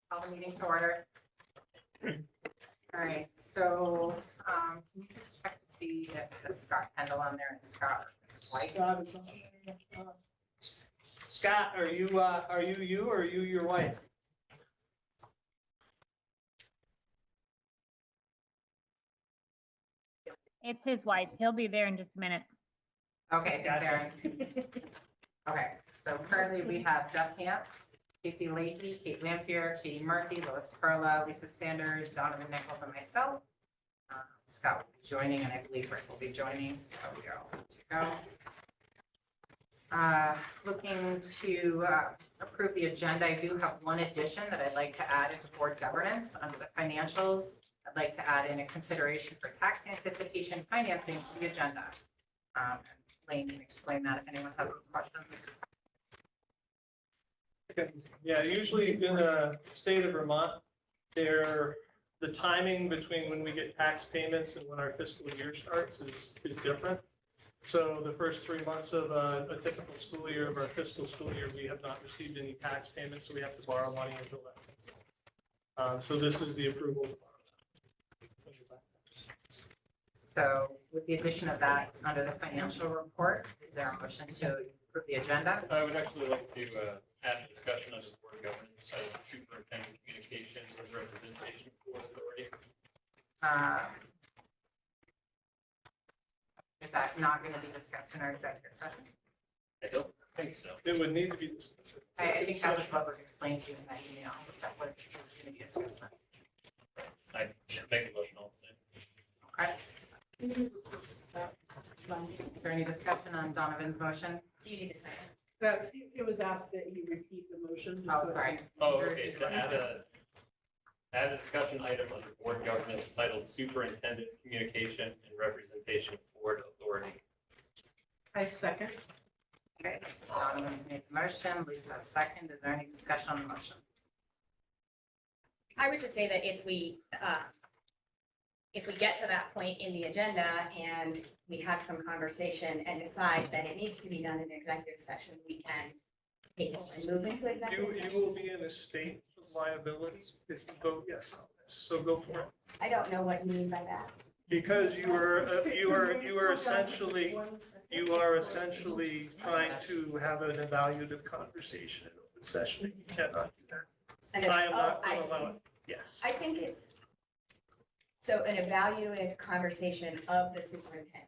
Call the meeting to order. All right, so can you just check to see if the Scott Kendall on there is Scott White? Scott, are you you or are you your wife? It's his wife. He'll be there in just a minute. Okay, thanks, Gotcha. Aaron. Okay, so currently we have Jeff Hance, Casey Leahy, Kate Lampier, Katie Murphy, Lois Perla, Lisa Sanders, Donovan Nichols, and myself. Scott will be joining, and I believe Rick will be joining, so we are all set to go. Looking to approve the agenda, I do have one addition that I'd like to add into board governance under the financials. I'd like to add in a consideration for tax anticipation financing to the agenda. Lane can explain that if anyone has any questions. Yeah, usually in the state of Vermont, the timing between when we get tax payments and when our fiscal year starts is different. So the first 3 months of a typical school year of our fiscal school year, we have not received any tax payments, so we have to borrow money until then. So this is the approval. So with the addition of that under the financial report, is there a motion to approve the agenda? I would actually like to add a discussion on the board governance as superintendent communications and representation for authority. Is that not going to be discussed in our executive session? I don't think so. It would need to be discussed. I think that was what was explained to you in that email, that what was going to be discussed then. I should make a motion also. Okay. Is there any discussion on Donovan's motion? Do you need a second? That, it was asked that you repeat the motion. just Oh, so- sorry. Oh, okay, to add a discussion item under board governance titled superintendent communication and representation board authority. I second. Okay, Donovan's made the motion, Lisa second. Is there any discussion on the motion? I would just say that if we get to that point in the agenda and we have some conversation and decide that it needs to be done in executive session, we can take it and move into executive You session. will be in a state of liability if you vote yes on this, so go for it. I don't know what you mean by that. Because you are essentially trying to have an evaluative conversation in open session. You cannot do that. And it's- I am not oh, I going to see. allow it. Yes. I think it's, so an evaluative conversation of the superintendent.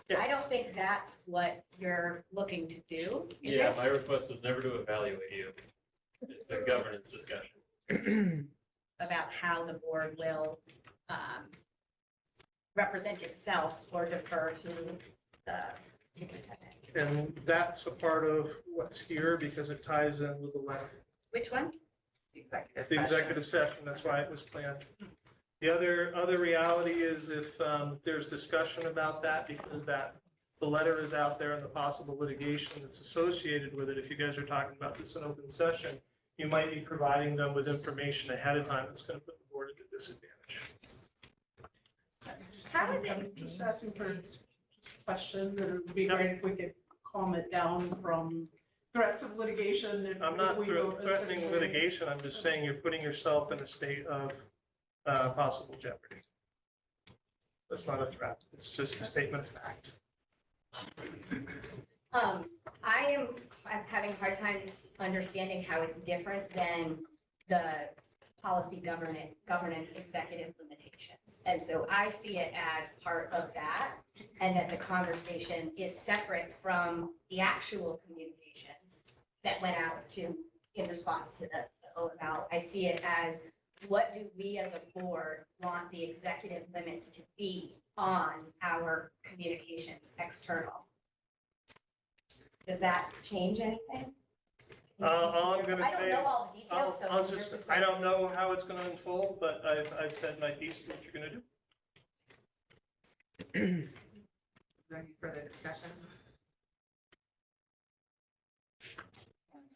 Yeah. I don't think that's what you're looking to do, is Yeah, it? my request was never to evaluate you. It's a governance discussion. About how the board will represent itself or defer to the superintendent. And that's a part of what's here because it ties in with the letter. Which one? The executive The session. executive session, that's why it was planned. The other reality is if there's discussion about that, because the letter is out there and the possible litigation that's associated with it, if you guys are talking about this in open session, you might be providing them with information ahead of time that's going to put the board at a disadvantage. How is it? Just asking for a question, and it would be great if we could calm it down from threats of litigation. I'm not threatening litigation, I'm just saying you're putting yourself in a state of possible jeopardy. That's not a threat, it's just a statement of fact. I'm having a hard time understanding how it's different than the policy governance executive limitations. And so I see it as part of that, and that the conversation is separate from the actual communications that went out in response to the OML. I see it as, what do we as a board want the executive limits to be on our communications external? Does that change anything? All I'm gonna I don't say- know all the details, so. I'll from your just, I perspective- don't know how it's gonna unfold, but I've said my piece, what you're gonna do. Is there any further discussion?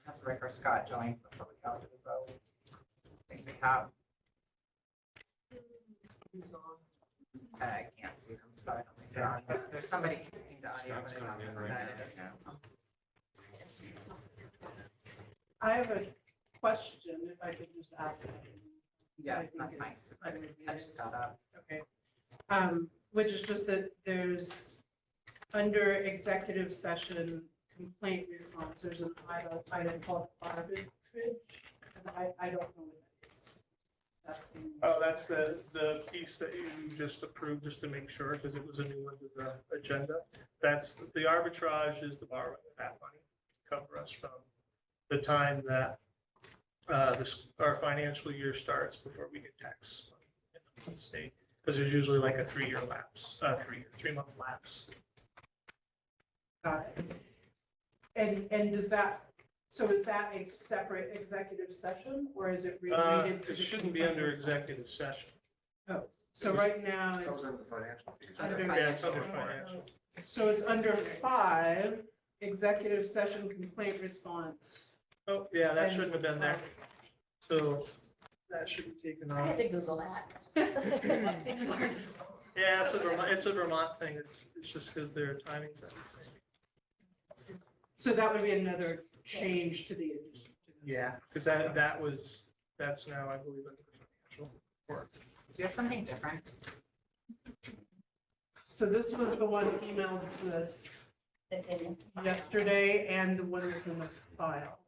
Has Rick or Scott joined before we go to the vote? I think we have. I can't see them, so I don't see the audio. There's somebody connecting the audio, but I don't know who that is. I have a question, if I could just ask. it. Yeah, I think that's it's- fine. I just got up. Okay. Which is just that there's, under executive session complaint response, there's an item called arbitrage. And I don't know what that is. That's in- Oh, that's the piece that you just approved, just to make sure, because it was a new one to the agenda. That's, the arbitrage is the borrowing of that money to cover us from the time that our financial year starts before we get tax money from the state. Because there's usually like a 3-year lapse, 3-month lapse. Got it. And does that, so is that a separate executive session or is it related to? It the shouldn't be complaint under response? executive session. So right now it's, It's under Yeah, it's under financial. financial. so it's under 5, executive session complaint response. Oh, yeah, that And- shouldn't have been there. So that should be taken I had off. to Google that. It's hard. Yeah, it's a Vermont thing. It's just because their timing's not the same. So that would be another change to the addition. Yeah, because that's now, I believe, under the financial report. Do you have something different? So this was the one emailed to us It's in. yesterday and the one that's in the file.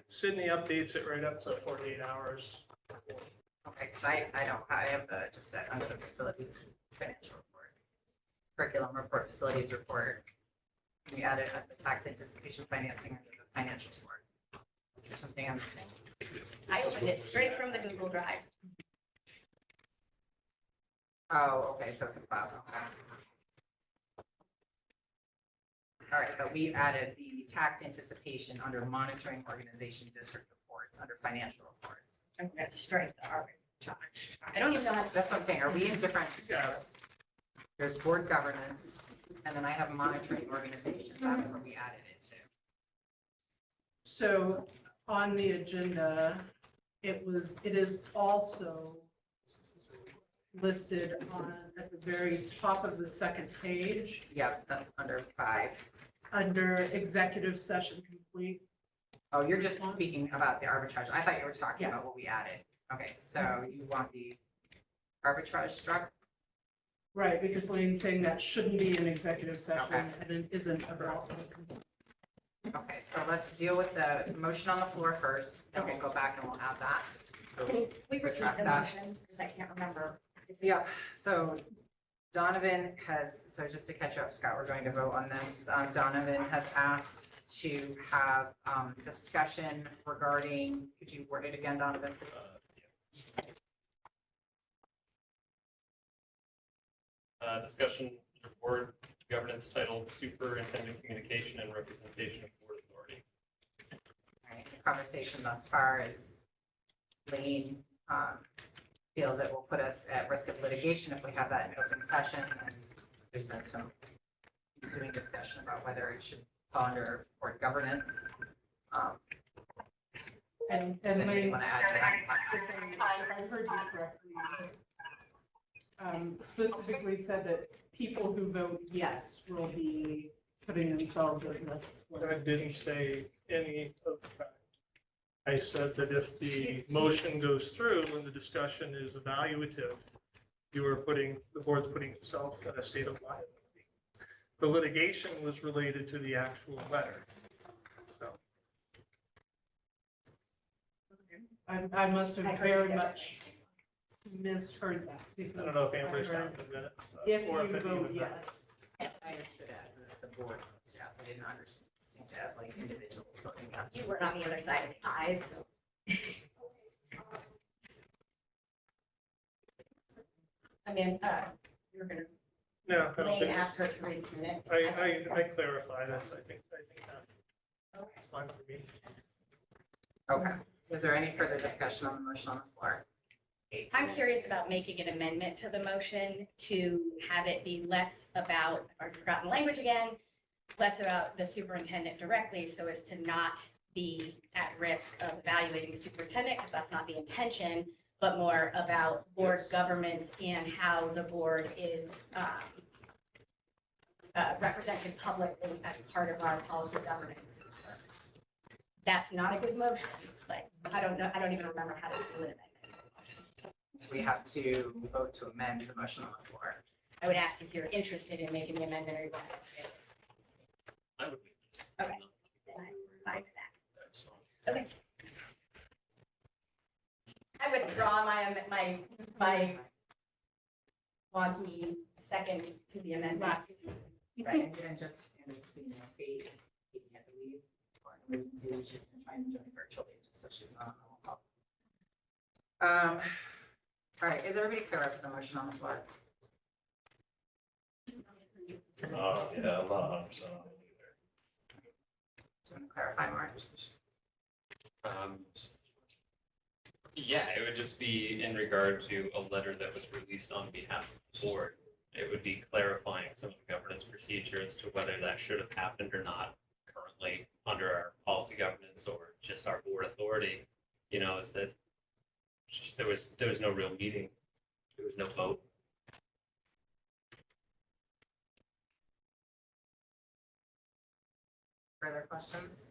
Sydney updates it right up to 48 hours. Okay, because I have just that under the facilities financial report. Curriculum report, facilities report. We added the tax anticipation financing under the financial report. There's something I'm missing. I opened it straight from the Google Drive. Oh, okay, so it's a cloud, okay. All right, but we added the tax anticipation under monitoring organization district reports, under financial report. I'm gonna strike the arbitrage. I don't even know how to. That's what I'm saying, are we in different, Yeah, there's board governance, and then I have monitoring organization, that's where we added it to. So on the agenda, it is also listed at the very top of the second page, Yep, under 5. under executive session complete. Oh, you're just speaking about the arbitrage. I thought you were talking about what we added. Okay, so you want the arbitrage struck? Right, because Lane's saying that shouldn't be an executive session Okay. and it isn't about. Okay, so let's deal with the motion on the floor first, then we'll go back and we'll add that. Can we repeat Retract the that. motion? Because I can't remember. Yeah, so Donovan has, so just to catch you up, Scott, we're going to vote on this. Donovan has asked to have discussion regarding, could you word it again, Donovan? please? Discussion of board governance titled Superintendent Communication and Representation of Board Authority. All right, the conversation thus far is Lane feels it will put us at risk of litigation if we have that in open session. And there's been some ensuing discussion about whether it should fall under board governance. And Does anybody Lane, want to add to that? if I heard you correctly, specifically said that people who vote yes will be putting themselves at risk. I didn't say any of that. I said that if the motion goes through and the discussion is evaluative, the board's putting itself in a state of liability. The litigation was related to the actual letter. So, I must have I heard very you much misheard that. I don't know if because Amber's I heard, got the minutes. if or you it vote even- yes. I understood it as if the board votes yes. I didn't understand it as like individuals voting yes. You were on the other side of the eyes. So. I mean, you're gonna, No, I don't Lane think, asked her to read the minutes. I clarify this. I think that's fine for me. Okay. Is there any further discussion on the motion on the floor? I'm curious about making an amendment to the motion to have it be less about, I've forgotten the language again, less about the superintendent directly, so as to not be at risk of evaluating the superintendent, because that's not the intention, but more about board Yes. governance and how the board is represented publicly as part of our policy governance. that's not a good motion, but I don't know, I don't even remember how to do an amendment. We have to vote to amend the motion on the floor. I would ask if you're interested in making the amendment or you want to say this. I would be. Okay. Then I'm fine with that. Okay. I withdraw my wonky second to the amendment. Right, and just, Kate had to leave for an emergency, she's been trying to join virtually, just so she's not on the call. All right, is everybody clear up the motion on the floor? Yeah, I'm not 100% on it either. Do you want to clarify, Mark? Yeah, it would just be in regard to a letter that was released on behalf of the board. It would be clarifying some of the governance procedure as to whether that should have happened or not currently under our policy governance or just our board authority. You know, is that just there was no real meeting. There was no vote. Further questions?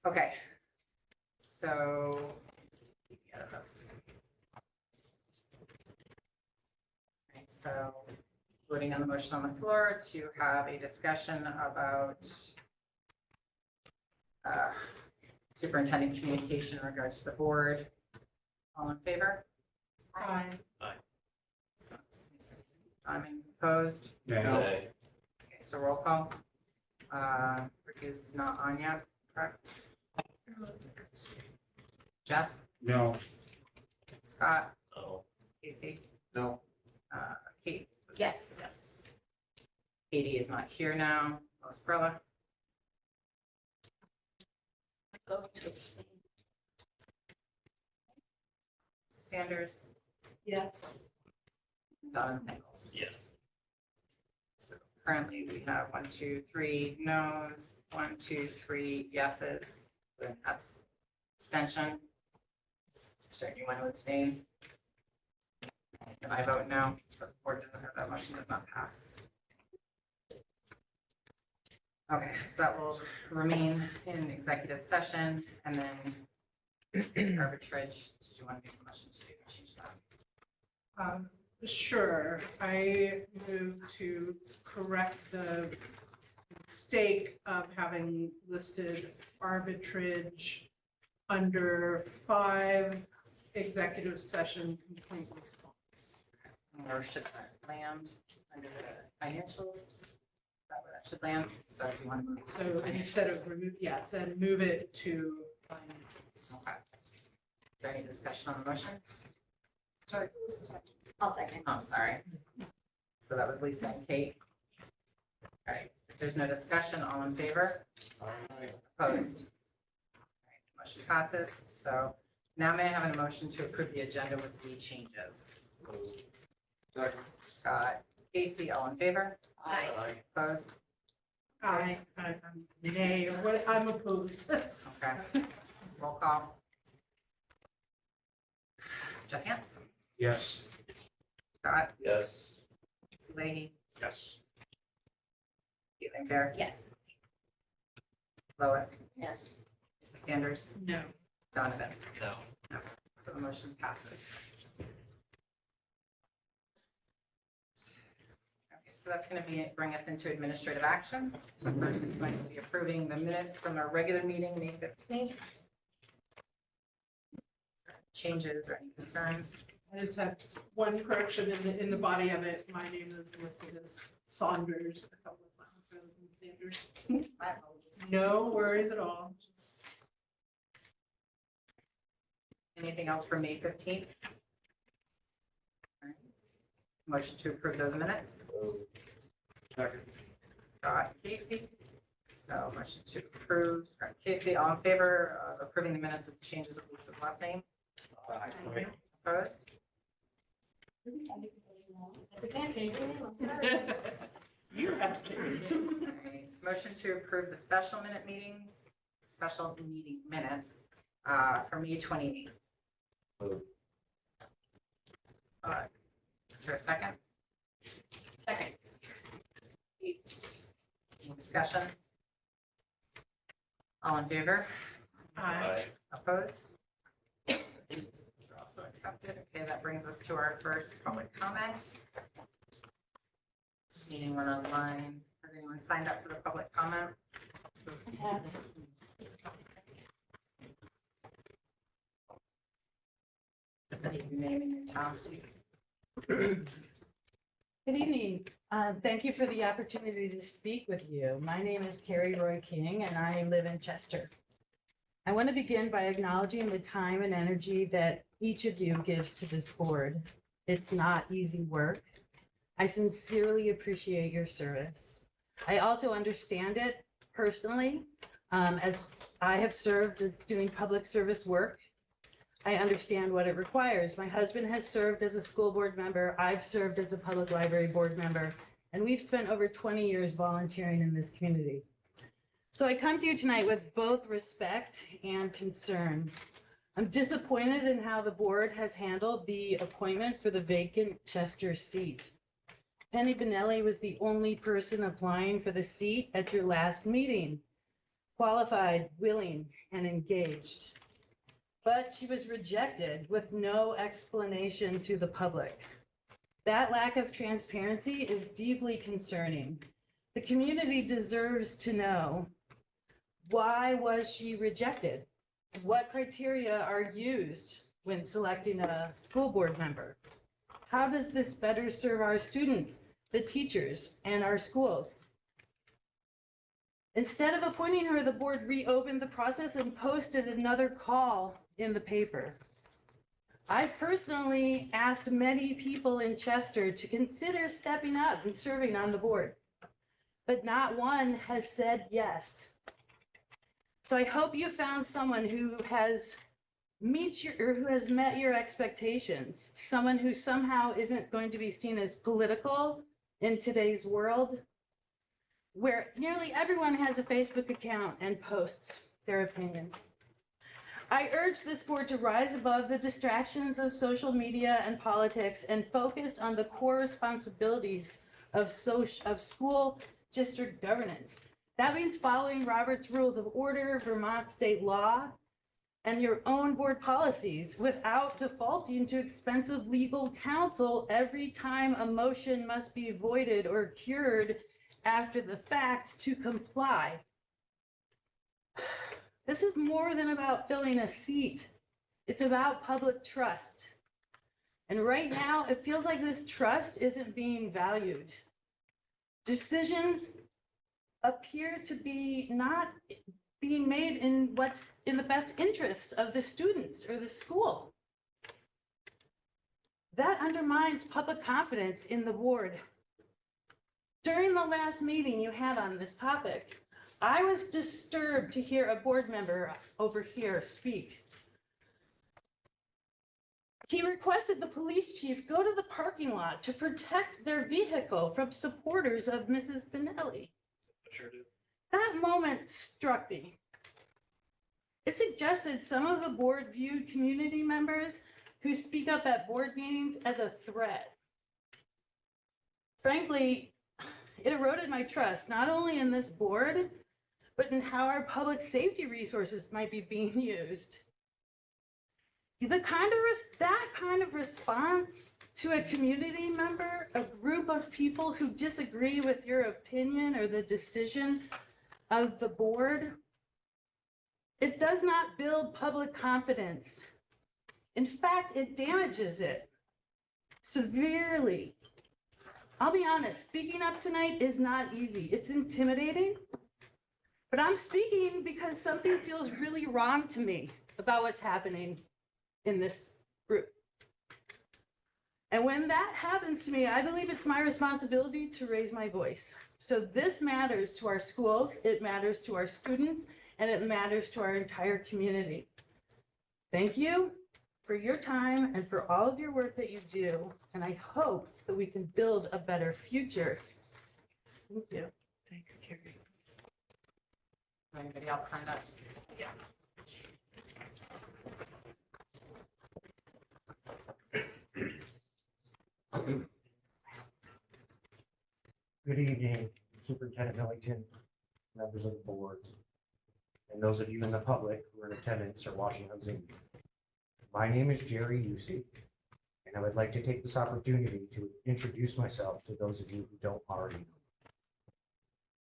Okay. So, get this. Right, so voting on the motion on the floor to have a discussion about superintendent communication in regards to the board. All in favor? Aye. So, Simon opposed? Okay. Okay, so roll call. Rick is not on yet, correct? Jeff, No. Scott, Oh, Casey, No. Kate? Yes. Yes. Katie is not here now. Lois Perla, Go to abstain. Sanders, Yes. Donovan Nichols. yes. So currently we have 1, 2, 3 no's, 1, 2, 3 yeses, with an abstention. So do you want to abstain? And I vote no, so the board doesn't have that motion, does not pass. Okay, so that will remain in executive session, and then arbitrage, did you want to make a motion to change that? Sure, I move to correct the mistake of having listed arbitrage under 5 executive session complaint response. Or should that land under the financials? Is that where that should land? So if you want to move. So instead of remove, yes, and move it to finance. Okay. Is there any discussion on the motion? Sorry, what was the second? I'll second. Oh, I'm sorry. So that was Lisa and Kate. All right, if there's no discussion, all in favor? Opposed? All right, motion passes. So now may I have a motion to approve the agenda with the changes? Scott, Casey, all in favor? Aye. Opposed? I'm nay, or what, I'm opposed. Okay. Roll call. Jeff Hansen, Yes. Scott, Yes. Nancy Leahy, Yes. Caitlin Fair, Yes. Lois, Yes. Mrs. Sanders, No. Donovan. No. So the motion passes. Okay, so that's going to bring us into administrative actions. The first is going to be approving the minutes from our regular meeting, May 15th. Changes or any concerns? I just have one correction in the body of it. My name is listed as Saunders a couple of times rather than Sanders. My apologies. No worries at all. Just Anything else for May 15th? All right. Motion to approve those minutes. Second. Scott, Casey. So motion to approve, Scott, Casey, all in favor of approving the minutes with changes of Lisa's last name? Opposed? You have to. All right, motion to approve the special meeting minutes for May 28th. Is there a second? Second. Any discussion? All in favor? Aye. Opposed? These are also accepted. Okay, that brings us to our first public comment. See anyone online? Has anyone signed up for the public comment? State your name and your town, please. Good evening. Thank you for the opportunity to speak with you. My name is Carrie Roy King and I live in Chester. I want to begin by acknowledging the time and energy that each of you gives to this board. It's not easy work. I sincerely appreciate your service. I also understand it personally, as I have served doing public service work. I understand what it requires. My husband has served as a school board member. I've served as a public library board member, and we've spent over 20 years volunteering in this community. So I come to you tonight with both respect and concern. I'm disappointed in how the board has handled the appointment for the vacant Chester seat. Penny Benelli was the only person applying for the seat at your last meeting, qualified, willing, and engaged. But she was rejected with no explanation to the public. That lack of transparency is deeply concerning. The community deserves to know, why was she rejected? What criteria are used when selecting a school board member? How does this better serve our students, the teachers, and our schools? Instead of appointing her, the board reopened the process and posted another call in the paper. I've personally asked many people in Chester to consider stepping up and serving on the board, but not one has said yes. So I hope you found someone who has met your expectations, someone who somehow isn't going to be seen as political in today's world, where nearly everyone has a Facebook account and posts their opinions. I urge this board to rise above the distractions of social media and politics and focus on the core responsibilities of school district governance. That means following Robert's Rules of Order, Vermont state law, and your own board policies without defaulting to expensive legal counsel every time a motion must be voided or cured after the fact to comply. This is more than about filling a seat. It's about public trust. And right now, it feels like this trust isn't being valued. Decisions appear to be not being made in what's in the best interests of the students or the school. That undermines public confidence in the board. During the last meeting you had on this topic, I was disturbed to hear a board member over here speak. He requested the police chief go to the parking lot to protect their vehicle from supporters of Mrs. Benelli. Sure do. That moment struck me. It suggested some of the board viewed community members who speak up at board meetings as a threat. Frankly, it eroded my trust, not only in this board, but in how our public safety resources might be being used. That kind of response to a community member, a group of people who disagree with your opinion or the decision of the board, it does not build public confidence. In fact, it damages it severely. I'll be honest, speaking up tonight is not easy. It's intimidating, but I'm speaking because something feels really wrong to me about what's happening in this group. And when that happens to me, I believe it's my responsibility to raise my voice. So this matters to our schools, it matters to our students, and it matters to our entire community. Thank you for your time and for all of your work that you do. And I hope that we can build a better future. Thank you. Thanks, Carrie. Anybody else signed up? Yeah. Good evening, Superintendent Millington, members of the board. and those of you in the public who are in attendance or watching on Zoom. My name is Jerry Yusi, and I would like to take this opportunity to introduce myself to those of you who don't already know.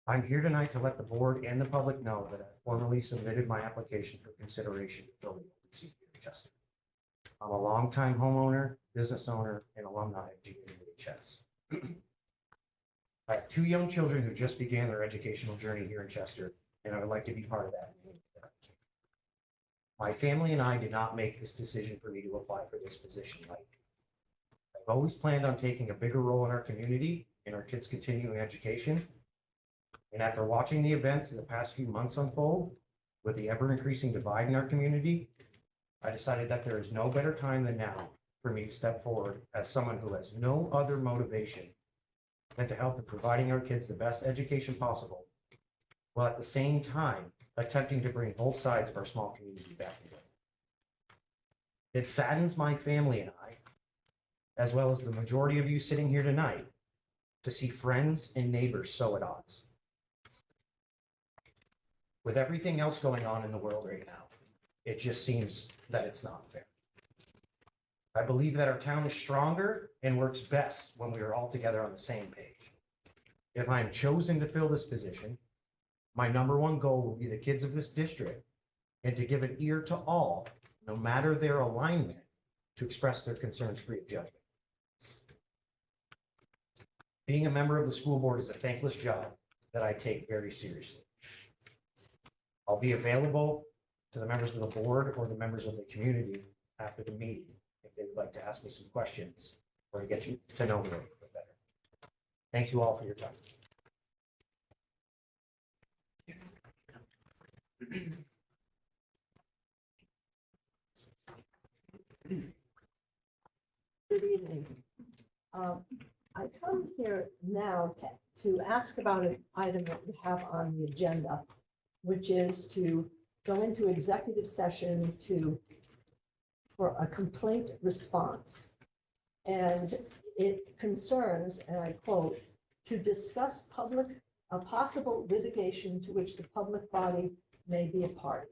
I'm here tonight to let the board and the public know that I formally submitted my application for consideration to fill the open seat here in Chester. I'm a longtime homeowner, business owner, and alumni of GNHS. I have 2 young children who just began their educational journey here in Chester, and I would like to be part of that. My family and I did not make this decision for me to apply for this position lightly. I've always planned on taking a bigger role in our community, in our kids' continuing education. And after watching the events in the past few months unfold, with the ever-increasing divide in our community, I decided that there is no better time than now for me to step forward as someone who has no other motivation than to help in providing our kids the best education possible, while at the same time attempting to bring both sides of our small community back together. It saddens my family and I, as well as the majority of you sitting here tonight, to see friends and neighbors so at odds. With everything else going on in the world right now, it just seems that it's not fair. I believe that our town is stronger and works best when we are all together on the same page. If I am chosen to fill this position, my #1 goal will be the kids of this district and to give an ear to all, no matter their alignment, to express their concerns free of judgment. Being a member of the school board is a thankless job that I take very seriously. I'll be available to the members of the board or the members of the community after the meeting if they would like to ask me some questions or to get to know me a little bit better. Thank you all for your time. Good evening. I come here now to ask about an item that we have on the agenda, which is to go into executive session for a complaint response. And it concerns, and I quote, "to discuss a possible litigation to which the public body may be a party."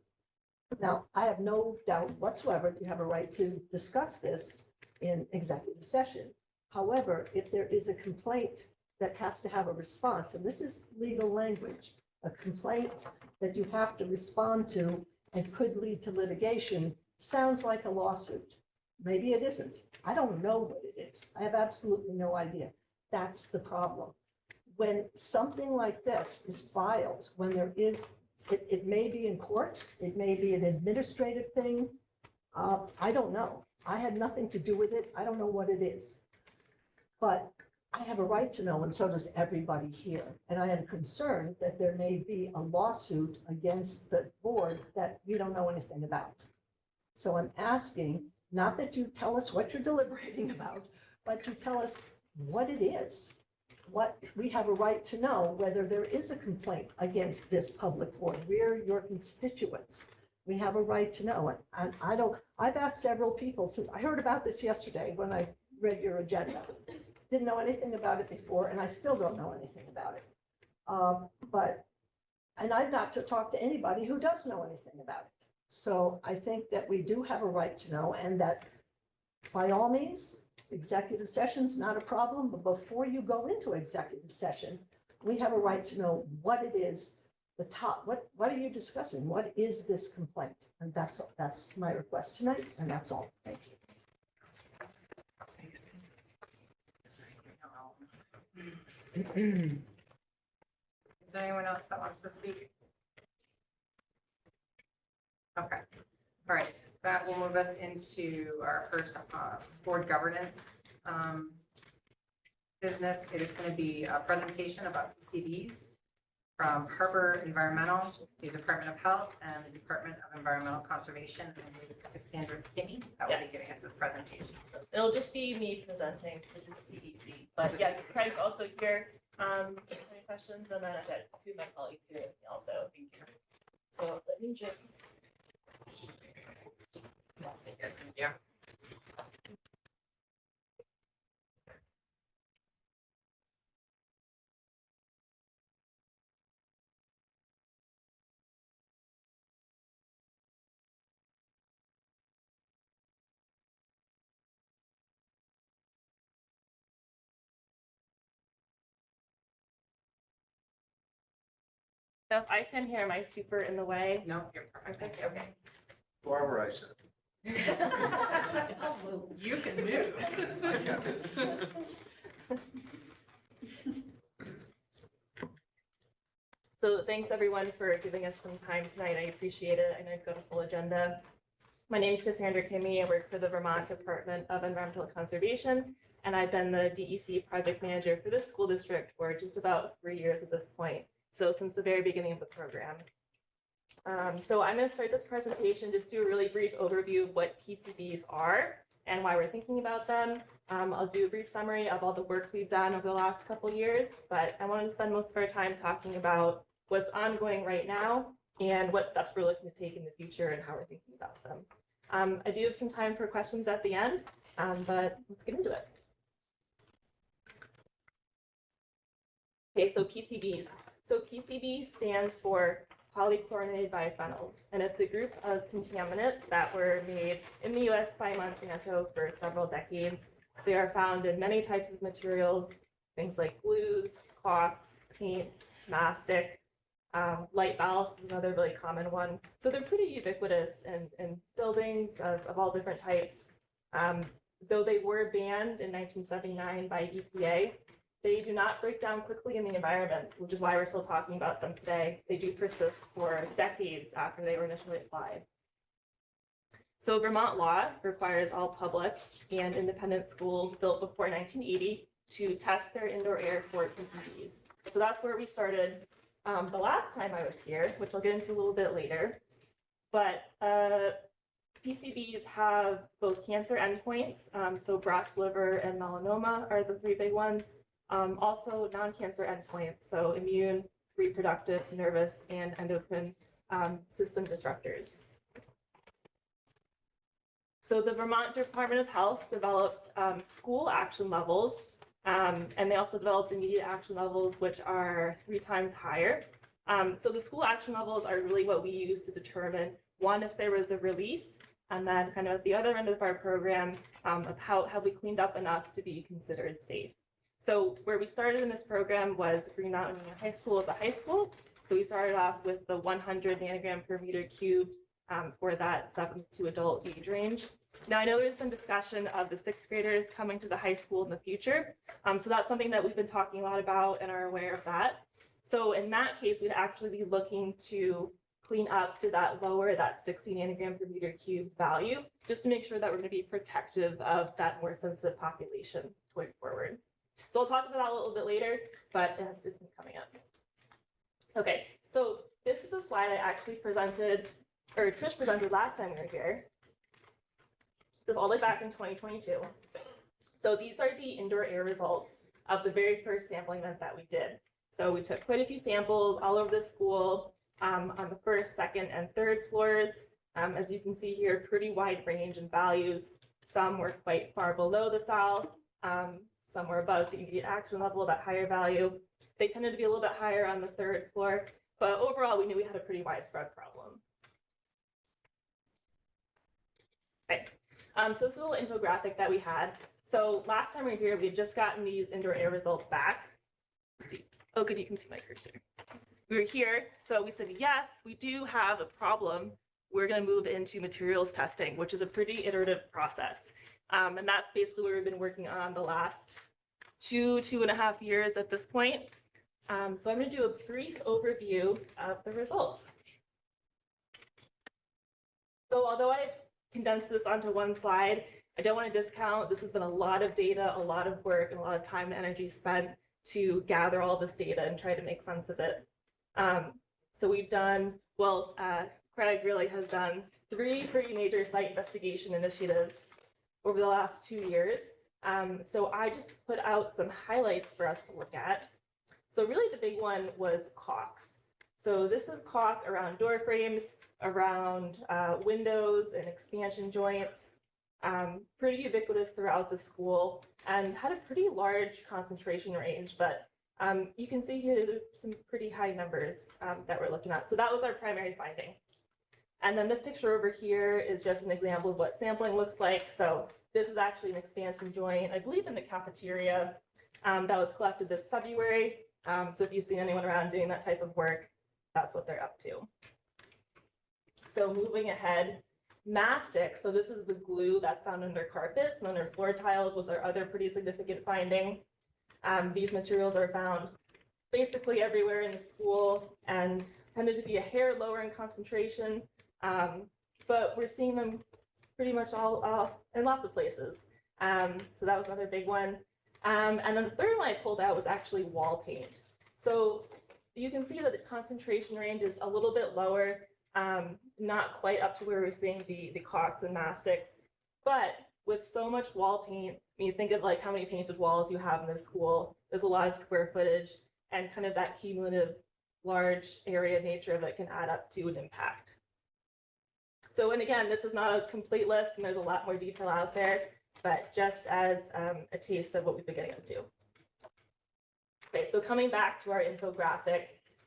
Now, I have no doubt whatsoever you have a right to discuss this in executive session. However, if there is a complaint that has to have a response, and this is legal language, a complaint that you have to respond to and could lead to litigation, sounds like a lawsuit. Maybe it isn't. I don't know what it is. I have absolutely no idea. That's the problem. When something like this is filed, when there is, it may be in court, it may be an administrative thing. I don't know. I had nothing to do with it. I don't know what it is. But I have a right to know, and so does everybody here. And I am concerned that there may be a lawsuit against the board that you don't know anything about. So I'm asking, not that you tell us what you're deliberating about, but to tell us what it is. What we have a right to know whether there is a complaint against this public board. We're your constituents. We have a right to know it. And I've asked several people since I heard about this yesterday when I read your agenda. Didn't know anything about it before, and I still don't know anything about it. And I've not to talk to anybody who does know anything about it. So I think that we do have a right to know, and that by all means, executive session's not a problem, but before you go into executive session, we have a right to know what it is, what are you discussing? What is this complaint? And that's my request tonight, and that's all. Thank you. Is there anyone else that wants to speak? Okay, all right, that will move us into our first board governance business. It is going to be a presentation about CVs from Harbor Environmental, the Department of Health, and the Department of Environmental Conservation. And I believe it's Cassandra Kinney that will be Yes. giving us this presentation. It'll just be me presenting for this TDC, but yeah, Craig's also here. Any questions? And then I've got 2 of my colleagues here with me also. Thank you. So let me just. Yeah. Now, if I stand here, am I super in the way? No, you're perfect. Okay. Barbara, I said. You can move. So thanks everyone for giving us some time tonight. I appreciate it. I know I've got a full agenda. My name is Cassandra Kimmy. I work for the Vermont Department of Environmental Conservation, and I've been the DEC project manager for this school district for just about 3 years at this point. So since the very beginning of the program. So I'm going to start this presentation, just do a really brief overview of what PCBs are and why we're thinking about them. I'll do a brief summary of all the work we've done over the last couple years, but I wanted to spend most of our time talking about what's ongoing right now and what steps we're looking to take in the future and how we're thinking about them. I do have some time for questions at the end, but let's get into it. Okay, so PCBs. So PCB stands for polychlorinated biphenyls, and it's a group of contaminants that were made in the US by Monsanto for several decades. They are found in many types of materials, things like glues, caulks, paints, mastic, light ballasts is another really common one. So they're pretty ubiquitous in buildings of all different types. Though they were banned in 1979 by EPA, they do not break down quickly in the environment, which is why we're still talking about them today. They do persist for decades after they were initially applied. So Vermont law requires all public and independent schools built before 1980 to test their indoor air for PCBs. So that's where we started the last time I was here, which I'll get into a little bit later. But PCBs have both cancer endpoints, so breast, liver, and melanoma are the three big ones. Also non-cancer endpoints, so immune, reproductive, nervous, and endocrine system disruptors. So the Vermont Department of Health developed school action levels, and they also developed immediate action levels, which are 3 times higher. So the school action levels are really what we use to determine, one, if there was a release, and then kind of at the other end of our program, of how have we cleaned up enough to be considered safe. So where we started in this program was Green Mountain Union High School as a high school. So we started off with the 100 nanogram per meter cubed for that 7 to adult age range. Now I know there's been discussion of the 6th graders coming to the high school in the future. So that's something that we've been talking a lot about and are aware of that. So in that case, we'd actually be looking to clean up to that lower, that 60 nanogram per meter cubed value, just to make sure that we're going to be protective of that more sensitive population going forward. So I'll talk about that a little bit later, but it's been coming up. Okay, so this is a slide I actually presented, or Trish presented last time we were here. It was all the way back in 2022. So these are the indoor air results of the very first sampling event that we did. So we took quite a few samples all over the school on the 1st, 2nd, and 3rd floors. As you can see here, pretty wide range in values. Some were quite far below the SAL. Some were above the immediate action level, that higher value. They tended to be a little bit higher on the 3rd floor, but overall, we knew we had a pretty widespread problem. Okay, so this is a little infographic that we had. So last time we were here, we had just gotten these indoor air results back. Let's see. Oh, good, you can see my cursor. We were here, so we said, yes, we do have a problem. We're gonna move into materials testing, which is a pretty iterative process. And that's basically what we've been working on the last 2.5 years at this point. So I'm going to do a brief overview of the results. So although I condensed this onto one slide, I don't want to discount, this has been a lot of data, a lot of work, and a lot of time and energy spent to gather all this data and try to make sense of it. So we've done, well, Craig really has done 3 pretty major site investigation initiatives over the last 2 years. So I just put out some highlights for us to look at. So really the big one was caulks. So this is caulk around door frames, around windows and expansion joints, pretty ubiquitous throughout the school and had a pretty large concentration range, but you can see here there's some pretty high numbers that we're looking at. So that was our primary finding. And then this picture over here is just an example of what sampling looks like. So this is actually an expansion joint, I believe in the cafeteria, that was collected this February. So if you see anyone around doing that type of work, that's what they're up to. So moving ahead, mastic, so this is the glue that's found under carpets and under floor tiles, was our other pretty significant finding. These materials are found basically everywhere in the school and tended to be a hair lower in concentration, but we're seeing them pretty much all in lots of places. So that was another big one. And then the third one I pulled out was actually wall paint. So you can see that the concentration range is a little bit lower, not quite up to where we're seeing the caulks and mastics, but with so much wall paint, when you think of like how many painted walls you have in this school, there's a lot of square footage, and kind of that cumulative large area nature of it can add up to an impact. So, and again, this is not a complete list, and there's a lot more detail out there, but just as a taste of what we've been getting into. Okay, so coming back to our infographic,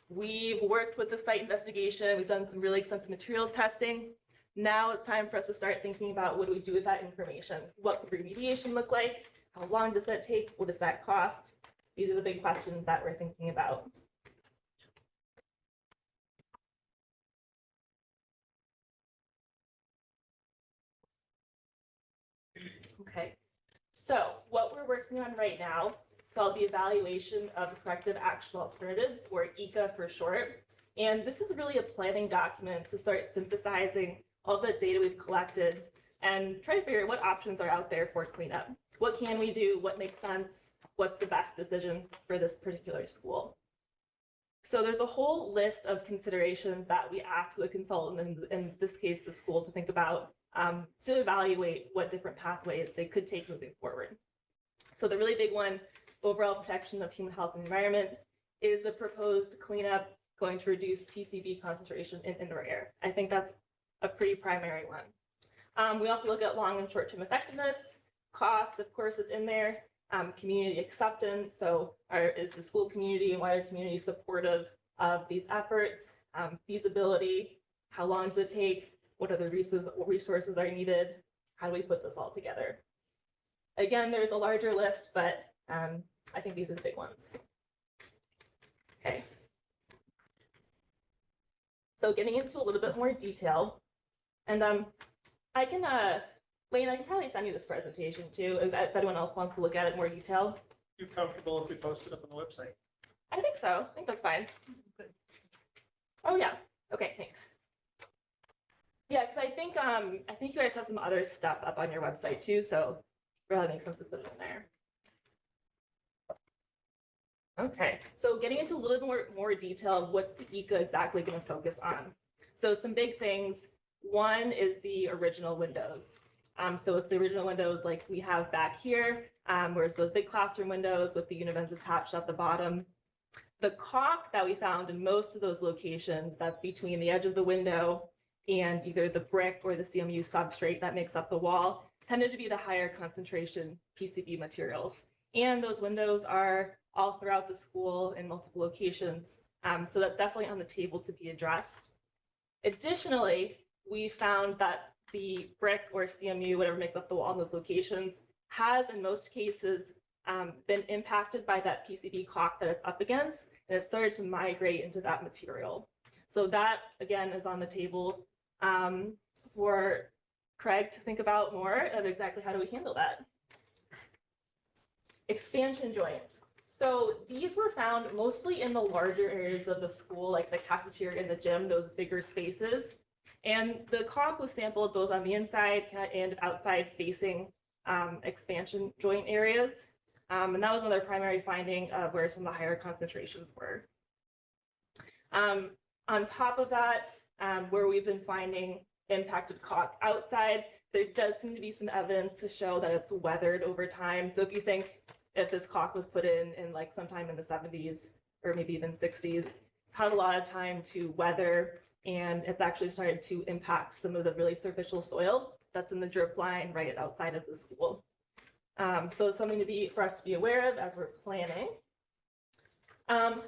we've worked with the site investigation, we've done some really extensive materials testing. Now it's time for us to start thinking about what do we do with that information? What would remediation look like? How long does that take? What does that cost? These are the big questions that we're thinking about. Okay, so what we're working on right now is called the Evaluation of Corrective Action Alternatives, or ECA for short. And this is really a planning document to start synthesizing all the data we've collected and try to figure out what options are out there for cleanup. What can we do? What makes sense? What's the best decision for this particular school? So there's a whole list of considerations that we ask the consultant, in this case, the school, to think about to evaluate what different pathways they could take moving forward. So the really big one, overall protection of human health and environment, is a proposed cleanup going to reduce PCB concentration in indoor air. I think that's a pretty primary one. We also look at long and short-term effectiveness. Cost, of course, is in there. Community acceptance, so is the school community and wider community supportive of these efforts? Feasibility, how long does it take? What other resources are needed? How do we put this all together? Again, there's a larger list, but I think these are the big ones. Okay. So getting into a little bit more detail, and I can, Lane, I can probably send you this presentation too, if anyone else wants to look at it in more detail. You comfortable if we post it up on the website? I think so. I think that's fine. Oh yeah. Okay. Thanks. Yeah, because I think you guys have some other stuff up on your website too, so it really makes sense to put it in there. Okay, so getting into a little more detail of what's the ECA exactly going to focus on. So some big things. One is the original windows. So it's the original windows like we have back here, whereas those big classroom windows with the univents attached at the bottom. The caulk that we found in most of those locations, that's between the edge of the window and either the brick or the CMU substrate that makes up the wall, tended to be the higher concentration PCB materials. And those windows are all throughout the school in multiple locations. So that's definitely on the table to be addressed. Additionally, we found that the brick or CMU, whatever makes up the wall in those locations, has in most cases been impacted by that PCB caulk that it's up against, and it started to migrate into that material. So that, again, is on the table for Craig to think about more of exactly how do we handle that. Expansion joints. So these were found mostly in the larger areas of the school, like the cafeteria and the gym, those bigger spaces. And the caulk was sampled both on the inside and outside facing expansion joint areas. And that was another primary finding of where some of the higher concentrations were. On top of that, where we've been finding impacted caulk outside, there does seem to be some evidence to show that it's weathered over time. So if you think if this caulk was put in like sometime in the 70s or maybe even 60s, it's had a lot of time to weather, and it's actually started to impact some of the really superficial soil that's in the drip line right outside of the school. So it's something for us to be aware of as we're planning.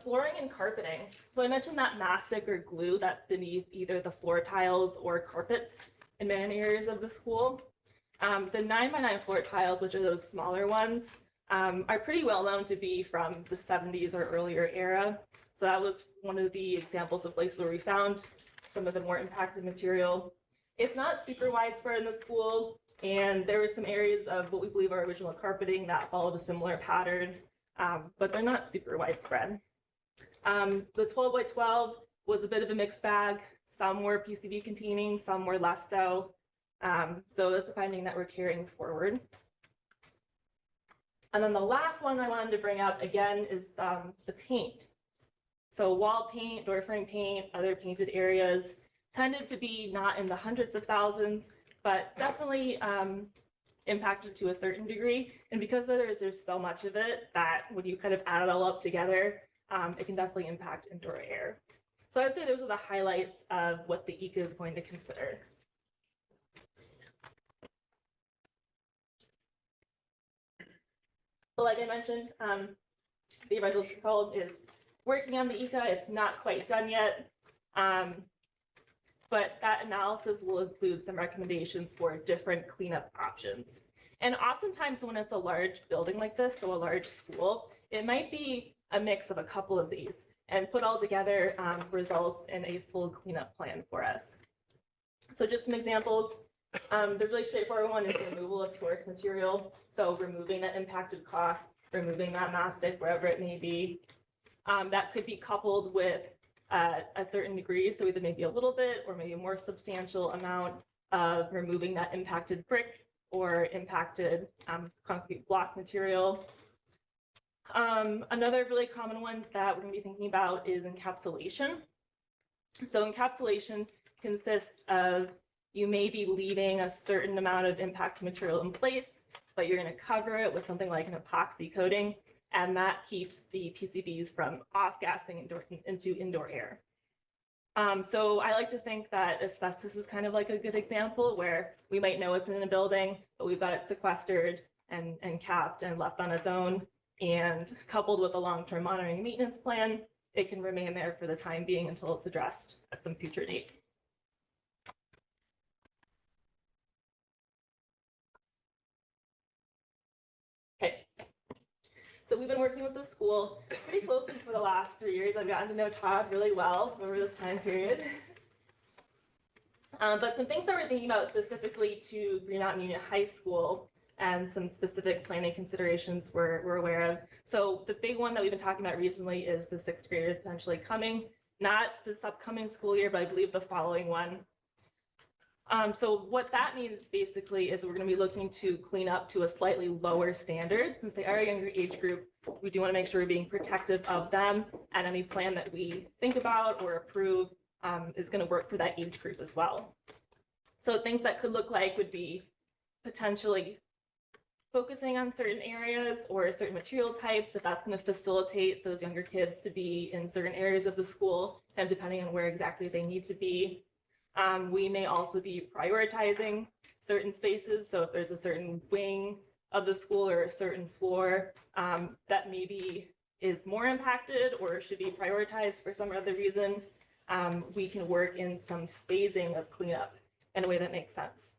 Flooring and carpeting. So I mentioned that mastic or glue that's beneath either the floor tiles or carpets in many areas of the school. The 9x9 floor tiles, which are those smaller ones, are pretty well known to be from the 70s or earlier era. So that was one of the examples of places where we found some of the more impacted material. It's not super widespread in the school, and there were some areas of what we believe are original carpeting that followed a similar pattern, but they're not super widespread. The 12 by 12 was a bit of a mixed bag. Some were PCB containing, some were less so. So that's a finding that we're carrying forward. And then the last one I wanted to bring up again is the paint. So wall paint, door frame paint, other painted areas tended to be not in the hundreds of thousands, but definitely impacted to a certain degree. And because there's so much of it that when you kind of add it all up together, it can definitely impact indoor air. So I'd say those are the highlights of what the ECA is going to consider. So like I mentioned, the environmental consultant is working on the ECA. It's not quite done yet. But that analysis will include some recommendations for different cleanup options. And oftentimes when it's a large building like this, so a large school, it might be a mix of a couple of these, and put all together results in a full cleanup plan for us. So just some examples. The really straightforward one is the removal of source material. So removing that impacted caulk, removing that mastic, wherever it may be. That could be coupled with a certain degree, so either maybe a little bit or maybe a more substantial amount of removing that impacted brick or impacted concrete block material. Another really common one that we're going to be thinking about is encapsulation. So encapsulation consists of you may be leaving a certain amount of impact material in place, but you're going to cover it with something like an epoxy coating, and that keeps the PCBs from off-gassing into indoor air. So I like to think that asbestos is kind of like a good example where we might know it's in a building, but we've got it sequestered and capped and left on its own. And coupled with a long-term monitoring and maintenance plan, it can remain there for the time being until it's addressed at some future date. Okay. So we've been working with the school pretty closely for the last 3 years. I've gotten to know Todd really well over this time period. But some things that we're thinking about specifically to Green Mountain Union High School and some specific planning considerations we're aware of. So the big one that we've been talking about recently is the sixth graders potentially coming, not this upcoming school year, but I believe the following one. So what that means basically is we're going to be looking to clean up to a slightly lower standard. Since they are a younger age group, we do want to make sure we're being protective of them, and any plan that we think about or approve is going to work for that age group as well. So things that could look like would be potentially focusing on certain areas or certain material types, if that's going to facilitate those younger kids to be in certain areas of the school, and depending on where exactly they need to be. We may also be prioritizing certain spaces. So if there's a certain wing of the school or a certain floor that maybe is more impacted or should be prioritized for some other reason, we can work in some phasing of cleanup in a way that makes sense.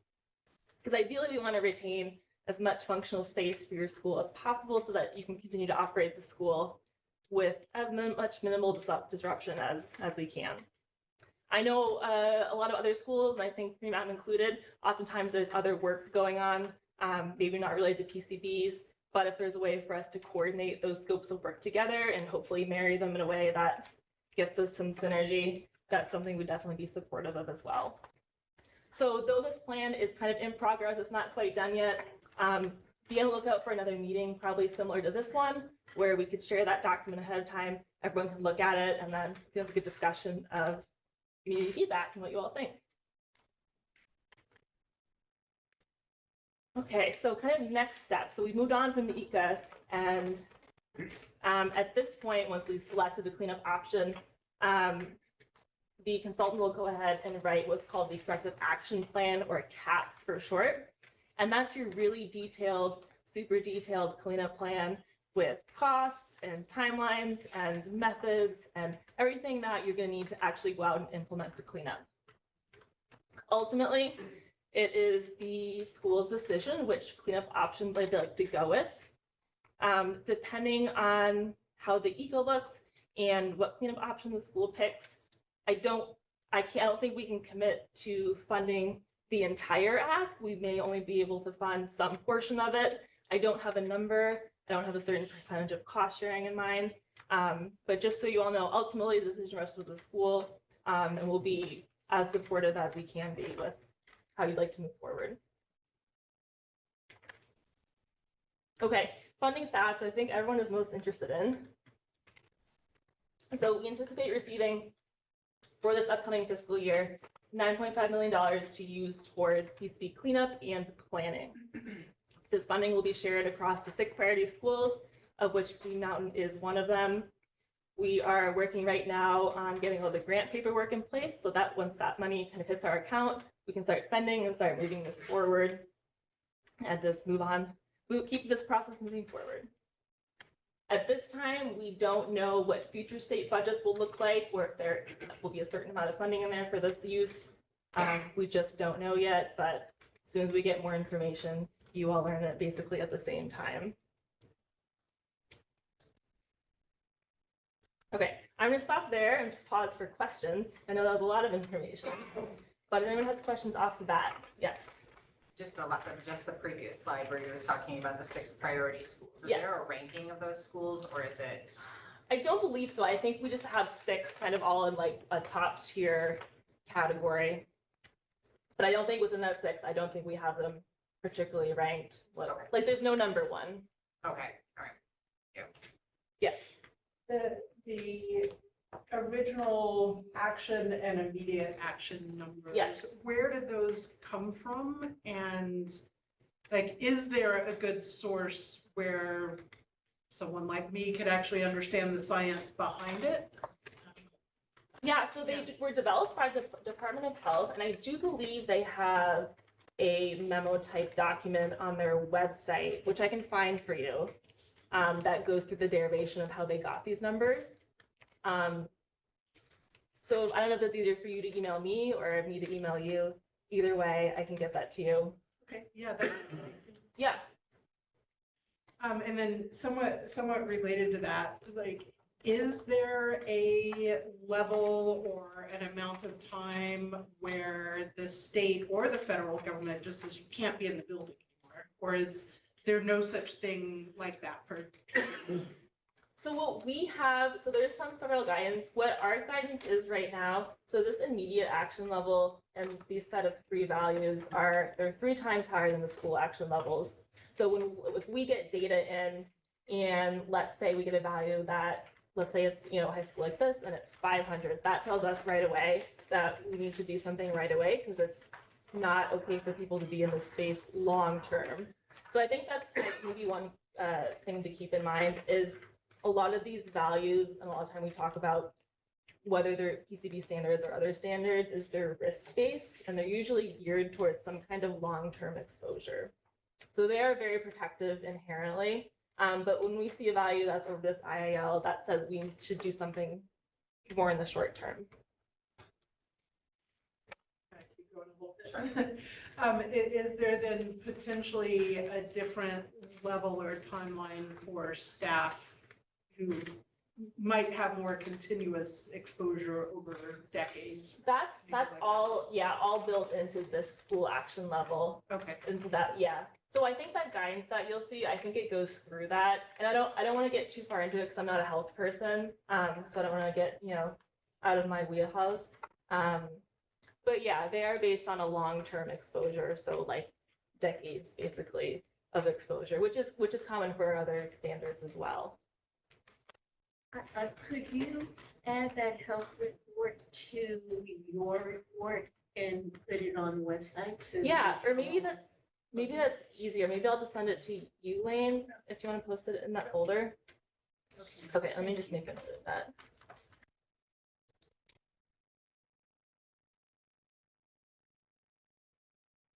Because ideally we want to retain as much functional space for your school as possible so that you can continue to operate the school with as much minimal disruption as we can. I know a lot of other schools, and I think Green Mountain included, oftentimes there's other work going on, maybe not related to PCBs, but if there's a way for us to coordinate those scopes of work together and hopefully marry them in a way that gets us some synergy, that's something we'd definitely be supportive of as well. So though this plan is kind of in progress, it's not quite done yet, be on the lookout for another meeting, probably similar to this one, where we could share that document ahead of time, everyone can look at it, and then have a good discussion of community feedback and what you all think. Okay, so kind of next step. So we've moved on from the ECA, and at this point, once we've selected the cleanup option, the consultant will go ahead and write what's called the corrective action plan, or a CAP for short. And that's your really detailed, super detailed cleanup plan with costs and timelines and methods and everything that you're going to need to actually go out and implement the cleanup. Ultimately, it is the school's decision which cleanup option they'd like to go with. Depending on how the ECA looks and what cleanup option the school picks. I don't think we can commit to funding the entire ask. We may only be able to fund some portion of it. I don't have a number. I don't have a certain percentage of cost sharing in mind. But just so you all know, ultimately the decision rests with the school, and we'll be as supportive as we can be with how you'd like to move forward. Okay, funding status, I think everyone is most interested in. So we anticipate receiving for this upcoming fiscal year, $9.5 million to use towards PCB cleanup and planning. This funding will be shared across the 6 priority schools, of which Green Mountain is one of them. We are working right now on getting all the grant paperwork in place so that once that money kind of hits our account, we can start spending and start moving this forward and just move on. We'll keep this process moving forward. At this time, we don't know what future state budgets will look like or if there will be a certain amount of funding in there for this use. We just don't know yet, but as soon as we get more information, you all learn it basically at the same time. Okay, I'm gonna stop there and just pause for questions. I know that was a lot of information, but if anyone has questions off the bat, yes. Just the previous slide where you were talking about the 6 priority schools. Is Yes. there a ranking of those schools or is it? I don't believe so. I think we just have 6 kind of all in like a top tier category. But I don't think within that 6, I don't think we have them particularly ranked. Like there's no number 1. Okay, all right. Yes. The original action and immediate action numbers. Yes. Where did those come from? And like, is there a good source where someone like me could actually understand the science behind it? Yeah, so they were developed by the Department of Health, and I do believe they have a memo type document on their website, which I can find for you, that goes through the derivation of how they got these numbers. So I don't know if it's easier for you to email me or me to email you. Either way, I can get that to you. Okay, yeah. That, Yeah. and then somewhat related to that, like, is there a level or an amount of time where the state or the federal government just says you can't be in the building anymore? Or is there no such thing like that for? So what we have, so there's some federal guidance. What our guidance is right now, so this immediate action level and these set of 3 values they're 3 times higher than the school action levels. So if we get data in and let's say we get a value that, let's say it's, high school like this and it's 500, that tells us right away that we need to do something right away because it's not okay for people to be in this space long term. So I think that's maybe one thing to keep in mind is a lot of these values, and a lot of time we talk about whether they're PCB standards or other standards, is they're risk-based, and they're usually geared towards some kind of long-term exposure. So they are very protective inherently, but when we see a value that's over this IAL, that says we should do something more in the short term. Is there then potentially a different level or timeline for staff who might have more continuous exposure over decades? That's all, yeah, all built into this school action level. Okay. Into that, yeah. So I think that guidance that you'll see, I think it goes through that. And I don't want to get too far into it because I'm not a health person. So I don't want to get, out of my wheelhouse. But yeah, they are based on a long-term exposure. So like decades basically of exposure, which is common for other standards as well. Could you add that health report to your report and put it on the website? So Yeah, or maybe that's easier. Maybe I'll just send it to you, Lane, if you want to post it in that folder. Okay, let me just make a note of that.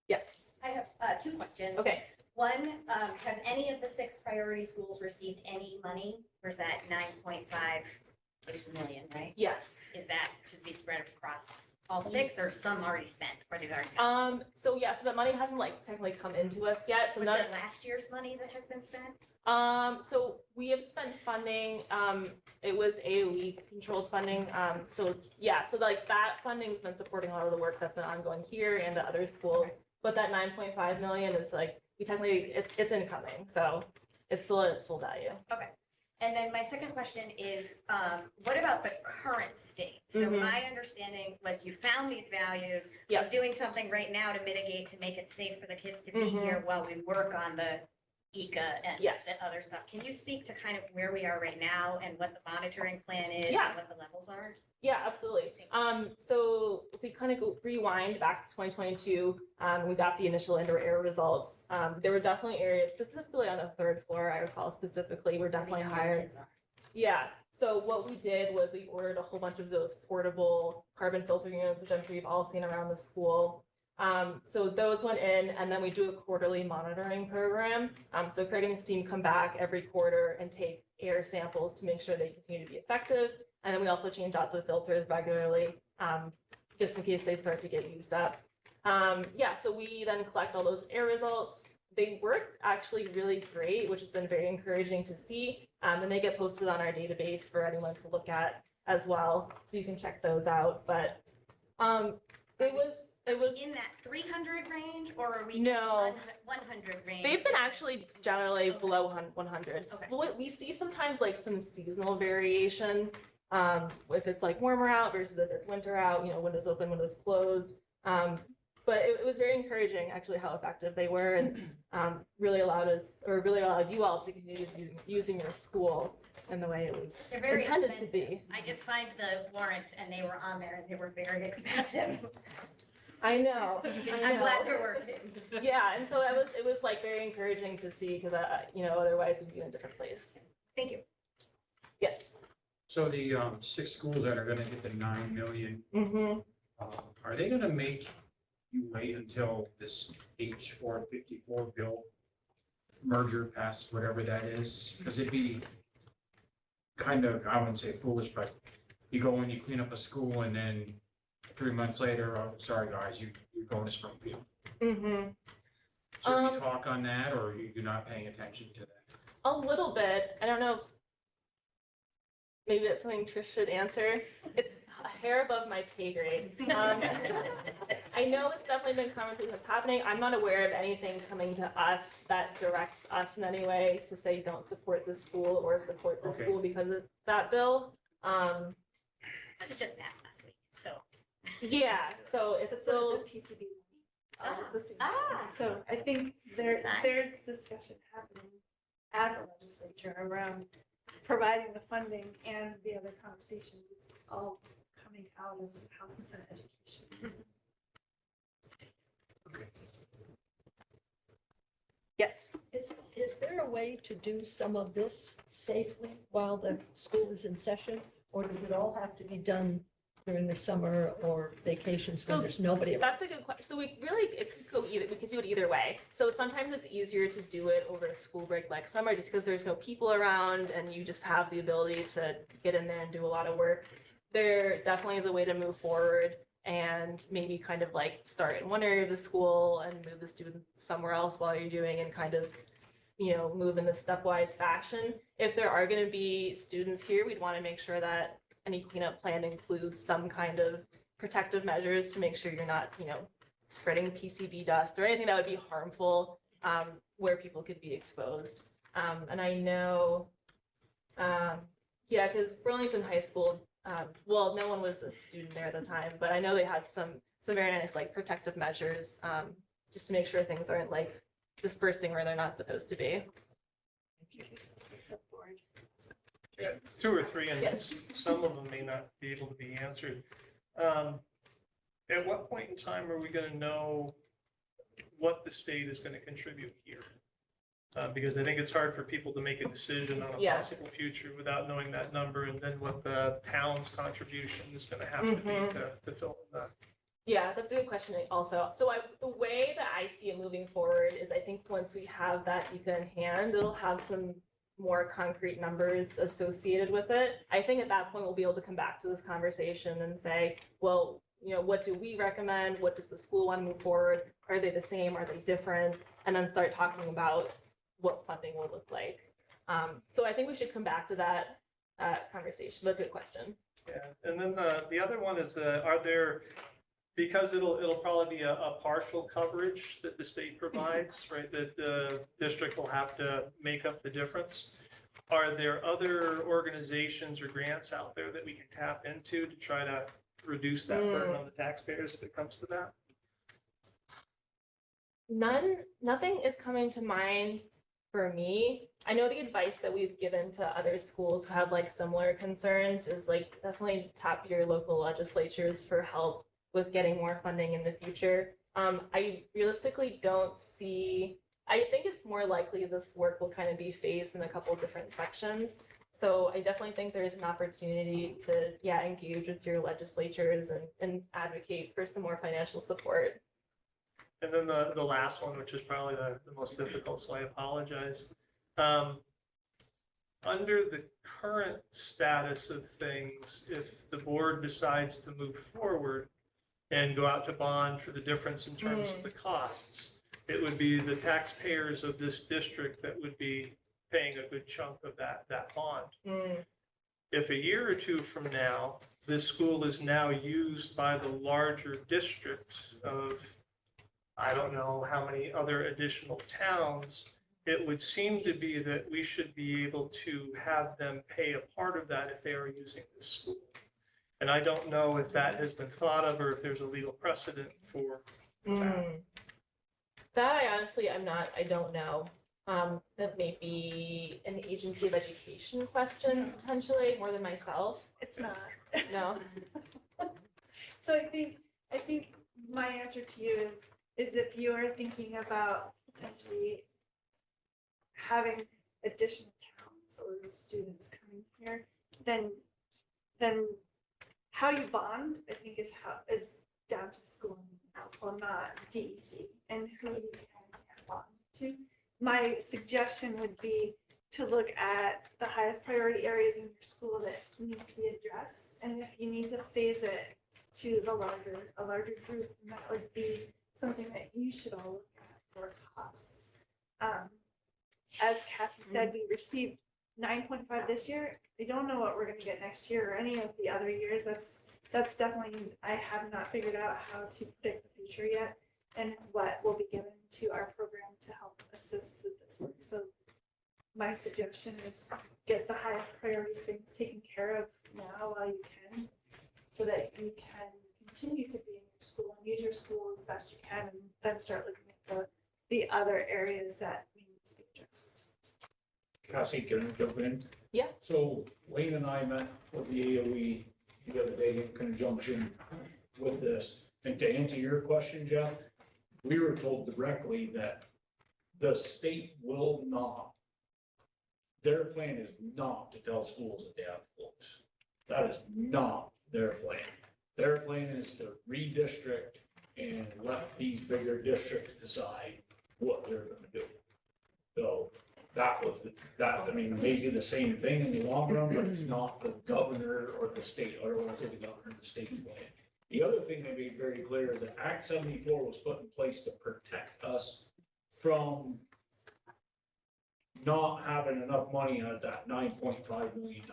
Yes. I have 2 questions. Okay. One, have any of the 6 priority schools received any money? Or is that 9.5 6 million, right? Yes. Is that to be spread across all 6 or some already spent or they've already? So yeah, so that money hasn't like technically come into us yet, so Was none, that last year's money that has been spent? so we have spent funding, it was AOE controlled funding, so yeah, so like that funding's been supporting a lot of the work that's been ongoing here and at other schools. But that 9.5 million is like, we technically, it's incoming, so it's still at its full value. And then my second question is, what about the current state? So Mhm. my understanding was you found these values. Yep. We're doing something right now to mitigate, to make it safe for the kids to be Mhm. here while we work on the ECA and Yes. the other stuff. Can you speak to kind of where we are right now and what the monitoring plan is? Yeah. And what the levels are? Yeah, absolutely. So if we kind of go rewind back to 2022, we got the initial indoor air results. There were definitely areas, specifically on the 3rd floor, I recall specifically, were definitely higher. Yeah, so what we did was we ordered a whole bunch of those portable carbon filter units, which I'm sure you've all seen around the school. So those went in, and then we do a quarterly monitoring program. So Craig and his team come back every quarter and take air samples to make sure they continue to be effective. And then we also change out the filters regularly, just in case they start to get used up. Yeah, so we then collect all those air results. They work actually really great, which has been very encouraging to see. And they get posted on our database for anyone to look at as well, so you can check those out. But it was In that 300 range or are we? No. 100 range? They've been actually generally Okay. below 100. Okay. What we see sometimes like some seasonal variation, if it's like warmer out versus if it's winter out, windows open, windows closed. But it was very encouraging actually how effective they were and really allowed you all to continue using your school in the way it was They're very intended to expensive. be. I just signed the warrants and they were on there and they were very expensive. I know. I'm glad they're working. Yeah, and so it was like very encouraging to see because otherwise we'd be in a different place. Thank you. Yes. So the 6 schools that are gonna get the 9 million, Mm-hmm. are they gonna make you wait until this H454 bill merger passes, whatever that is? Because it'd be kind of, I wouldn't say foolish, but you go and you clean up a school and then 3 months later, oh, sorry guys, you're going to Springfield. Mm-hmm. So you talk on that, or you're not paying attention to that? A little bit. I don't know if maybe that's something Trish should answer. It's a hair above my pay grade. I know it's definitely been conversation that's happening. I'm not aware of anything coming to us that directs us in any way to say don't support this school or support this Okay. school because of that bill. It just passed last week, so. Yeah, so it's still. PCB. Ah. So I think Nice. there's discussion happening at the legislature around providing the funding and the other conversations. It's all coming out of House and Senate education. Okay. Yes. Is there a way to do some of this safely while the school is in session? Or does it all have to be done during the summer or vacations when So there's nobody around? That's a good question. So it could go either, we could do it either way. So sometimes it's easier to do it over a school break like summer, just because there's no people around and you just have the ability to get in there and do a lot of work. There definitely is a way to move forward and maybe kind of like start in one area of the school and move the students somewhere else while you're doing and kind of, move in a stepwise fashion. If there are going to be students here, we'd want to make sure that any cleanup plan includes some kind of protective measures to make sure you're not, spreading PCB dust or anything that would be harmful where people could be exposed. And I know, because Burlington High School, well, no one was a student there at the time, but I know they had some very nice like protective measures just to make sure things aren't like dispersing where they're not supposed to be. Yeah, 2 or 3, and Yes. some of them may not be able to be answered. At what point in time are we gonna know what the state is gonna contribute here? Because I think it's hard for people to make a decision on a Yeah. possible future without knowing that number, and then what the town's contribution is gonna have to be to fill in that. Yeah, that's a good question also. So the way that I see it moving forward is I think once we have that ECA in hand, it'll have some more concrete numbers associated with it, I think at that point we'll be able to come back to this conversation and say, well, what do we recommend? What does the school want to move forward? Are they the same? Are they different? And then start talking about what funding will look like. So I think we should come back to that conversation. That's a good question. Yeah, and then the other one is, are there, because it'll probably be a partial coverage that the state provides, right, that the district will have to make up the difference. Are there other organizations or grants out there that we can tap into to try to reduce that burden on the taxpayers if it comes to that? Nothing is coming to mind for me. I know the advice that we've given to other schools who have like similar concerns is like definitely tap your local legislatures for help with getting more funding in the future. I realistically don't see, I think it's more likely this work will kind of be phased in a couple different sections. So I definitely think there's an opportunity to, engage with your legislatures and advocate for some more financial support. And then the last one, which is probably the most difficult, so I apologize. Under the current status of things, if the board decides to move forward and go out to bond for the difference in terms of the costs, it would be the taxpayers of this district that would be paying a good chunk of that bond. If a year or two from now, this school is now used by the larger district of, I don't know how many other additional towns, it would seem to be that we should be able to have them pay a part of that if they are using this school. And I don't know if that has been thought of or if there's a legal precedent for that. That I don't know. That may be an agency of education question potentially more than myself. It's not. No. So I think my answer to you is if you are thinking about potentially having additional towns or students coming here, then how you bond, I think is down to the school or not DEC and who you can bond to. My suggestion would be to look at the highest priority areas in your school that need to be addressed. And if you need to phase it to a larger group, then that would be something that you should all look at for costs. As Cassie said, we received 9.5 this year. I don't know what we're going to get next year or any of the other years. That's definitely, I have not figured out how to predict the future yet and what will be given to our program to help assist with this work. So my suggestion is get the highest priority things taken care of now while you can, so that you can continue to be in your school and use your school as best you can, and then start looking at the other areas that we need to be addressed. Cassie, can I jump in? Yeah. So Wayne and I met with the AOE the other day in conjunction with this. And to answer your question, Jeff, we were told directly that the state will not, their plan is not to tell schools that they have to close. That is not their plan. Their plan is to redistrict and let these bigger districts decide what they're gonna do. So that was, I mean, it may do the same thing in the long run, but it's not the governor or the state, or I don't want to say the governor, the state's plan. The other thing they made very clear is that Act 74 was put in place to protect us from not having enough money at that $9.5 million.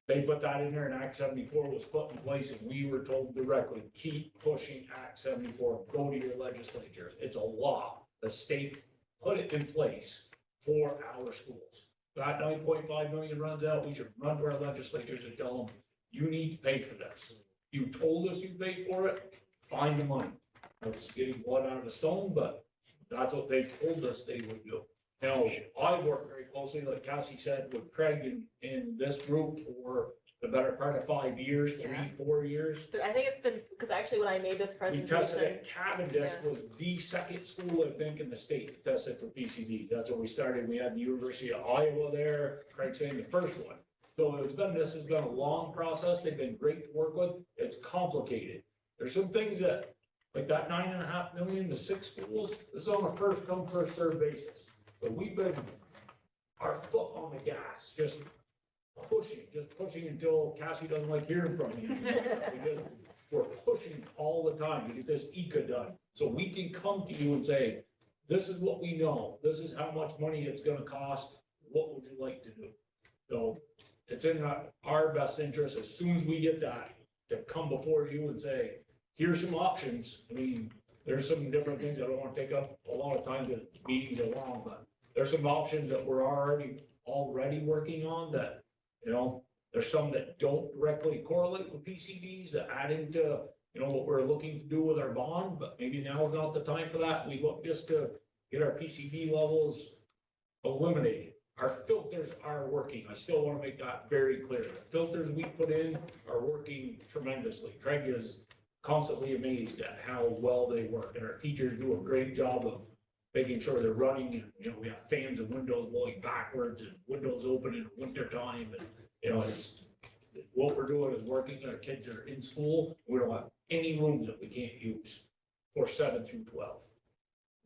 They put that in there, and Act 74 was put in place, and we were told directly, keep pushing Act 74, go to your legislatures. It's a law. The state put it in place for our schools. That 9.5 million runs out, we should run to our legislatures and tell them, you need to pay for this. You told us you paid for it, find the money. That's getting blood out of the stone, but that's what they told us they would do. Now, I worked very closely, like Cassie said, with Craig in this group for the better part of 5 years, 3-4 years. I think it's been, because actually when I made this We tested presentation, at Cavendish, was the second school, I think, in the state to test it for PCD. That's where we started. We had the University of Iowa there, Craig saying the first one. So this has been a long process. They've been great to work with. It's complicated. There's some things that, like that 9.5 million to 6 schools, this is on a first come, first served basis. But we've been our foot on the gas, just pushing until Cassie doesn't like hearing from you. Because we're pushing all the time to get this ECA done, so we can come to you and say, this is what we know, this is how much money it's gonna cost, what would you like to do? So it's in our best interest, as soon as we get that, to come before you and say, here's some options. I mean, there's some different things, I don't wanna take up a lot of time, the meetings are long, but there's some options that we're already working on that, you know, there's some that don't directly correlate with PCBs, that add into, you know, what we're looking to do with our bond, but maybe now is not the time for that. We look just to get our PCB levels eliminated. Our filters are working. I still want to make that very clear. The filters we put in are working tremendously. Craig is constantly amazed at how well they work, and our teachers do a great job of making sure they're running, and, you know, we have fans and windows blowing backwards and windows open in winter time, and, you know, it's, what we're doing is working. Our kids are in school. We don't have any rooms that we can't use for 7 through 12.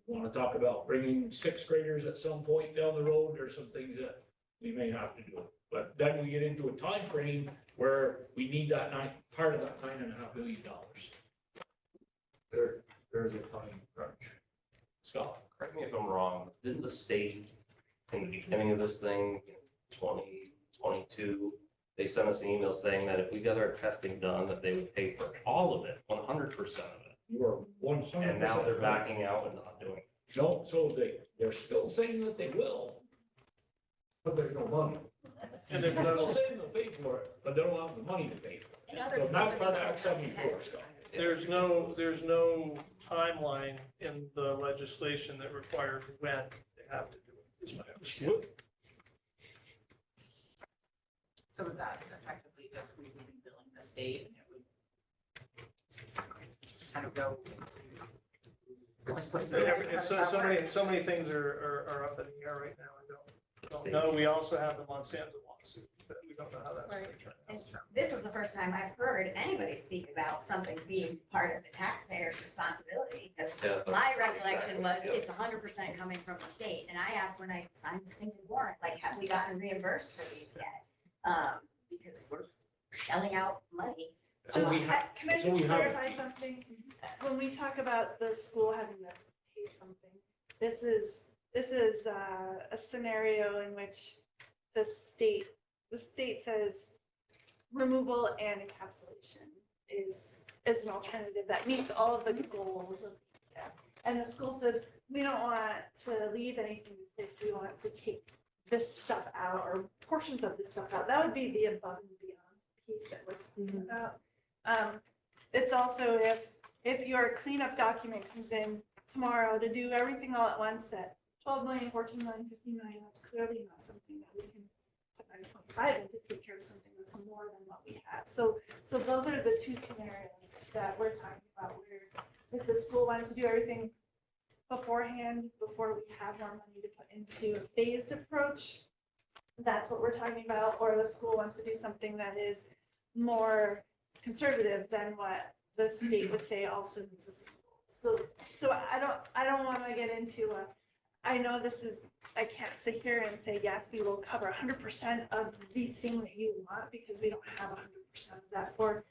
Want to talk about bringing 6th graders at some point down the road? There's some things that we may have to do. But then we get into a time frame where we need that part of that $9.5 billion. There's a time crunch. Scott? Correct me if I'm wrong, didn't the state, in the beginning of this thing, in 2022, they sent us an email saying that if we got our testing done, that they would pay for all of it, 100% of it? You are 100%. And now they're backing out and not doing it. No, so they're still saying that they will, but there's no money. And they're still saying they'll pay for it, but they don't have the money to pay for it. So that's part of Act 74 stuff. There's no timeline in the legislation that requires when they have to do it, is my understanding. So with that, effectively, just we would be billing the state and it would just kind of go. So many things are up in the air right now. I don't know. We also have the Monsanto lawsuit, but we don't know how that's going to turn out. And this is the first time I've heard anybody speak about something being part of the taxpayer's responsibility, because my recollection was it's 100% coming from the state. And I asked when I signed the single warrant, like, have we gotten reimbursed for these yet? Because we're shelling out money. So we Can I so just we have- clarify something? When we talk about the school having to pay something, this is a scenario in which the state says removal and encapsulation is an alternative that meets all of the goals of, and the school says, we don't want to leave anything in place, we want to take this stuff out or portions of this stuff out. That would be the above and beyond piece that we're talking about. It's also if your cleanup document comes in tomorrow to do everything all at once at 12 million, 14 million, 15 million, that's clearly not something that we can put 9.5 in to take care of something that's more than what we have. So those are the two scenarios that we're talking about, where if the school wants to do everything beforehand, before we have more money to put into a phased approach, that's what we're talking about, or the school wants to do something that is more conservative than what the state would say also needs a school. So I don't want to get into I know this is, I can't sit here and say, yes, we will cover 100% of the thing that you want, because we don't have 100% of that for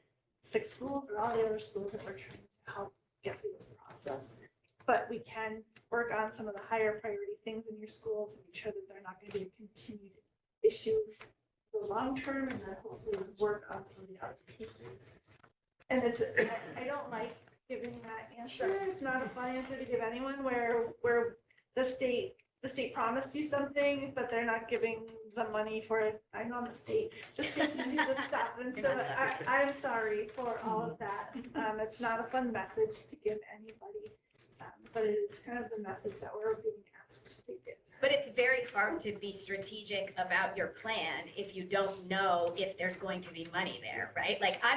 6 schools or all the other schools that we're trying to help get through this process. But we can work on some of the higher priority things in your school to make sure that they're not going to be a continued issue for the long term, and then hopefully work on some of the other pieces. And I don't like giving that answer. It's not a fun answer to give anyone, where the state promised you something, but they're not giving the money for it. I know the state to do the stuff, and so I'm sorry for all of that. It's not a fun message to give anybody, but it is kind of the message that we're being asked to give. But it's very hard to be strategic about your plan if you don't know if there's going to be money there, right? Like, I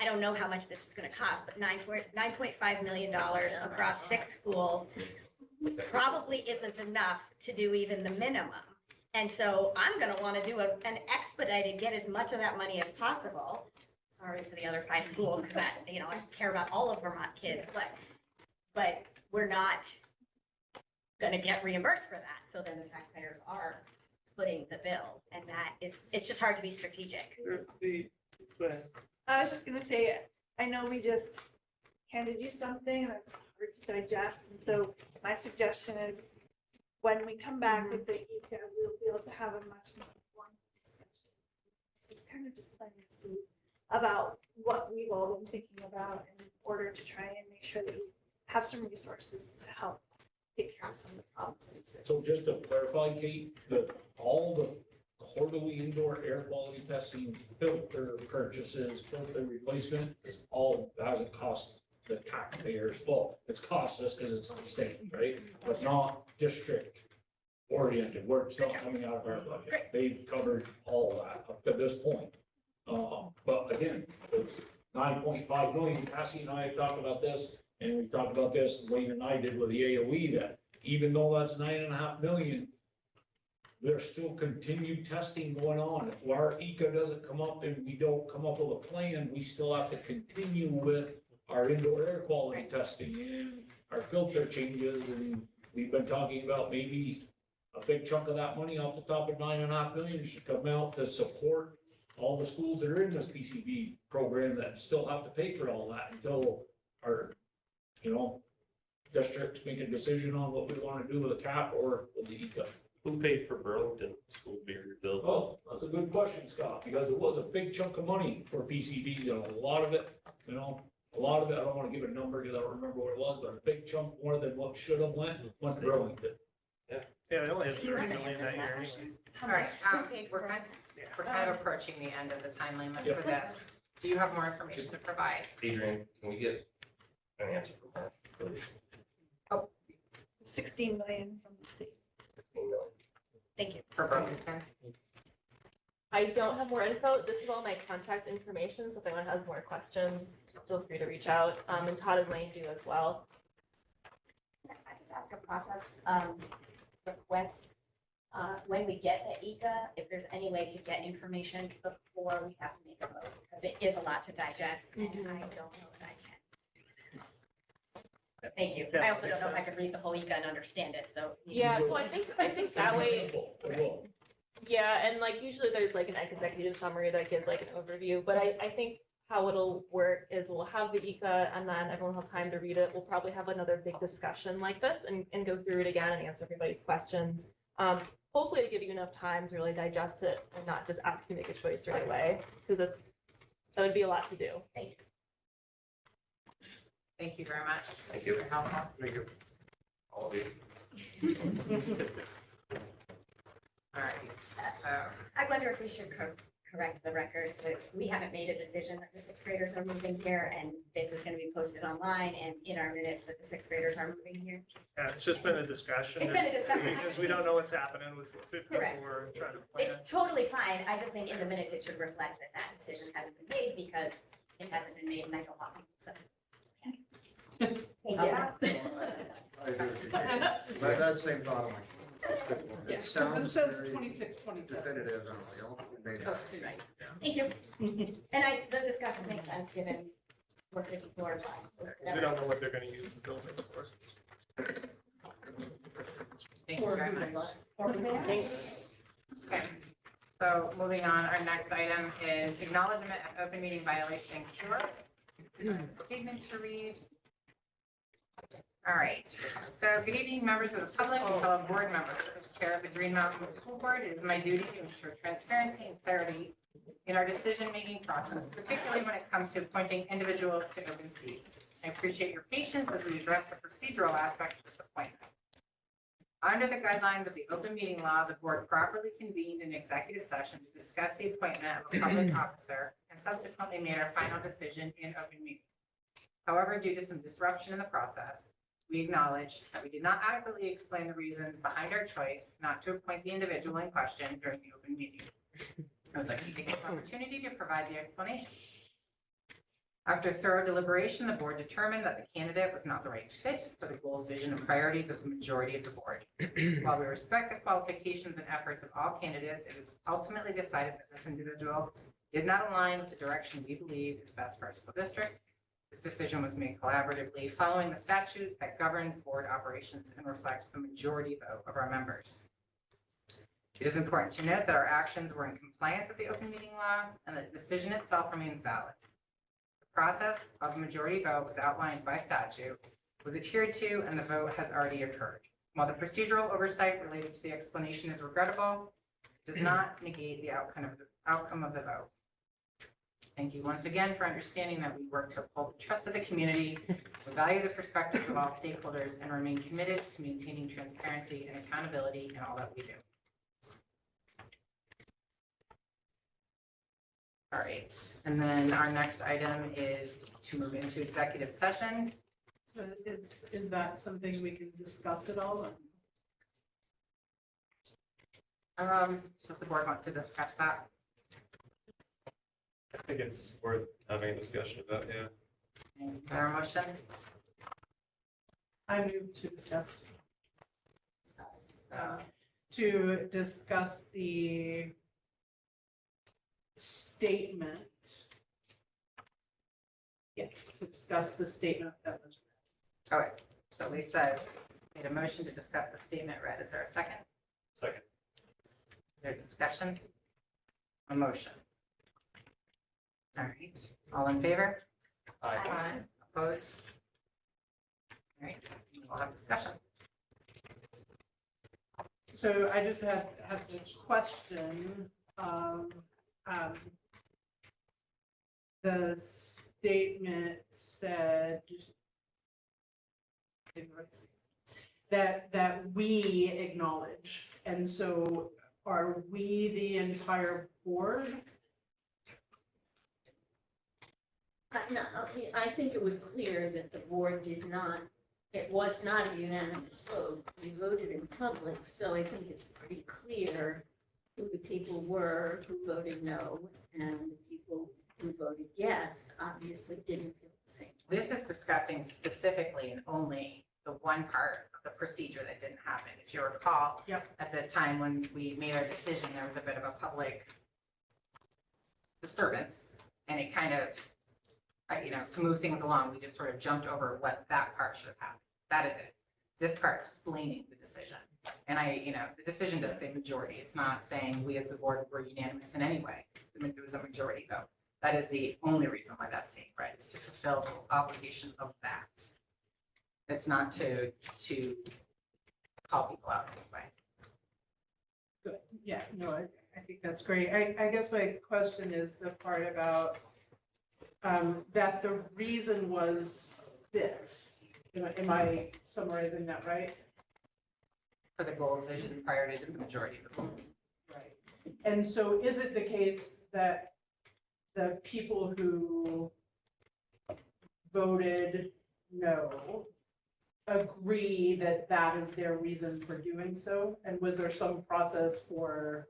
don't know how much this is going to cost, but $9.5 million across 6 schools probably isn't enough to do even the minimum. And so I'm going to want to do an expedited, get as much of that money as possible. Sorry to the other 5 schools, because I care about all of Vermont kids, but we're not going to get reimbursed for that. So then the taxpayers are footing the bill. And that is, it's just hard to be strategic. Go ahead. I was just gonna say, I know we just handed you something that's hard to digest, and so my suggestion is when we come back with the ECA, we'll be able to have a much more informed discussion. It's kind of just planting a seed about what we've all been thinking about in order to try and make sure that we have some resources to help take care of some of the problems that exist. So just to clarify, Kate, all the quarterly indoor air quality testing, filter purchases, filter replacement is all, that would cost the taxpayers, well, it's cost us because it's the state, right? But not district oriented, where it's not coming out of our budget. They've covered all that up to this point. But again, it's 9.5 million. Cassie and I have talked about this, and we've talked about this, Wayne and I did with the AOE, that even though that's 9.5 million, there's still continued testing going on. If our ECA doesn't come up and we don't come up with a plan, we still have to continue with our indoor air quality testing, our filter changes, and we've been talking about maybe a big chunk of that money off the top of 9.5 million should come out to support all the schools that are in this PCB program that still have to pay for all that until our, districts make a decision on what we want to do with the cap or with the ECA. Who paid for Burlington School being rebuilt? Oh, that's a good question, Scott, because it was a big chunk of money for PCBs, and a lot of it, I don't want to give a number because I don't remember what it was, but a big chunk more than what should have went to Burlington. Yeah, I only have Do you 3 have an million answer that to year that anyway. question? All right, Who paid for it? we're kind of approaching the end of the time limit Yep. for this. Do you have more information to provide? Adrian, can we get an answer from her, please? 16 million from the state. 16 million. Thank you. For Burlington? I don't have more info. This is all my contact information, so if anyone has more questions, feel free to reach out. And Todd and Lane do as well. Can I just ask a process request? When we get the ECA, if there's any way to get information before we have to make a vote, because it is a lot to digest, and I don't know if I can. Thank you. I also don't know if I could read the whole ECA and understand it, so. Yeah, so I think that way, Simple, it will. yeah, and like usually there's like an executive summary that gives like an overview, but I think how it'll work is we'll have the ECA and then everyone will have time to read it. We'll probably have another big discussion like this and go through it again and answer everybody's questions. Hopefully to give you enough time to really digest it and not just ask you to make a choice right away, because that would be a lot to do. Thank you. Thank you very much. Thank you. Very helpful. Thank you. All of you. All right, so, I wonder if we should correct the record. So we haven't made a decision that the sixth graders are moving here, and this is going to be posted online and in our minutes that the sixth graders are moving here. Yeah, it's just been a discussion. It's been a discussion. Because we don't know what's happening with Correct. before trying to plan. It's totally fine. I just think in the minutes, it should reflect that that decision hasn't been made because it hasn't been made and I don't want people to. Thank you. I agree with you. But that same thought, I'm like, that's a good one. Yeah, It 'cause sounds it says very 26, 27. definitive, and I'm like, oh, we made it. Right. Thank you. And the discussion makes sense given we're 54. We don't know what they're gonna use the building for. thank you very much. Thanks. Okay, so moving on, our next item is acknowledgement of open meeting violation cure. So I have a statement to read. All right, so good evening, members of the public and fellow board members. As chair of the Green Mountain School Board, it is my duty to ensure transparency and clarity in our decision-making process, particularly when it comes to appointing individuals to open seats. I appreciate your patience as we address the procedural aspect of this appointment. Under the guidelines of the open meeting law, the board properly convened an executive session to discuss the appointment of a public officer and subsequently made our final decision in open meeting. However, due to some disruption in the process, we acknowledge that we did not adequately explain the reasons behind our choice not to appoint the individual in question during the open meeting. I would like to take this opportunity to provide the explanation. After thorough deliberation, the board determined that the candidate was not the right fit for the goals, vision, and priorities of the majority of the board. While we respect the qualifications and efforts of all candidates, it was ultimately decided that this individual did not align with the direction we believe is best for our school district. This decision was made collaboratively following the statute that governs board operations and reflects the majority vote of our members. It is important to note that our actions were in compliance with the open meeting law and that the decision itself remains valid. The process of majority vote was outlined by statute, was adhered to, and the vote has already occurred. While the procedural oversight related to the explanation is regrettable, it does not negate the outcome of the vote. Thank you once again for understanding that we work to uphold the trust of the community, we value the perspectives of all stakeholders, and remain committed to maintaining transparency and accountability in all that we do. All right, and then our next item is to move into executive session. So is that something we can discuss at all? Does the board want to discuss that? I think it's worth having a discussion about, yeah. Is there a motion? I move to discuss. Uh, To discuss the statement. Yes, to discuss the statement that was. All right, so Lisa has made a motion to discuss the statement read. Is there a second? Second. Is there discussion? A motion? All right, all in favor? Aye. Opposed? All right, we'll have discussion. So I just have this question. The statement said that we acknowledge, and so are we the entire board? No, I think it was clear that the board did not, it was not a unanimous vote. We voted in public, so I think it's pretty clear who the people were who voted no, and the people who voted yes obviously didn't feel the same. This is discussing specifically and only the one part of the procedure that didn't happen. If you recall, Yep. at the time when we made our decision, there was a bit of a public disturbance, and it kind of, to move things along, we just sort of jumped over what that part should have happened. That is it. This part explaining the decision. And the decision does say majority. It's not saying we as the board were unanimous in any way. It was a majority vote. That is the only reason why that's being read, is to fulfill the obligation of that. It's not to call people out in any way. Good, yeah, no, I think that's great. I guess my question is the part about that the reason was fit. Am I summarizing that right? For the goals, vision, priorities of the majority of the board. Right. And so is it the case that the people who voted no agree that that is their reason for doing so? And was there some process for?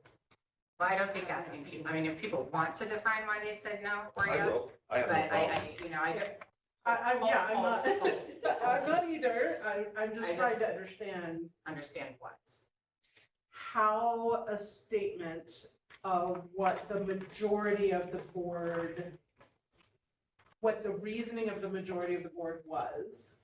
Well, I don't think asking people, if people want to define why they said no or I yes, will. I have but no problem. I'm not either. I'm just I trying just- to understand what. how a statement of what the majority of the board, what the reasoning of the majority of the board was.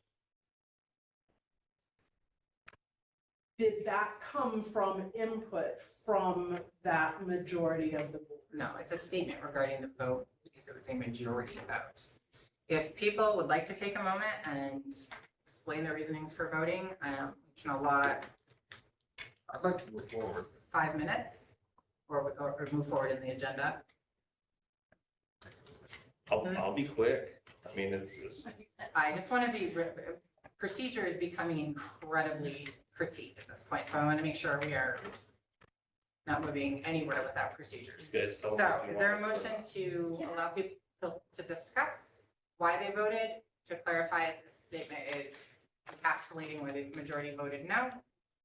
Did that come from input from that majority of the board? No, it's a statement regarding the vote because it was a majority vote. If people would like to take a moment and explain their reasonings for voting, we can allot I'd like to move forward. 5 minutes or move forward in the agenda. I'll be quick. I mean, it's I just want to be, procedure is becoming incredibly critiqued at this point, so I want to make sure we are not moving anywhere without procedures. you guys tell me So if you is there a want. motion to allow people to discuss why they voted, to clarify if this statement is encapsulating where the majority voted no?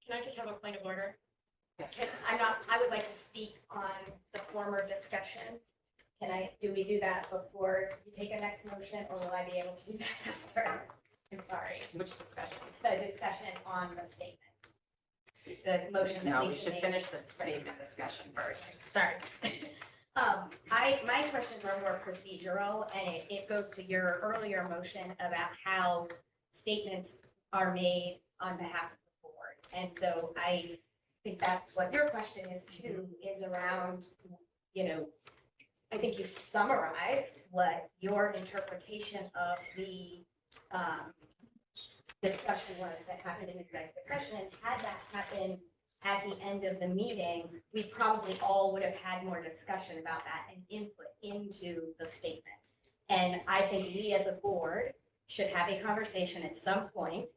Can I just have a point of order? Yes. I would like to speak on the former discussion. Do we do that before you take a next motion, or will I be able to do that after? I'm sorry, Which discussion? the discussion on the statement. The motion that No, we Lisa should made. finish the statement discussion first. Sorry. My questions are more procedural, and it goes to your earlier motion about how statements are made on behalf of the board. And so think that's what your question is too, is around, I think you summarized what your interpretation of the discussion was that happened in executive session. And had that happened at the end of the meeting, we probably all would have had more discussion about that and input into the statement. And I think we as a board should have a conversation at some point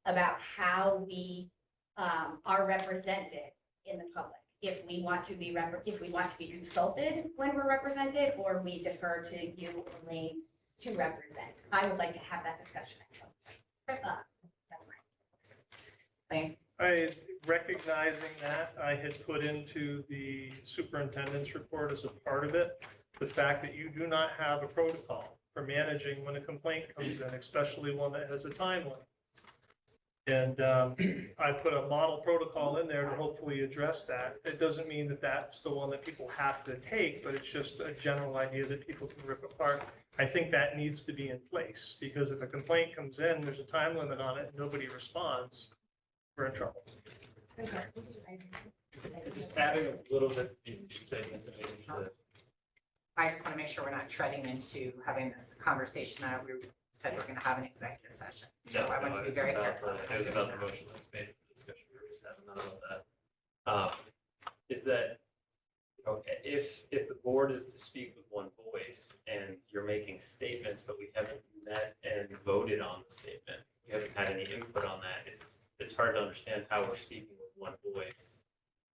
about how we are represented in the public. If we want to be consulted when we're represented, or we defer to you, Elaine, to represent. I would like to have that discussion at some point. That's my. Elaine? Recognizing that, I had put into the superintendent's report as a part of it, the fact that you do not have a protocol for managing when a complaint comes in, especially one that has a time limit. And I put a model protocol in there to hopefully address that. It doesn't mean that that's the one that people have to take, but it's just a general idea that people can rip apart. I think that needs to be in place, because if a complaint comes in, there's a time limit on it, and nobody responds, we're in trouble. Just adding a little bit to these two statements and making sure that I just want to make sure we're not treading into having this conversation that we said we're going to have an executive session. So I want to be very careful. It was about the motion that was made for the discussion we were just having, not about that. Is that, okay, if the board is to speak with one voice and you're making statements, but we haven't met and voted on the statement, we haven't had any input on that, it's hard to understand how we're speaking with one voice.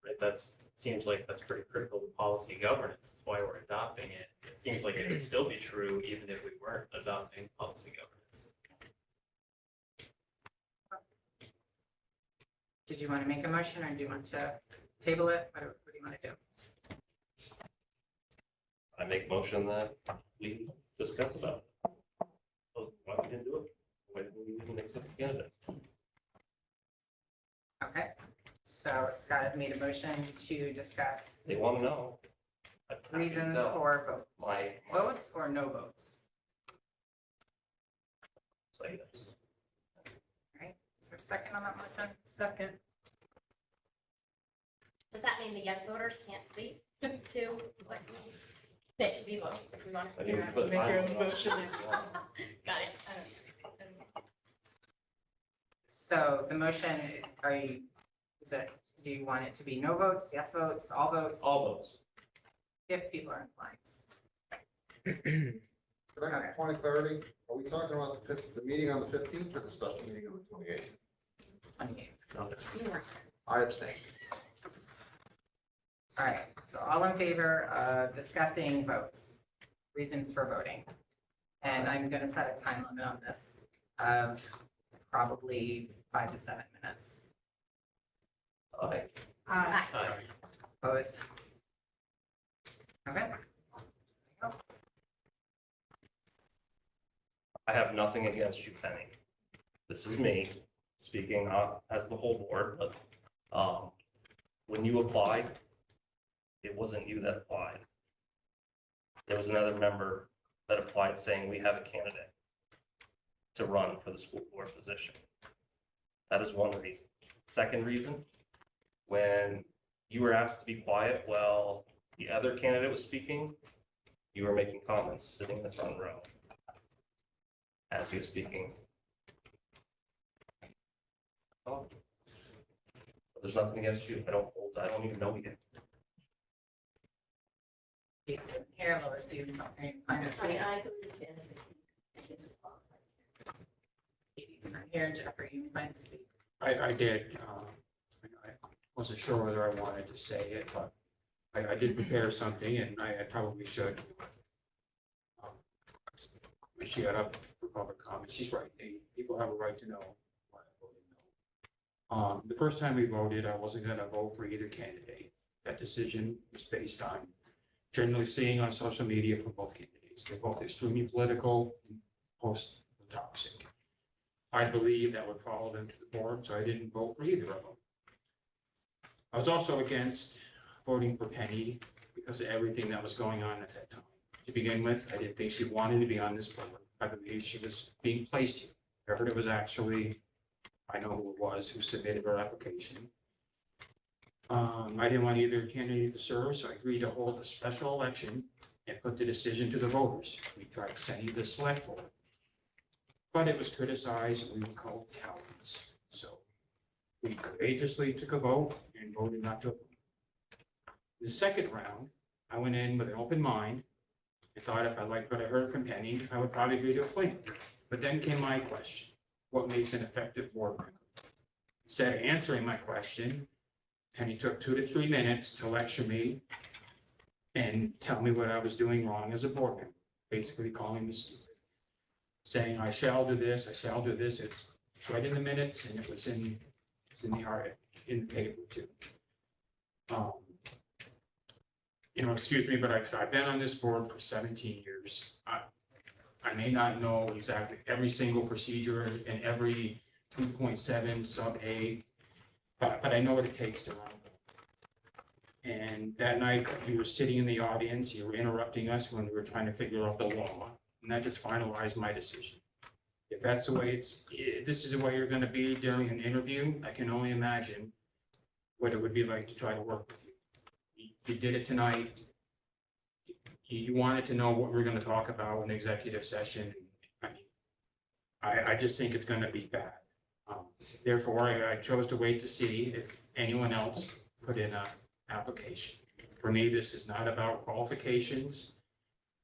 Right, seems like that's pretty critical to policy governance. That's why we're adopting it. It seems like it would still be true even if we weren't adopting policy governance. Did you want to make a motion, or do you want to table it? What do you want to do? I make motion that we discuss about it. Why we didn't do it? Why didn't we even accept the candidate? Okay, so Scott has made a motion to discuss They want to know. I reasons can tell. for votes. My Votes or no votes? say this. All right, is there a second on that motion? Second. Does that mean the yes voters can't speak to what? They should be votes if we want to I speak. didn't put Make your time own on it. motion. Got it. So the motion, do you want it to be no votes, yes votes, all votes? All votes. If people are inclined. Could I have point of clarity? Are we talking about the meeting on the 15th or the special meeting on the 28th? 28. I abstain. All right, so all in favor of discussing votes, reasons for voting. And I'm going to set a time limit on this of probably 5 to 7 minutes. Aye. Aye. Opposed? Okay. I have nothing against you, Penny. This is me speaking as the whole board, but when you applied, it wasn't you that applied. There was another member that applied saying we have a candidate to run for the school board position. That is one reason. Second reason, when you were asked to be quiet while the other candidate was speaking, you were making comments sitting in the front row as he was speaking. Oh. There's nothing against you. I don't even know you. He's here, Lois, do you find this? I believe yes. He's not here, Jeffrey, you find to speak. I did. I wasn't sure whether I wanted to say it, but I did prepare something, and I probably should. When she got up for public comment, she's right. People have a right to know why I voted no. The first time we voted, I wasn't going to vote for either candidate. That decision was based on generally seeing on social media from both candidates. They're both extremely political and post-toxic. I believe that would follow them to the board, so I didn't vote for either of them. I was also against voting for Penny because of everything that was going on at that time. To begin with, I didn't think she wanted to be on this board. I believe she was being placed here. Whoever it was actually, I know who it was who submitted her application. I didn't want either candidate to serve, so I agreed to hold a special election and put the decision to the voters. We tried sending the select board. But it was criticized and we were called cowards. So we courageously took a vote and voted not to. The second round, I went in with an open mind. I thought if I liked what I heard from Penny, I would probably agree to appoint her. But then came my question, what makes an effective board member? Instead of answering my question, Penny took 2 to 3 minutes to lecture me and tell me what I was doing wrong as a board member, basically calling me stupid. Saying, I shall do this, I shall do this. It's right in the minutes and it was in the paper too. Excuse me, but I've been on this board for 17 years. I may not know exactly every single procedure and every 2.7 sub A, but I know what it takes to run. And that night, you were sitting in the audience, you were interrupting us when we were trying to figure out the law, and that just finalized my decision. If that's the way this is the way you're gonna be during an interview, I can only imagine what it would be like to try to work with you. You did it tonight. You wanted to know what we're gonna talk about in executive session. I just think it's gonna be bad. Therefore, I chose to wait to see if anyone else put in an application. For me, this is not about qualifications.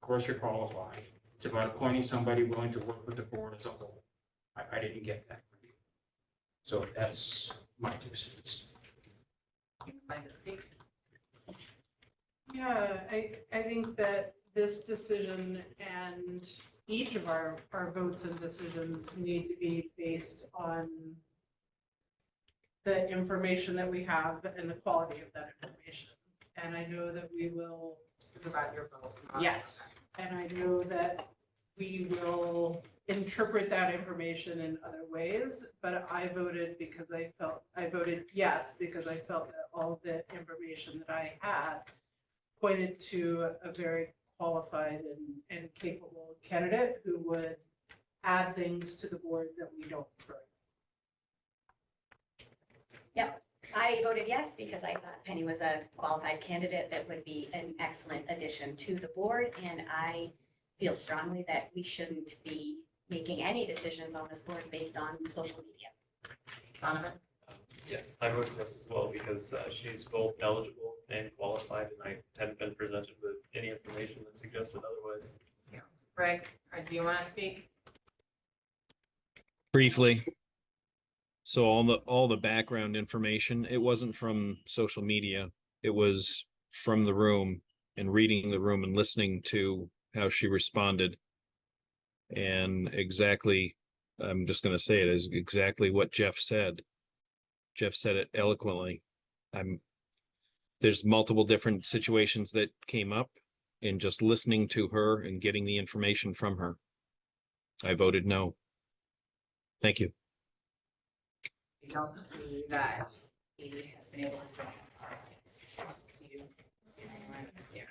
Of course, you're qualified. It's about appointing somebody willing to work with the board as a whole. I didn't get that from you. So that's my 2 cents. Find a seat. Yeah, I think that this decision and each of our votes and decisions need to be based on the information that we have and the quality of that information. And I know that we will. This is about your vote. Yes, and I know that we will interpret that information in other ways, but I voted yes, because I felt that all the information that I had pointed to a very qualified and capable candidate who would add things to the board that we don't currently. Yep, I voted yes because I thought Penny was a qualified candidate that would be an excellent addition to the board. And I feel strongly that we shouldn't be making any decisions on this board based on social media. Donovan? Yeah, I voted yes as well because she's both eligible and qualified, and I hadn't been presented with any information that suggested otherwise. Greg, do you want to speak? Briefly. So all the background information, it wasn't from social media. It was from the room and reading the room and listening to how she responded. And exactly, I'm just going to say it is exactly what Jeff said. Jeff said it eloquently. There's multiple different situations that came up, and just listening to her and getting the information from her, I voted no. Thank you. You don't see that he has been able to join us. Do you see anyone that's here?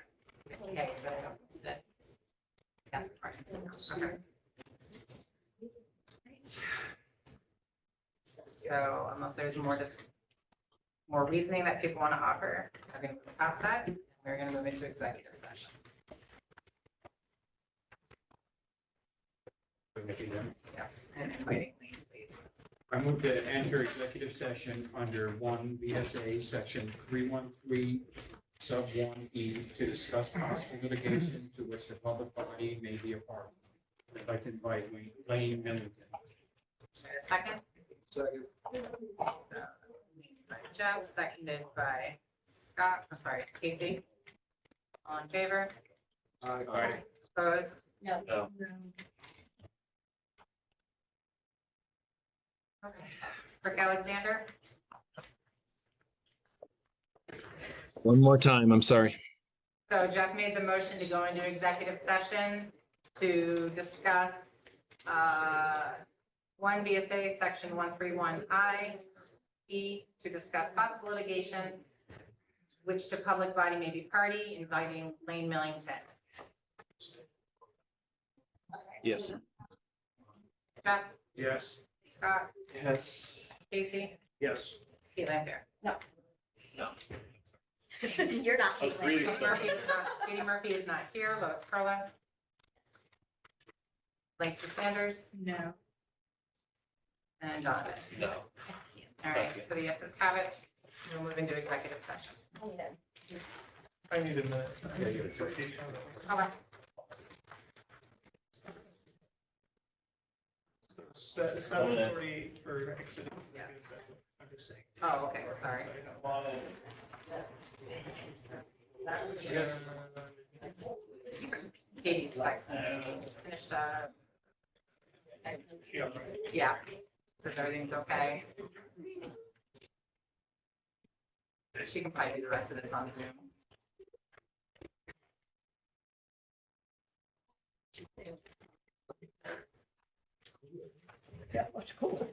Okay, so that's okay. Right. So unless there's more reasoning that people want to offer, I'm going to move past that. We're going to move into executive session. Yes, and inviting Lee, please. I move to enter executive session under 1 VSA section 313 sub 1E to discuss possible litigation to which the public body may be a party. I'd like to invite Lane Millington. Second? Second. By Jeff, seconded by Scott, I'm sorry, Casey. All in favor? Aye. Opposed? No. No. Okay. Rick Alexander? One more time, I'm sorry. So Jeff made the motion to go into executive session to discuss 1 VSA section 131I E to discuss possible litigation which to public body may be party, inviting Lane Millington. Yes, sir. Jeff, Yes. Scott, Yes. Casey, Yes. Kate Lampier. No. No. You're not I was Caitlin. really Katie Murphy is not, Katie Murphy is not here. Lois Perla. Lisa Sanders No. and Donovan. No. All right, so the yeses have it. We'll move into executive session. I need a minute. Okay. 7:48 for exit. Yes. I'm just saying. Oh, okay, sorry. Katie's texting me. Just finished, yeah, says everything's okay. She can probably do the rest of this on Zoom. Yeah, that's cool.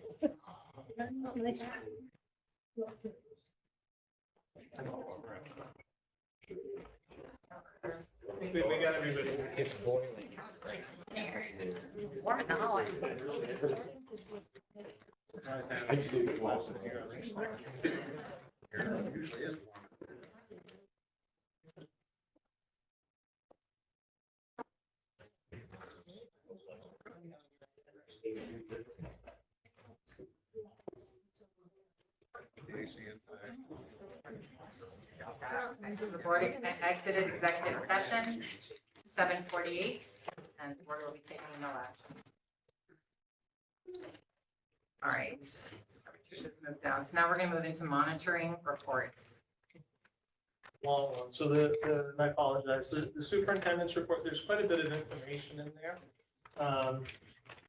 We got everybody. It's boiling. Warm in the hallway. I just do it once a year. It usually is warm. The board exited executive session, 7:48, and the board will be taking no action. All right, so move down. So now we're going to move into monitoring reports. Long one. So I apologize. The superintendent's report, there's quite a bit of information in there.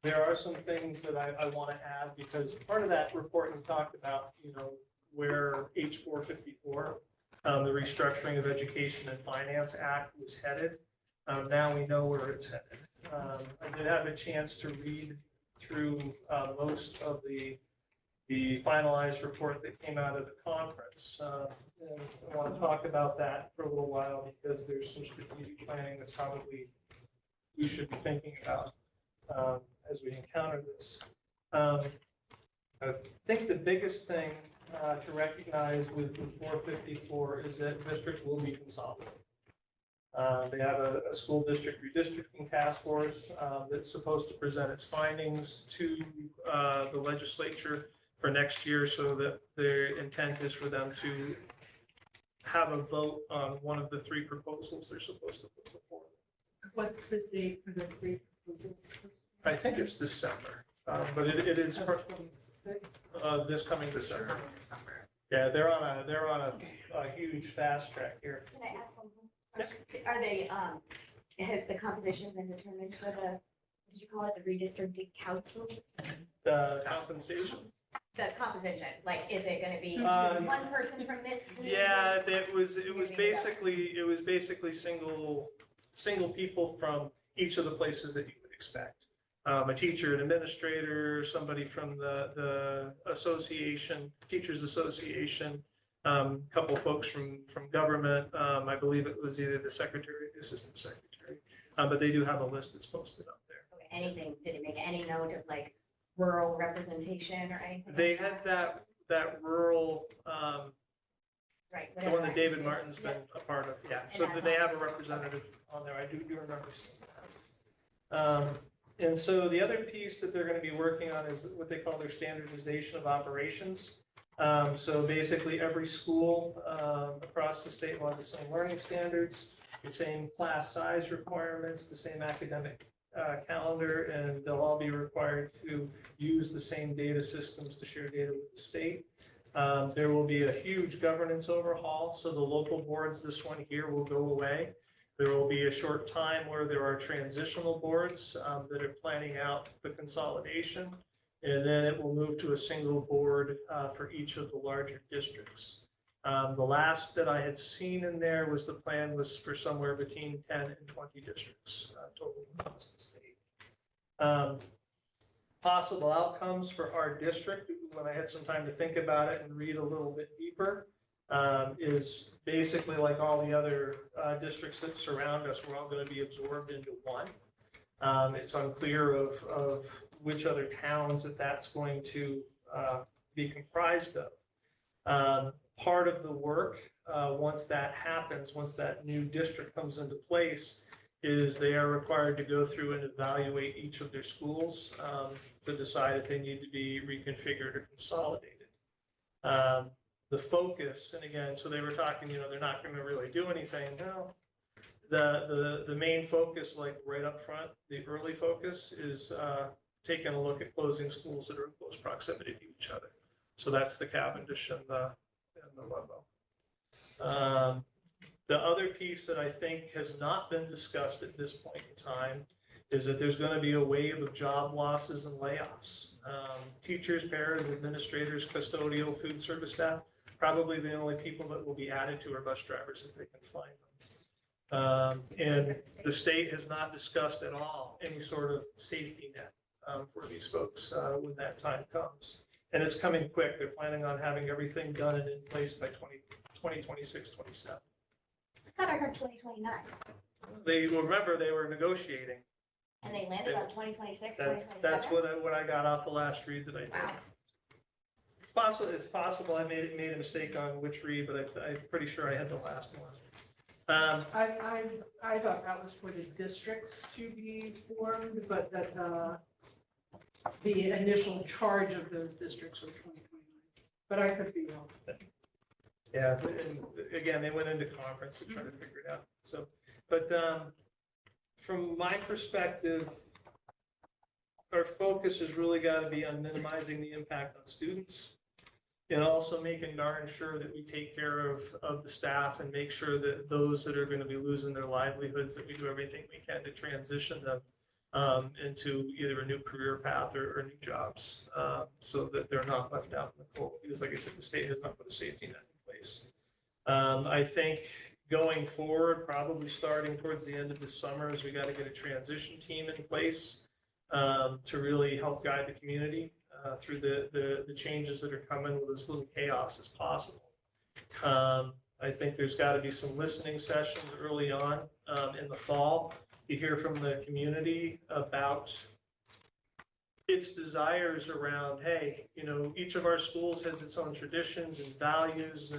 There are some things that I want to add because part of that report we talked about, where H454, the Restructuring of Education and Finance Act was headed. Now we know where it's headed. I did have a chance to read through most of the finalized report that came out of the conference. And I want to talk about that for a little while because there's some strategic planning that probably we should be thinking about as we encounter this. I think the biggest thing to recognize with 454 is that districts will be consolidated. They have a school district redistricting task force that's supposed to present its findings to the legislature for next year so that their intent is for them to have a vote on one of the three proposals they're supposed to put before. What's the date for the three proposals? I think it's December, but it is this coming December. Yeah, they're on a huge fast track here. Can I ask one more question? Are they, has the composition been determined for the, what did you call it, the redistricting council? The compensation. The composition, like, is it gonna be Um, one person from this community? Yeah, it was basically single people from each of the places that you would expect. A teacher, an administrator, somebody from the association, Teachers Association, couple folks from government. I believe it was either the secretary, or the assistant secretary, but they do have a list that's posted up there. Okay, anything, did it make any note of like rural representation or anything? They like had that rural, Right. the one that David Martin's been a part of, yeah. So that's they on have a representative on there. I do remember seeing that. And so the other piece that they're going to be working on is what they call their standardization of operations. So basically every school across the state will have the same learning standards, the same class size requirements, the same academic calendar, and they'll all be required to use the same data systems to share data with the state. There will be a huge governance overhaul, so the local boards, this one here, will go away. There will be a short time where there are transitional boards that are planning out the consolidation, and then it will move to a single board for each of the larger districts. The last that I had seen in there was the plan was for somewhere between 10 and 20 districts total across the state. Possible outcomes for our district, when I had some time to think about it and read a little bit deeper, is basically like all the other districts that surround us, we're all going to be absorbed into one. It's unclear of which other towns that's going to be comprised of. part of the work, once that happens, once that new district comes into place, is they are required to go through and evaluate each of their schools to decide if they need to be reconfigured or consolidated. The focus, and again, so they were talking, they're not going to really do anything. No, the main focus, like right up front, the early focus is taking a look at closing schools that are in close proximity to each other. So that's the Cavendish and the Ludlow. The other piece that I think has not been discussed at this point in time is that there's going to be a wave of job losses and layoffs. Teachers, paras, administrators, custodial, food service staff, probably the only people that will be added to are bus drivers if they can find them. And the state has not discussed at all any sort of safety net for these folks when that time comes. And it's coming quick. They're planning on having everything done and in place by 2026, 27. I thought I heard 2029, They remember they were negotiating. and they landed on 2026, That's 2027? what I got off the last read that I did. Wow. It's possible I made a mistake on which read, but I'm pretty sure I had the last one. I thought that was for the districts to be formed, but that the initial charge of those districts are 2029. But I could be wrong. Yeah, and again, they went into conference to try to figure it out. So, but from my perspective, our focus has really got to be on minimizing the impact on students and also making darn sure that we take care of the staff and make sure that those that are going to be losing their livelihoods, that we do everything we can to transition them into either a new career path or new jobs, so that they're not left out in the cold. Because like I said, the state has not put a safety net in place. I think going forward, probably starting towards the end of the summer, is we got to get a transition team in place to really help guide the community through the changes that are coming with as little chaos as possible. I think there's got to be some listening sessions early on in the fall. You hear from the community about its desires around, hey, each of our schools has its own traditions and values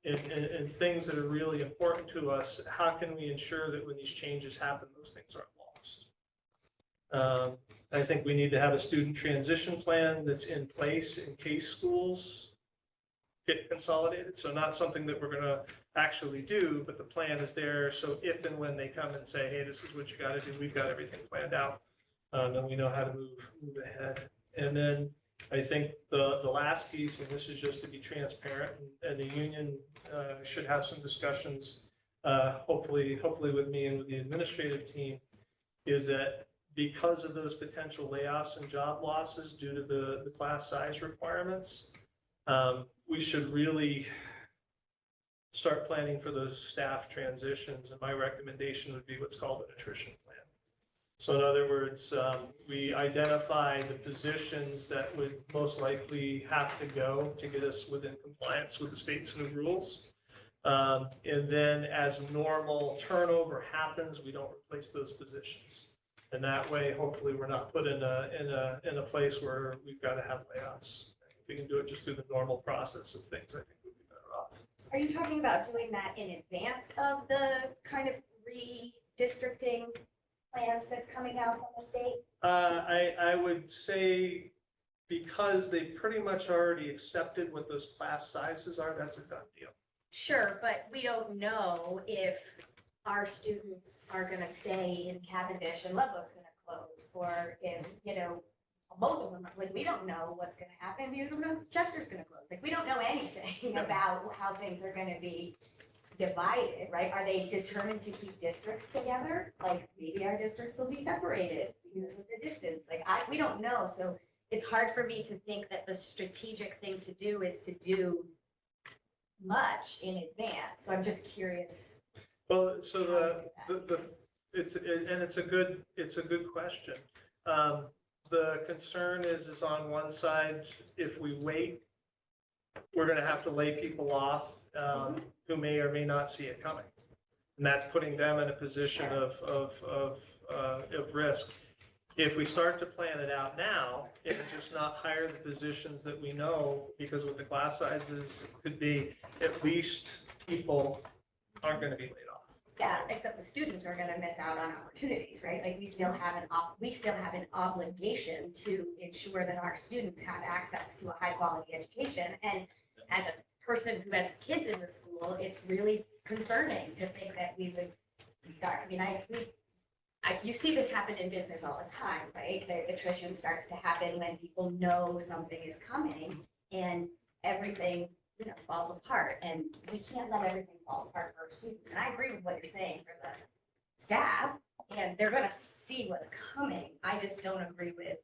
and things that are really important to us. How can we ensure that when these changes happen, those things aren't lost? I think we need to have a student transition plan that's in place in case schools get consolidated. So not something that we're going to actually do, but the plan is there. So if and when they come and say, hey, this is what you got to do, we've got everything planned out, and we know how to move ahead. And then I think the last piece, and this is just to be transparent, and the union should have some discussions, hopefully with me and with the administrative team, is that because of those potential layoffs and job losses due to the class size requirements, we should really start planning for those staff transitions. And my recommendation would be what's called an attrition plan. So in other words, we identify the positions that would most likely have to go to get us within compliance with the state's new rules. And then as normal turnover happens, we don't replace those positions. And that way, hopefully, we're not put in a place where we've got to have layoffs. If we can do it just through the normal process of things, I think we'd be better off. Are you talking about doing that in advance of the kind of redistricting plans that's coming out from the state? I would say because they pretty much already accepted what those class sizes are, that's a done deal. Sure, but we don't know if our students are going to stay in Cavendish and Ludlow's going to close, or if, both of them, like, we don't know what's going to happen. We don't know if Chester's going to close. Like, we don't know anything about how things are going to be divided, right? Are they determined to keep districts together? Like, maybe our districts will be separated because of the distance. Like, we don't know. So it's hard for me to think that the strategic thing to do is to do much in advance. So I'm just curious. Well, so it's a good question. The concern is on one side, if we wait, we're going to have to lay people off who may or may not see it coming, and that's putting them in a position of risk. If we start to plan it out now and just not hire the positions that we know, because what the class sizes could be, at least people aren't gonna be laid off. Yeah, except the students are gonna miss out on opportunities, right? Like, we still have an obligation to ensure that our students have access to a high quality education. And as a person who has kids in the school, it's really concerning to think that we would start, I mean, you see this happen in business all the time, right? The attrition starts to happen when people know something is coming and everything, falls apart. And we can't let everything fall apart for our students. And I agree with what you're saying for the staff, and they're gonna see what's coming. I just don't agree with,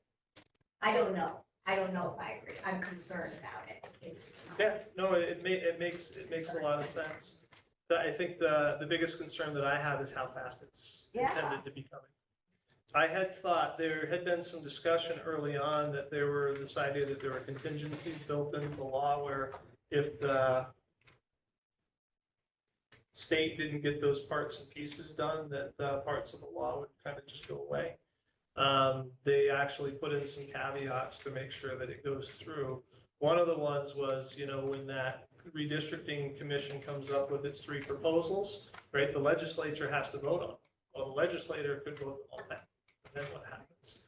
I don't know if I agree. I'm concerned about it. Yeah, no, it makes a lot of sense. I think the biggest concern that I have is how fast it's intended to be coming. I had thought there had been some discussion early on that there were this idea that there were contingencies built into the law where if the state didn't get those parts and pieces done, that parts of the law would kind of just go away. They actually put in some caveats to make sure that it goes through. One of the ones was, when that redistricting commission comes up with its 3 proposals, right, the legislature has to vote on them. Well, the legislator could vote them all down, and then what happens?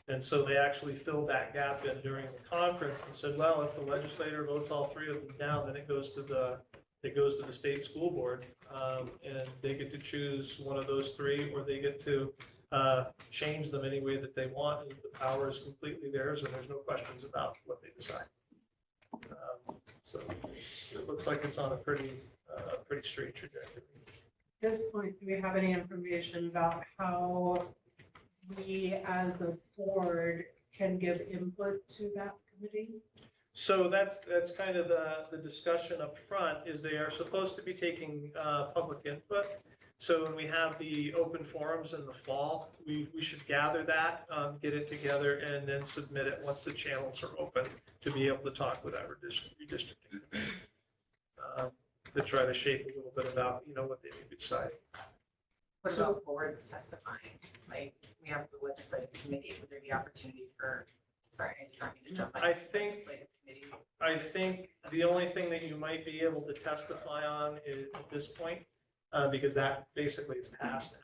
And so they actually filled that gap in during the conference and said, well, if the legislator votes all 3 of them down, then it goes to the state school board, and they get to choose one of those 3, or they get to change them any way that they want, and the power is completely theirs, and there's no questions about what they decide. So it looks like it's on a pretty straight trajectory. At this point, do we have any information about how we as a board can give input to that committee? So that's kind of the discussion up front, is they are supposed to be taking public input. So when we have the open forums in the fall, we should gather that, get it together, and then submit it once the channels are open to be able to talk with our redistricting. To try to shape a little bit about, what they need to decide. What about boards testifying? Like, we have the legislative committee, would there be opportunity for, sorry, I don't mean to jump in. I think the only thing that you might be able to testify on is, at this point, because that basically is passed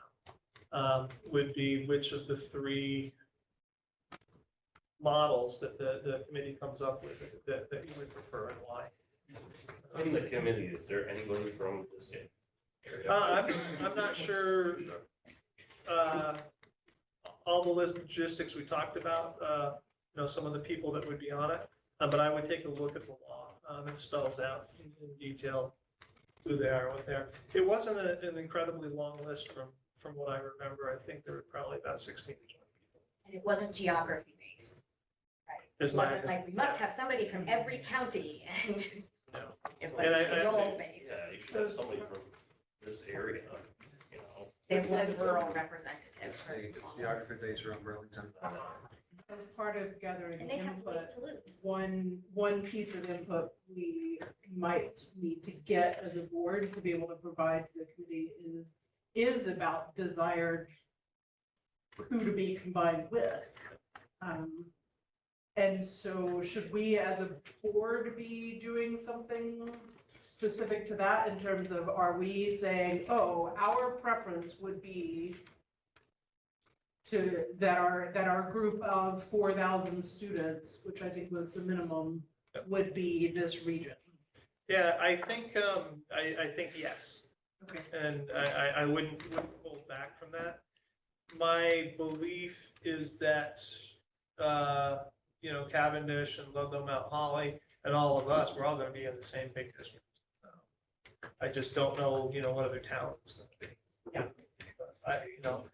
now, would be which of the 3 models that the committee comes up with that you would prefer and why. In the committee, is there anybody from this area? I'm not sure, all the logistics we talked about, some of the people that would be on it, but I would take a look at the law. It spells out in detail who they are, what they are. It wasn't an incredibly long list from what I remember. I think there were probably about 16 to 20 people. And it wasn't geography based, right? Is It my- wasn't like, we must have somebody from every county, and No. it And was role based. Yeah, you should have somebody from this area, They was rural representative. It's geography based around Burlington. As part of gathering And they have a input, place to lose. one piece of input we might need to get as a board to be able to provide to the committee is about desired who to be combined with. And so should we as a board be doing something specific to that in terms of, are we saying, oh, our preference would be to, that our group of 4,000 students, which I think was the minimum, would be this region? Yeah, I think yes. Okay. And I wouldn't hold back from that. My belief is that, Cavendish and Ludlow, Mount Holly, and all of us, we're all gonna be in the same big district. I just don't know, what other towns it's gonna be.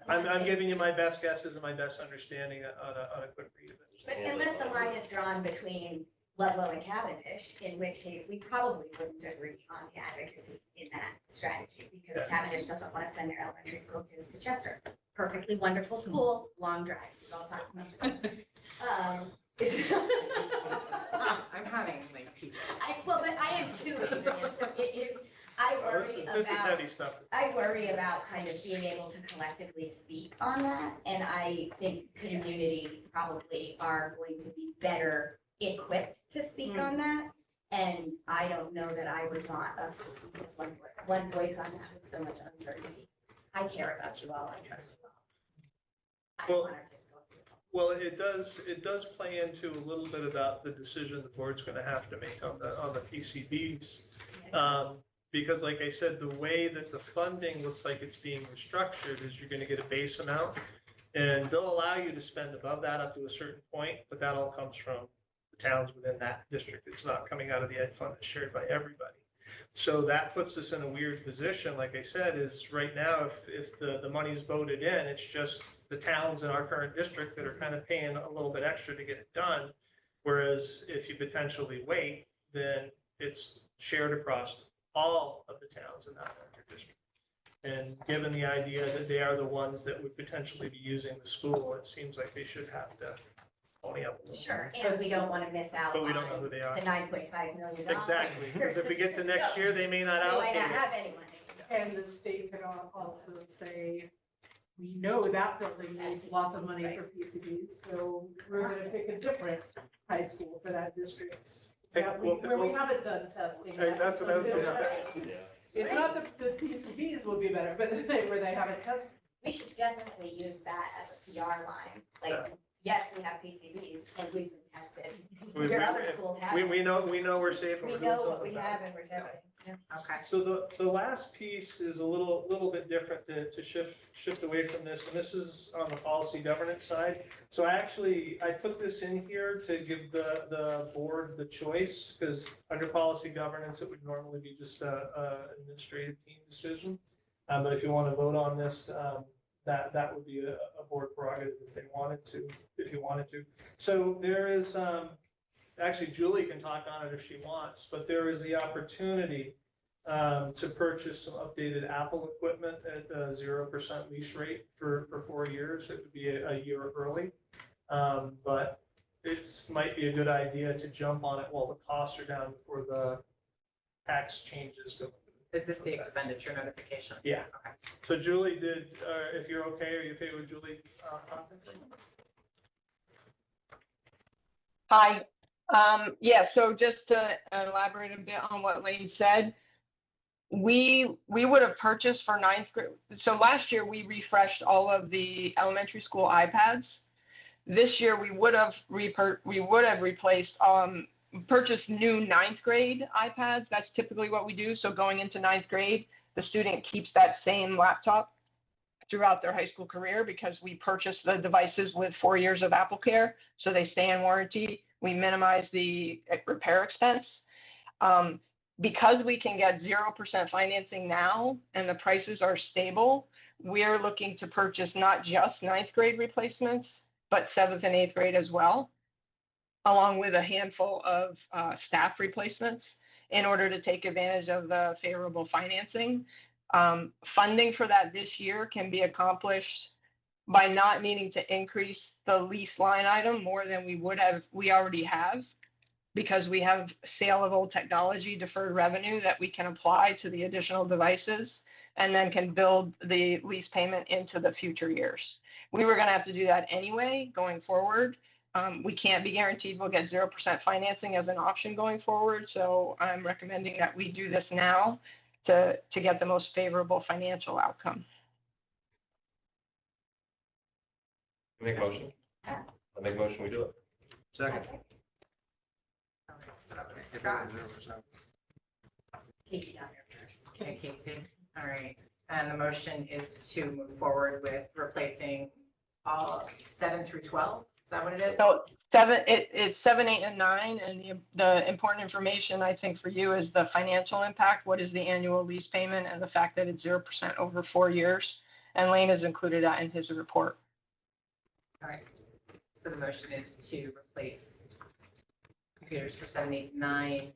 I'm giving you my best guesses and my best understanding on a quick read of it. But unless the line is drawn between Ludlow and Cavendish, in which case we probably wouldn't agree on the advocacy in that strategy, because Cavendish doesn't want to send their elementary school kids to Chester. Perfectly wonderful school, long drive, we'll talk about that. I'm having like people. But I am too, even if it is, I worry this is about- heavy stuff. I worry about kind of being able to collectively speak on that, and I think communities probably are going to be better equipped to speak on that. And I don't know that I would want us to speak with one voice on that with so much uncertainty. I care about you all, I trust you all. I don't Well- want our kids going through it. Well, it does play into a little bit about the decision the board's gonna have to make on the PCBs. Because like I said, the way that the funding looks like it's being restructured is you're gonna get a base amount. And they'll allow you to spend above that up to a certain point, but that all comes from the towns within that district. It's not coming out of the ed fund, it's shared by everybody. So that puts us in a weird position, like I said, is right now, if the money's voted in, it's just the towns in our current district that are kind of paying a little bit extra to get it done. Whereas if you potentially wait, then it's shared across all of the towns in that larger district. And given the idea that they are the ones that would potentially be using the school, it seems like they should have to pony up a little. Sure, and we don't want to miss out But we don't know who on they are. the $9.5 million. Exactly, because if we get to next year, they may not We might allocate not it. have any money. And the state could also say, we know that building needs lots of money for PCBs, so we're gonna pick a different high school for that district. Where we haven't done testing. Hey, that's what I was gonna Yeah. It's not the PCBs will be better, but where they haven't tested. We should definitely use that as a PR line. Like, yes, we have PCBs and we've been tested. Your other schools have. We know we're safe and We we're doing know something what we about it. have and we're testing. Yeah. Okay. So the last piece is a little bit different to shift away from this, and this is on the policy governance side. So I put this in here to give the board the choice, because under policy governance, it would normally be just a administrative team decision. But if you want to vote on this, that would be a board prerogative if you wanted to. So there is, actually Julie can talk on it if she wants, but there is the opportunity to purchase some updated Apple equipment at a 0% lease rate for 4 years. It would be a year early. But it's might be a good idea to jump on it while the costs are down before the tax changes go. Is this the expenditure notification? Yeah. Okay. So Julie if you're okay, are you okay with Julie? Hi. Yeah, so just to elaborate a bit on what Lane said, we would have purchased for 9th grade. So last year we refreshed all of the elementary school iPads. This year we would have replaced, purchased new 9th grade iPads. That's typically what we do. So going into 9th grade, the student keeps that same laptop throughout their high school career because we purchased the devices with 4 years of Apple Care, so they stay in warranty. We minimize the repair expense. Because we can get 0% financing now and the prices are stable, we're looking to purchase not just 9th grade replacements, but 7th and 8th grade as well, along with a handful of staff replacements in order to take advantage of the favorable financing. Funding for that this year can be accomplished by not needing to increase the lease line item more than we already have, because we have sale of old technology deferred revenue that we can apply to the additional devices and then can build the lease payment into the future years. We were going to have to do that anyway going forward. We can't be guaranteed we'll get 0% financing as an option going forward. So I'm recommending that we do this now to get the most favorable financial outcome. Make a motion. I make a motion, we do it. Second. All right, so that was Scott. Casey on your first. Okay, Casey. All right. And the motion is to move forward with replacing all 7 through 12. Is that what it is? So it's 7, 8, and 9. And the important information I think for you is the financial impact. What is the annual lease payment and the fact that it's 0% over 4 years. And Lane has included that in his report. All right. So the motion is to replace computers for 7, 8, 9,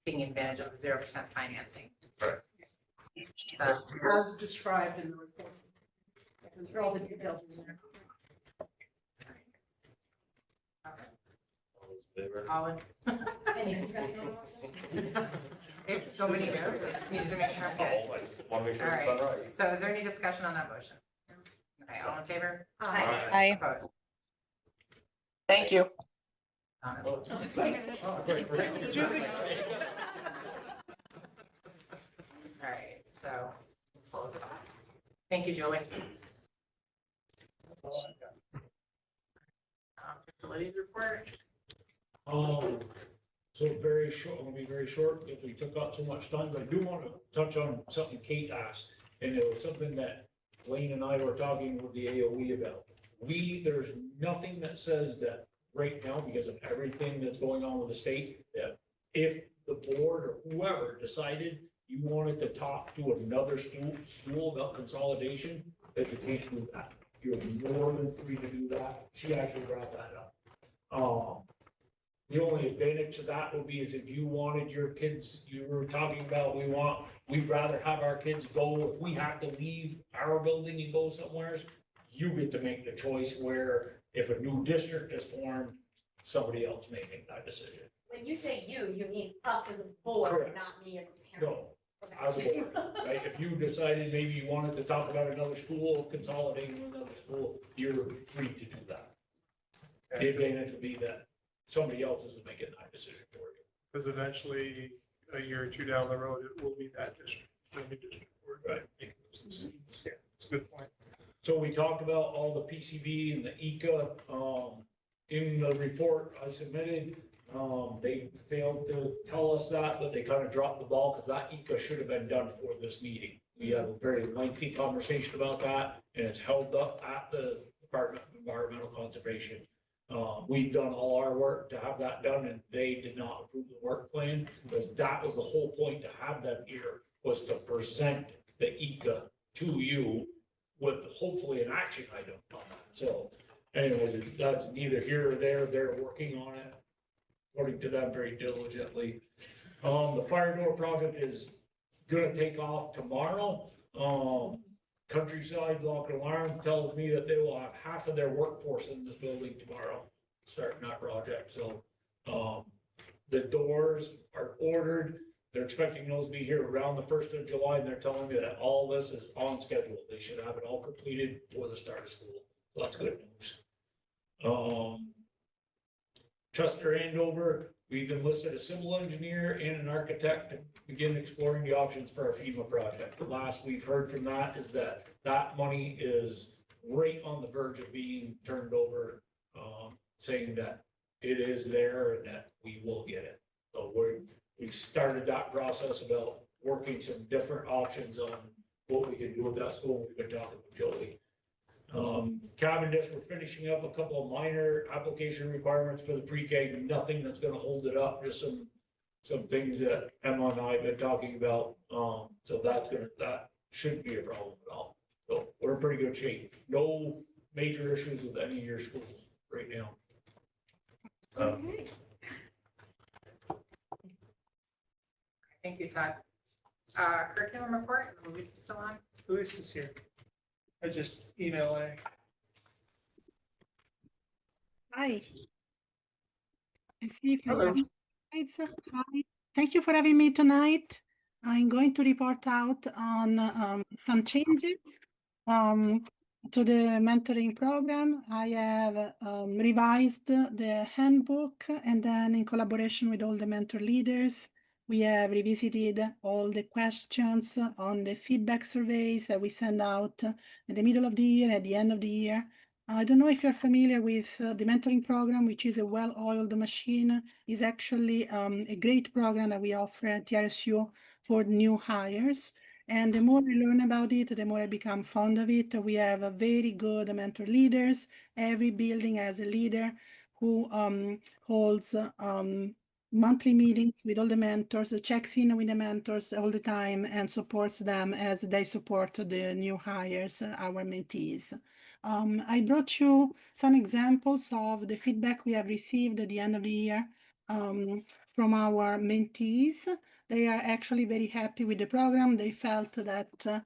taking advantage of the 0% financing. Right. So, As described in the report. There's all the details in there. All those in favor? Colin? Any discussion on the motion? There's so many notes, I just needed to make sure I'm good. Oh, I just want to make All sure it's done right, right. so is there any discussion on that motion? Okay, all in favor? Aye. Aye. Opposed? Thank you. All right, so. Thank you, Julie. Facilities report? So very short, I'm gonna be very short, if we took up so much time, but I do want to touch on something Kate asked. And it was something that Wayne and I were talking with the AOE about. There's nothing that says that right now, because of everything that's going on with the state, that if the board or whoever decided you wanted to talk to another school about consolidation, that you can't do that. You're more than free to do that. She actually brought that up. The only advantage to that would be is if you wanted your kids, you were talking about, we'd rather have our kids go, if we have to leave our building and go somewhere, you get to make the choice where if a new district is formed, somebody else may make that decision. When you say you mean us as a board, Correct. not me as a parent. No, as a board, right? If you decided maybe you wanted to talk about another school, consolidating with another school, you're free to do that. The advantage would be that somebody else isn't making that decision for you. Because eventually, a year or two down the road, it will be that district, the new district board, right, making those decisions. Yeah, it's a good point. So we talked about all the PCB and the ECA, in the report I submitted. They failed to tell us that, but they kind of dropped the ball because that ECA should have been done for this meeting. We had a very lengthy conversation about that, and it's held up at the Department of Environmental Conservation. We've done all our work to have that done, and they did not approve the work plan, because that was the whole point to have them here, was to present the ECA to you with hopefully an action item on that. So anyways, that's neither here or there. They're working on it, according to them, very diligently. The fire door project is gonna take off tomorrow. Countryside Lock and Alarm tells me that they will have half of their workforce in this building tomorrow, starting that project. So, the doors are ordered. They're expecting those to be here around the 1st of July, and they're telling me that all this is on schedule. They should have it all completed before the start of school. So that's good news. Chester Andover, we've enlisted a civil engineer and an architect to begin exploring the options for our FEMA project. The last we've heard from that is that that money is right on the verge of being turned over, saying that it is there and that we will get it. So we've started that process about working some different options on what we can do with that school. We've been talking with Joey. Cavendish, we're finishing up a couple of minor application requirements for the pre-K, nothing that's gonna hold it up, just some things that Emma and I have been talking about. So that shouldn't be a problem at all. So we're in pretty good shape. No major issues with any of your schools right now. Okay. Thank you, Todd. Curriculum report, is Louise still on? Luis is here. I just emailed her. Hi. I see if you Hello. have slides. Hi. Thank you for having me tonight. I'm going to report out on some changes to the mentoring program. I have revised the handbook, and then in collaboration with all the mentor leaders, we have revisited all the questions on the feedback surveys that we send out at the middle of the year, at the end of the year. I don't know if you're familiar with the mentoring program, which is a well-oiled machine. Is actually a great program that we offer at TRSU for new hires. And the more I learn about it, the more I become fond of it. We have a very good mentor leaders. Every building has a leader who holds monthly meetings with all the mentors, checks in with the mentors all the time, and supports them as they support the new hires, our mentees. I brought you some examples of the feedback we have received at the end of the year from our mentees. They are actually very happy with the program. They felt that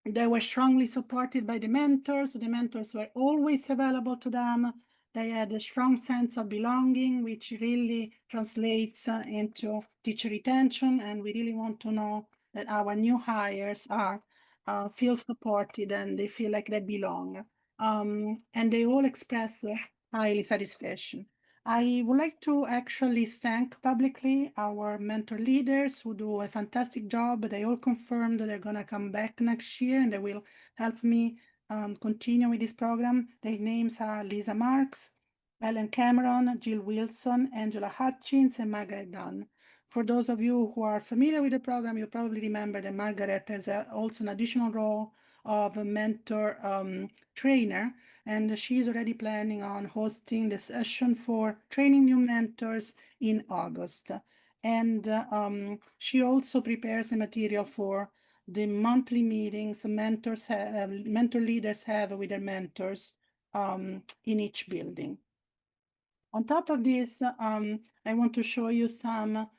they were strongly supported by the mentors. The mentors were always available to them. They had a strong sense of belonging, which really translates into teacher retention. And we really want to know that our new hires are feel supported and they feel like they belong. And they all express highly satisfaction. I would like to actually thank publicly our mentor leaders who do a fantastic job. They all confirmed that they're going to come back next year and they will help me continue with this program. Their names are Lisa Marks, Ellen Cameron, Jill Wilson, Angela Hutchins, and Margaret Dunn. For those of you who are familiar with the program, you probably remember that Margaret has also an additional role of a mentor trainer, and she's already planning on hosting the session for training new mentors in August. And she also prepares the material for the monthly meetings mentor leaders have with their mentors in each building. On top of this, I want to show you some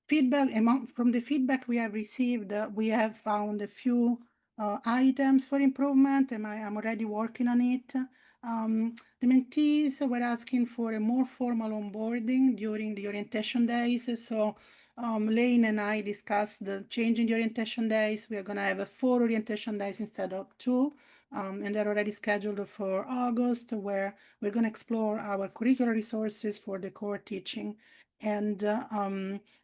feedback. From the feedback we have received, we have found a few items for improvement, and I'm already working on it. The mentees were asking for a more formal onboarding during the orientation days. So Lane and I discussed the change in the orientation days. We are going to have 4 orientation days instead of 2. And they're already scheduled for August, where we're going to explore our curricular resources for the core teaching, and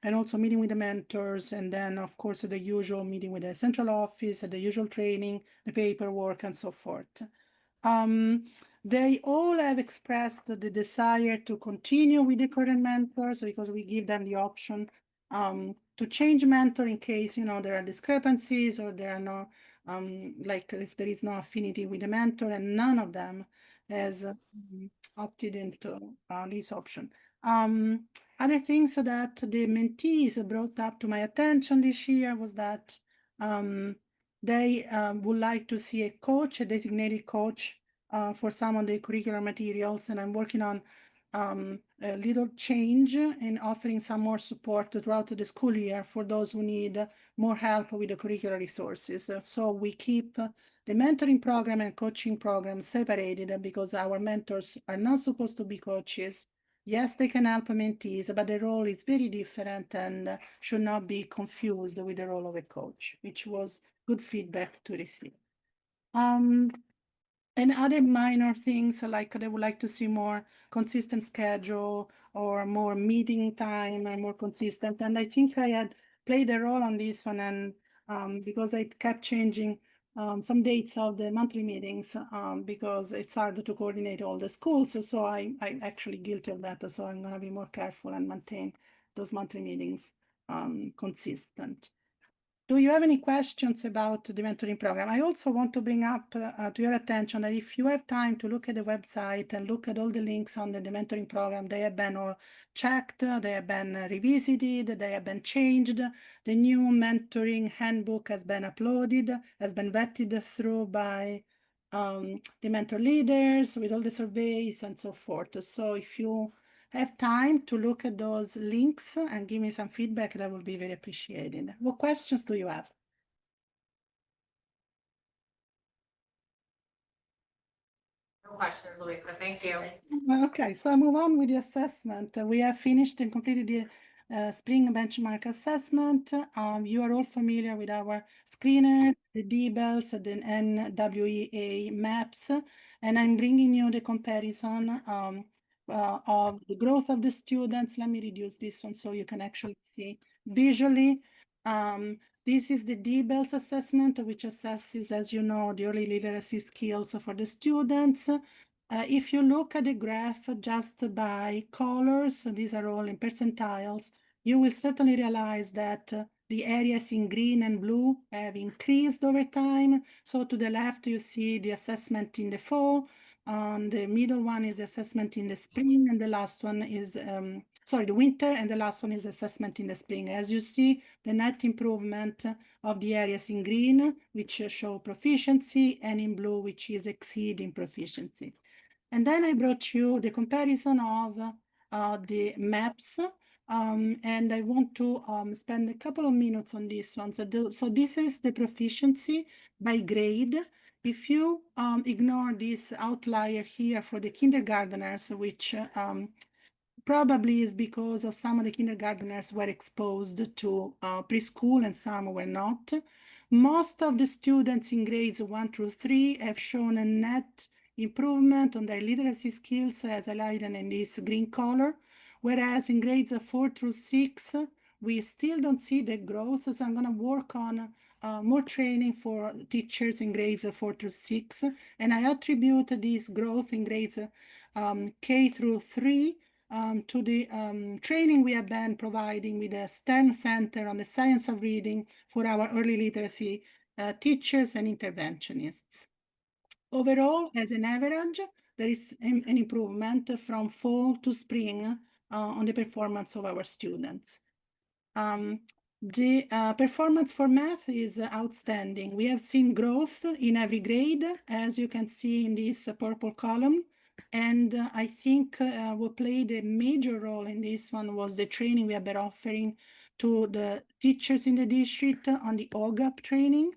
also meeting with the mentors, and then of course the usual meeting with the central office, the usual training, the paperwork, and so forth. They all have expressed the desire to continue with the current mentors because we give them the option to change mentor in case there are discrepancies or there are no like if there is no affinity with the mentor, and none of them has opted into this option. Other things that the mentees brought up to my attention this year was that they would like to see a coach, a designated coach for some of the curricular materials, and I'm working on a little change in offering some more support throughout the school year for those who need more help with the curricular resources. So we keep the mentoring program and coaching program separated because our mentors are not supposed to be coaches. Yes, they can help mentees, but the role is very different and should not be confused with the role of a coach, which was good feedback to receive. And other minor things like they would like to see more consistent schedule or more meeting time and more consistent. And I think I had played a role on this one, and because I kept changing some dates of the monthly meetings because it's hard to coordinate all the schools. So I actually guilty of that. So I'm going to be more careful and maintain those monthly meetings consistent. Do you have any questions about the mentoring program? I also want to bring up to your attention that if you have time to look at the website and look at all the links on the mentoring program, they have been all checked, they have been revisited, they have been changed. The new mentoring handbook has been uploaded, has been vetted through by the mentor leaders with all the surveys and so forth. So if you have time to look at those links and give me some feedback, that would be very appreciated. What questions do you have? No questions, Louisa. Thank you. Okay, so I move on with the assessment. We have finished and completed the spring benchmark assessment. You are all familiar with our screener, the DBELS, the NWEA maps, and I'm bringing you the comparison of the growth of the students. Let me reduce this one so you can actually see visually. This is the DBELS assessment, which assesses, as you know, the early literacy skills for the students. If you look at the graph just by colors, so these are all in percentiles, you will certainly realize that the areas in green and blue have increased over time. So to the left, you see the assessment in the fall. The middle one is assessment in the spring, and the last one is, the winter, and the last one is assessment in the spring. As you see, the net improvement of the areas in green, which show proficiency, and in blue, which is exceeding proficiency. And then I brought you the comparison of the maps, and I want to spend a couple of minutes on this one. So this is the proficiency by grade. if you ignore this outlier here for the kindergarteners, which probably is because of some of the kindergarteners were exposed to preschool and some were not. Most of the students in grades 1 through 3 have shown a net improvement on their literacy skills as highlighted in this green color, whereas in grades 4 through 6, we still don't see the growth. So I'm going to work on more training for teachers in grades 4 through 6. And I attribute this growth in grades K through 3 to the training we have been providing with the STEM Center on the science of reading for our early literacy teachers and interventionists. Overall, as an average, there is an improvement from fall to spring on the performance of our students. The performance for math is outstanding. We have seen growth in every grade, as you can see in this purple column. And I think what played a major role in this one was the training we have been offering to the teachers in the district on the OGAP training.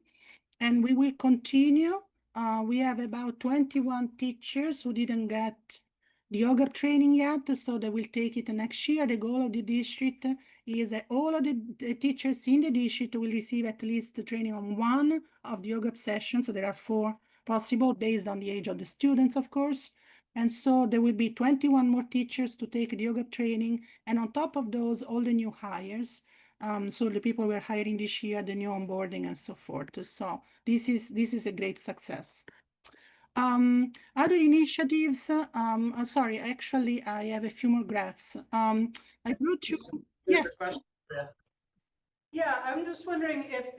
And we will continue. We have about 21 teachers who didn't get the OGAP training yet, so they will take it next year. The goal of the district is that all of the teachers in the district will receive at least the training on one of the OGAP sessions. So there are 4 possible based on the age of the students, of course. And so there will be 21 more teachers to take the OGAP training. And on top of those, all the new hires. So the people we're hiring this year, the new onboarding and so forth. So this is a great success. Other initiatives, sorry, actually, I have a few more graphs. I brought you, yes. Yeah, I'm just wondering if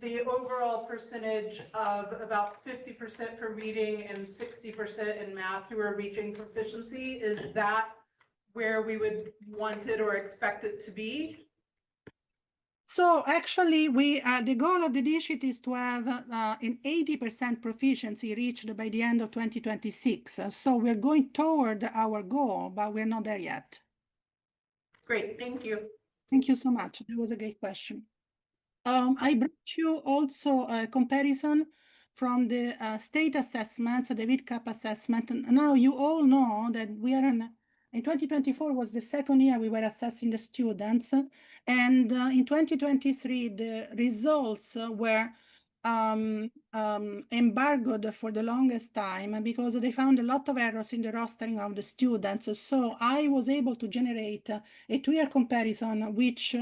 the overall percentage of about 50% for reading and 60% in math who are reaching proficiency, is that where we would want it or expect it to be? So actually, the goal of the district is to have an 80% proficiency reached by the end of 2026. So we're going toward our goal, but we're not there yet. Great, thank you. Thank you so much. That was a great question. I brought you also a comparison from the state assessments, the VidCap assessment. And now you all know that we are in 2024 was the second year we were assessing the students. And in 2023, the results were embargoed for the longest time because they found a lot of errors in the rostering of the students. So I was able to generate a 2-year comparison, which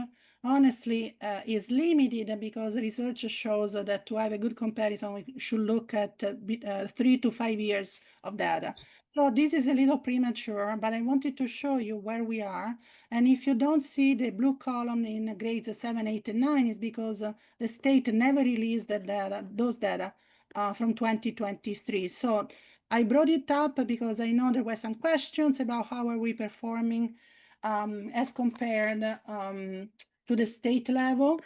honestly is limited because research shows that to have a good comparison, we should look at 3 to 5 years of data. So this is a little premature, but I wanted to show you where we are. And if you don't see the blue column in grades 7, 8, and 9, is because the state never released those data from 2023. So I brought it up because I know there were some questions about how are we performing as compared to the state level.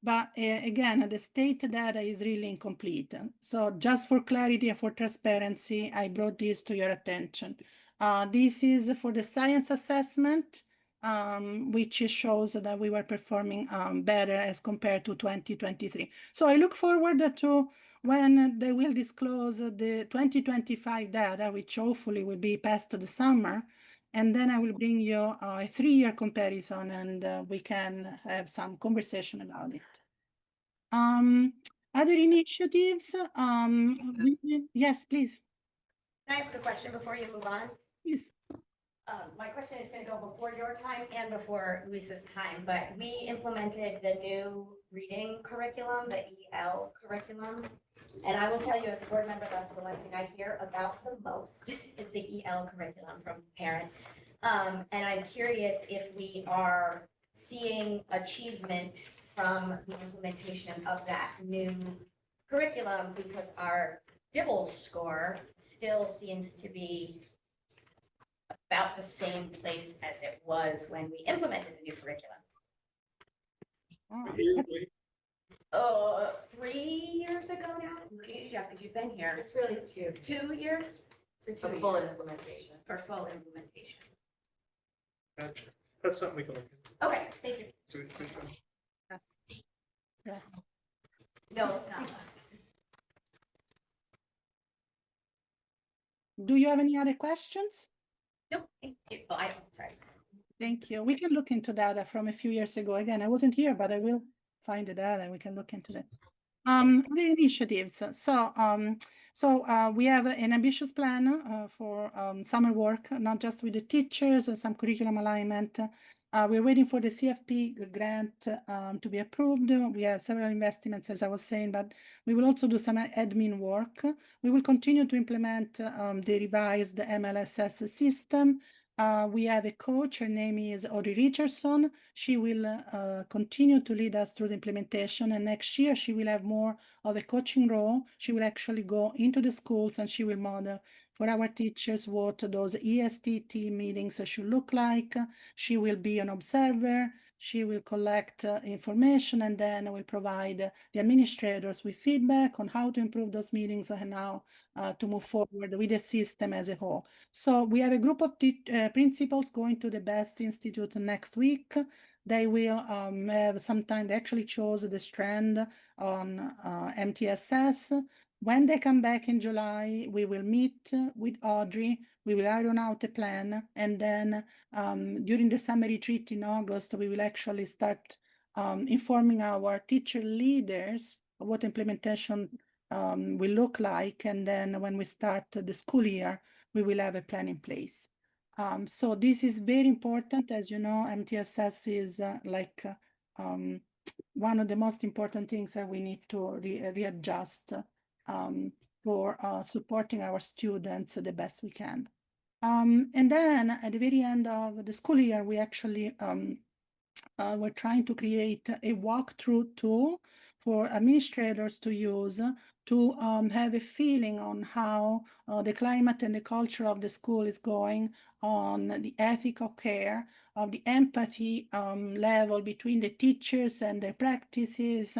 But again, the state data is really incomplete. So just for clarity and for transparency, I brought this to your attention. This is for the science assessment, which shows that we were performing better as compared to 2023. So I look forward to when they will disclose the 2025 data, which hopefully will be past the summer. And then I will bring you a 3-year comparison and we can have some conversation about it. Other initiatives? Yes, please. Can I ask a question before you move on? Yes. My question is going to go before your time and before Luisa's time, but we implemented the new reading curriculum, the EL curriculum. And I will tell you as a board member, that's the one thing I hear about the most is the EL curriculum from parents. And I'm curious if we are seeing achievement from the implementation of that new curriculum, because our DIBELS score still seems to be about the same place as it was when we implemented the new curriculum. 3 years ago now? Jeff, because you've been here. It's really 2. 2 years? For full implementation. For full implementation. Gotcha. That's something we can look at. Okay, thank you. So we can- Yes. No, it's not. Do you have any other questions? Nope, thank you. Oh, sorry. Thank you. We can look into data from a few years ago. Again, I wasn't here, but I will find the data and we can look into that. Other initiatives. So we have an ambitious plan for summer work, not just with the teachers and some curriculum alignment. We're waiting for the CFP grant to be approved. We have several investments, as I was saying, but we will also do some admin work. We will continue to implement the revised MLSS system. We have a coach, her name is Audrey Richardson. She will continue to lead us through the implementation, and next year she will have more of a coaching role. She will actually go into the schools and she will model for our teachers what those ESTT meetings should look like. She will be an observer. She will collect information and then will provide the administrators with feedback on how to improve those meetings and how to move forward with the system as a whole. So we have a group of principals going to the BEST Institute next week. They will have some time. They actually chose the strand on MTSS. When they come back in July, we will meet with Audrey. We will iron out a plan. And then during the summer retreat in August, we will actually start informing our teacher leaders of what implementation will look like. And then when we start the school year, we will have a plan in place. So this is very important. As you know, MTSS is one of the most important things that we need to readjust for supporting our students the best we can. And then at the very end of the school year, we actually we're trying to create a walkthrough tool for administrators to use to have a feeling on how the climate and the culture of the school is going, on the ethical care, of the empathy level between the teachers and their practices,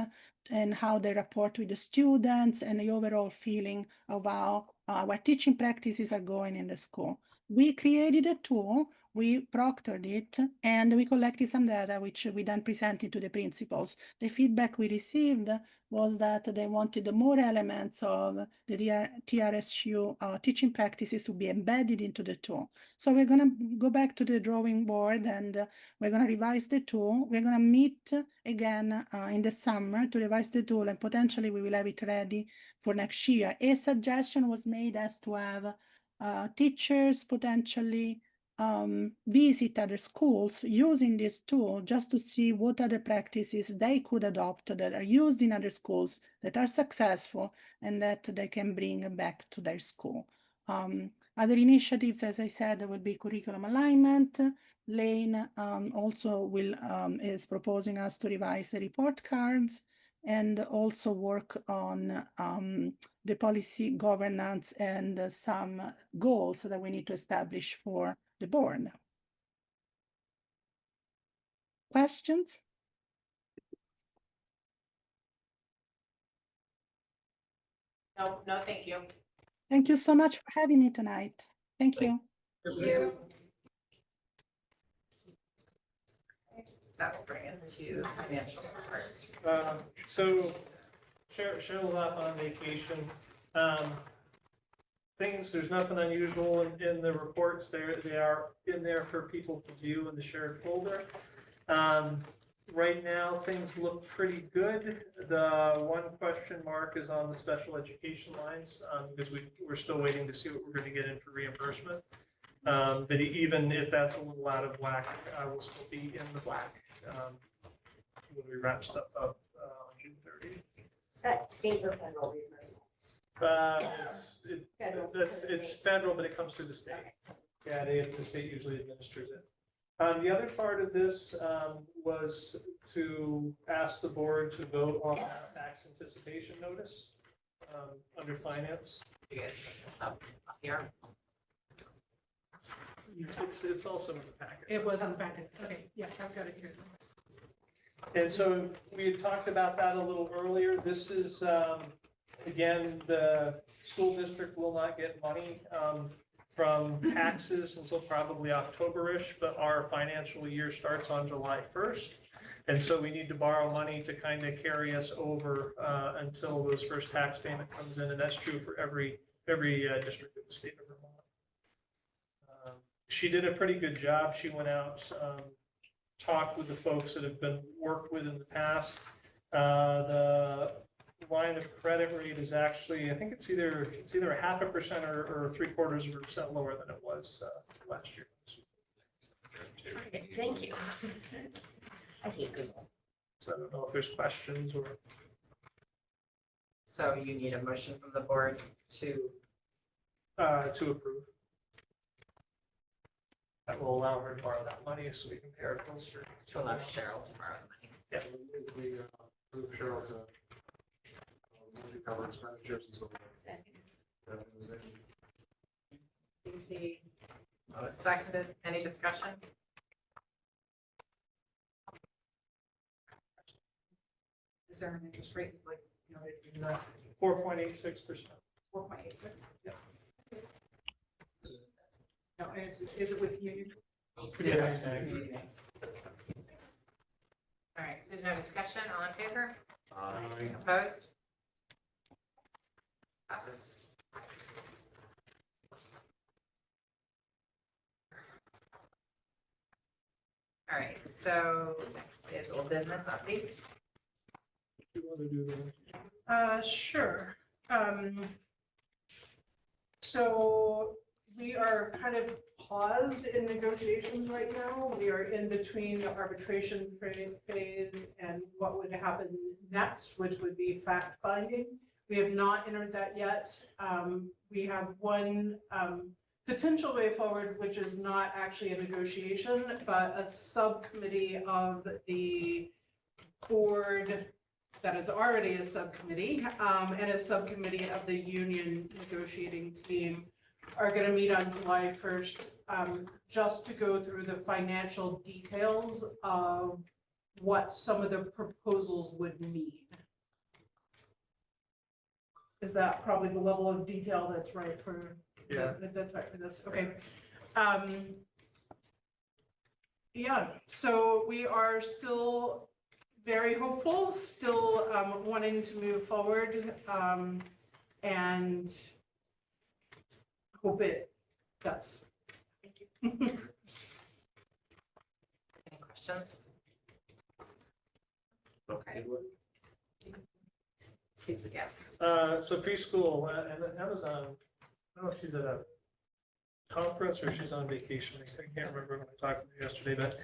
and how they rapport with the students, and the overall feeling of how our teaching practices are going in the school. We created a tool, we proctored it, and we collected some data, which we then presented to the principals. The feedback we received was that they wanted more elements of the TRSU teaching practices to be embedded into the tool. So we're going to go back to the drawing board and we're going to revise the tool. We're going to meet again in the summer to revise the tool, and potentially we will have it ready for next year. A suggestion was made as to have teachers potentially visit other schools using this tool just to see what other practices they could adopt that are used in other schools that are successful and that they can bring back to their school. Other initiatives, as I said, will be curriculum alignment. Lane also is proposing us to revise the report cards and also work on the policy governance and some goals that we need to establish for the board. Questions? No, thank you. Thank you so much for having me tonight. Thank you. Thank you. That will bring us to financial reports. So Cheryl's off on vacation. There's nothing unusual in the reports. They are in there for people to view in the shared folder. Right now, things look pretty good. The one question mark is on the special education lines, because we're still waiting to see what we're going to get in for reimbursement. But even if that's a little out of whack, we'll still be in the black when we wrap stuff up on June 30th. Is that state or federal reimbursement? It's federal, but it comes through the state. Yeah, the state usually administers it. The other part of this was to ask the board to vote on tax anticipation notice under finance. You guys pick this up here. It's also in the packet. It was in the packet. Okay, yeah, I've got it here. And so we had talked about that a little earlier. This is, again, the school district will not get money from taxes until probably October-ish, but our financial year starts on July 1st. And so we need to borrow money to kind of carry us over until those first tax payment comes in. And that's true for every district of the state of Vermont. she did a pretty good job. She went out, talked with the folks that have been worked with in the past. The line of credit rate is actually, I think it's either 0.5% or 0.75% lower than it was last year. Okay, thank you. I hate Google. So I don't know if there's questions or. So you need a motion from the board to, To approve. That will allow her to borrow that money so we can pay our bills for. to allow Cheryl to borrow the money. Yeah. We approve Cheryl to cover expenditures and so forth. Casey, seconded. Any discussion? Is there an interest rate, like, you know, 4.86%. 4.86? Yeah. No, is it with Union? Yeah. All right, there's no discussion, all in favor? Aye. Opposed? Passes. All right, so next is old business updates. You want to do the. Sure. So we are kind of paused in negotiations right now. We are in between the arbitration phase and what would happen next, which would be fact finding. We have not entered that yet. We have one potential way forward, which is not actually a negotiation, but a subcommittee of the board that is already a subcommittee, and a subcommittee of the union negotiating team are going to meet on July 1st, just to go through the financial details of what some of the proposals would need. Is that probably the level of detail that's right for? Yeah. That's right for this, okay. Yeah, so we are still very hopeful, still wanting to move forward, and hope it does. Thank you. Any questions? Okay. Susan, yes. So preschool, and Amazon, I don't know if she's at a conference or she's on vacation. I can't remember when I talked to her yesterday, but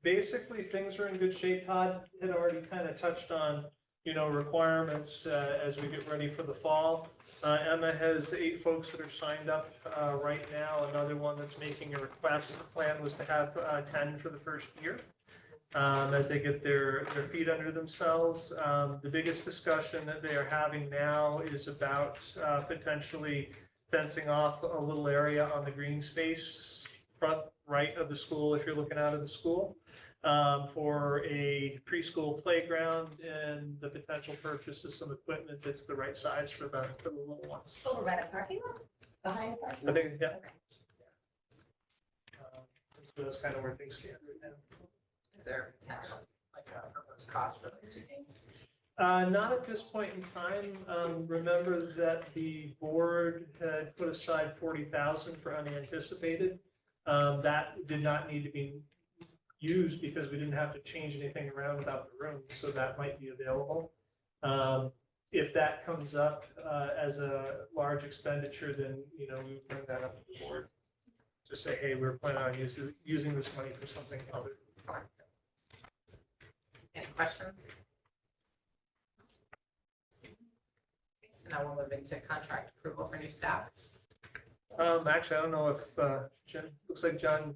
basically things are in good shape. Todd had already kind of touched on, requirements as we get ready for the fall. Emma has 8 folks that are signed up right now. Another one that's making a request. The plan was to have 10 for the first year. As they get their feet under themselves. The biggest discussion that they are having now is about potentially fencing off a little area on the green space front right of the school, if you're looking out of the school, for a preschool playground and the potential purchase of some equipment that's the right size for the little ones. Over by the parking lot, behind the parking I lot? think, yeah. So that's kind of where things stand right now. Is there potential, like a proposed cost for those two things? Not at this point in time. Remember that the board had put aside 40,000 for unanticipated. That did not need to be used because we didn't have to change anything around about the room, so that might be available. If that comes up as a large expenditure, then, we would bring that up to the board. Just say, hey, we're planning on using this money for something other. Any questions? So now we'll move into contract approval for new staff. Actually, I don't know if, looks like John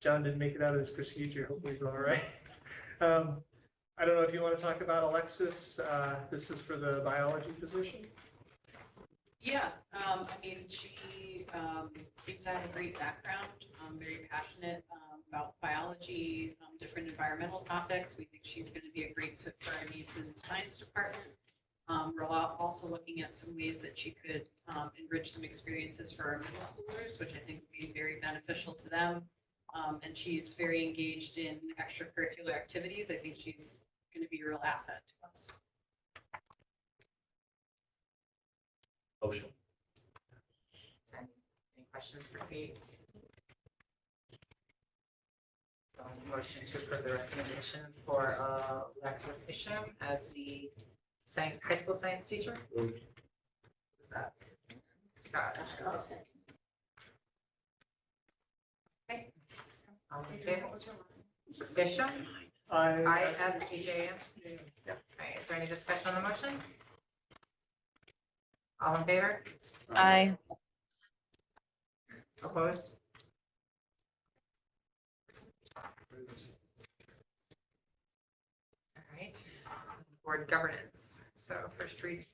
didn't make it out of this procedure. Hopefully he's all right. I don't know if you want to talk about Alexis. This is for the biology position. Yeah, she seems to have a great background, very passionate about biology, different environmental topics. We think she's going to be a great fit for our needs in the science department. We're also looking at some ways that she could enrich some experiences for our middle schoolers, which I think would be very beneficial to them. And she's very engaged in extracurricular activities. I think she's going to be a real asset to us. Motion. Any questions for Kate? Motion to approve the recommendation for Alexis Isham as the high school science teacher. Who's that? Scott. Okay. All in favor? Isham? ISCJM? Yep. Okay, is there any discussion on the motion? All in favor? Aye. Opposed? All right, board governance. So first read.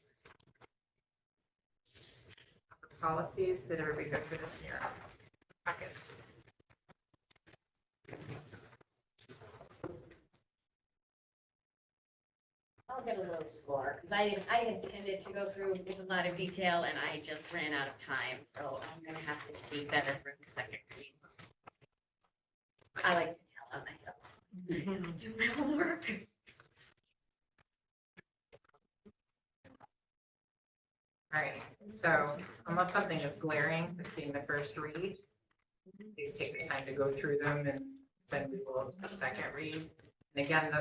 Policies, did everybody go through this in your packets? I'll get a low score, because I intended to go through with a lot of detail and I just ran out of time, so I'm gonna have to be better for the second read. I like to tell on myself. Do my homework. All right, so unless something is glaring, this being the first read, please take the time to go through them and then we will have a second read. And again,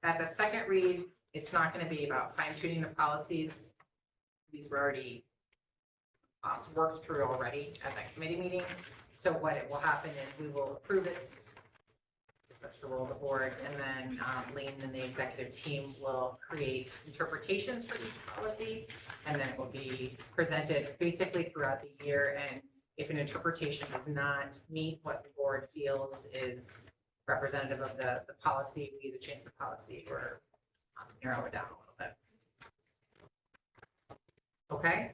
at the second read, it's not going to be about fine tuning the policies. These were already worked through already at that committee meeting. So what it will happen is we will approve it. That's the role of the board. And then Lane and the executive team will create interpretations for each policy. And then it will be presented basically throughout the year. And if an interpretation does not meet what the board feels is representative of the policy, we either change the policy or narrow it down a little bit. Okay?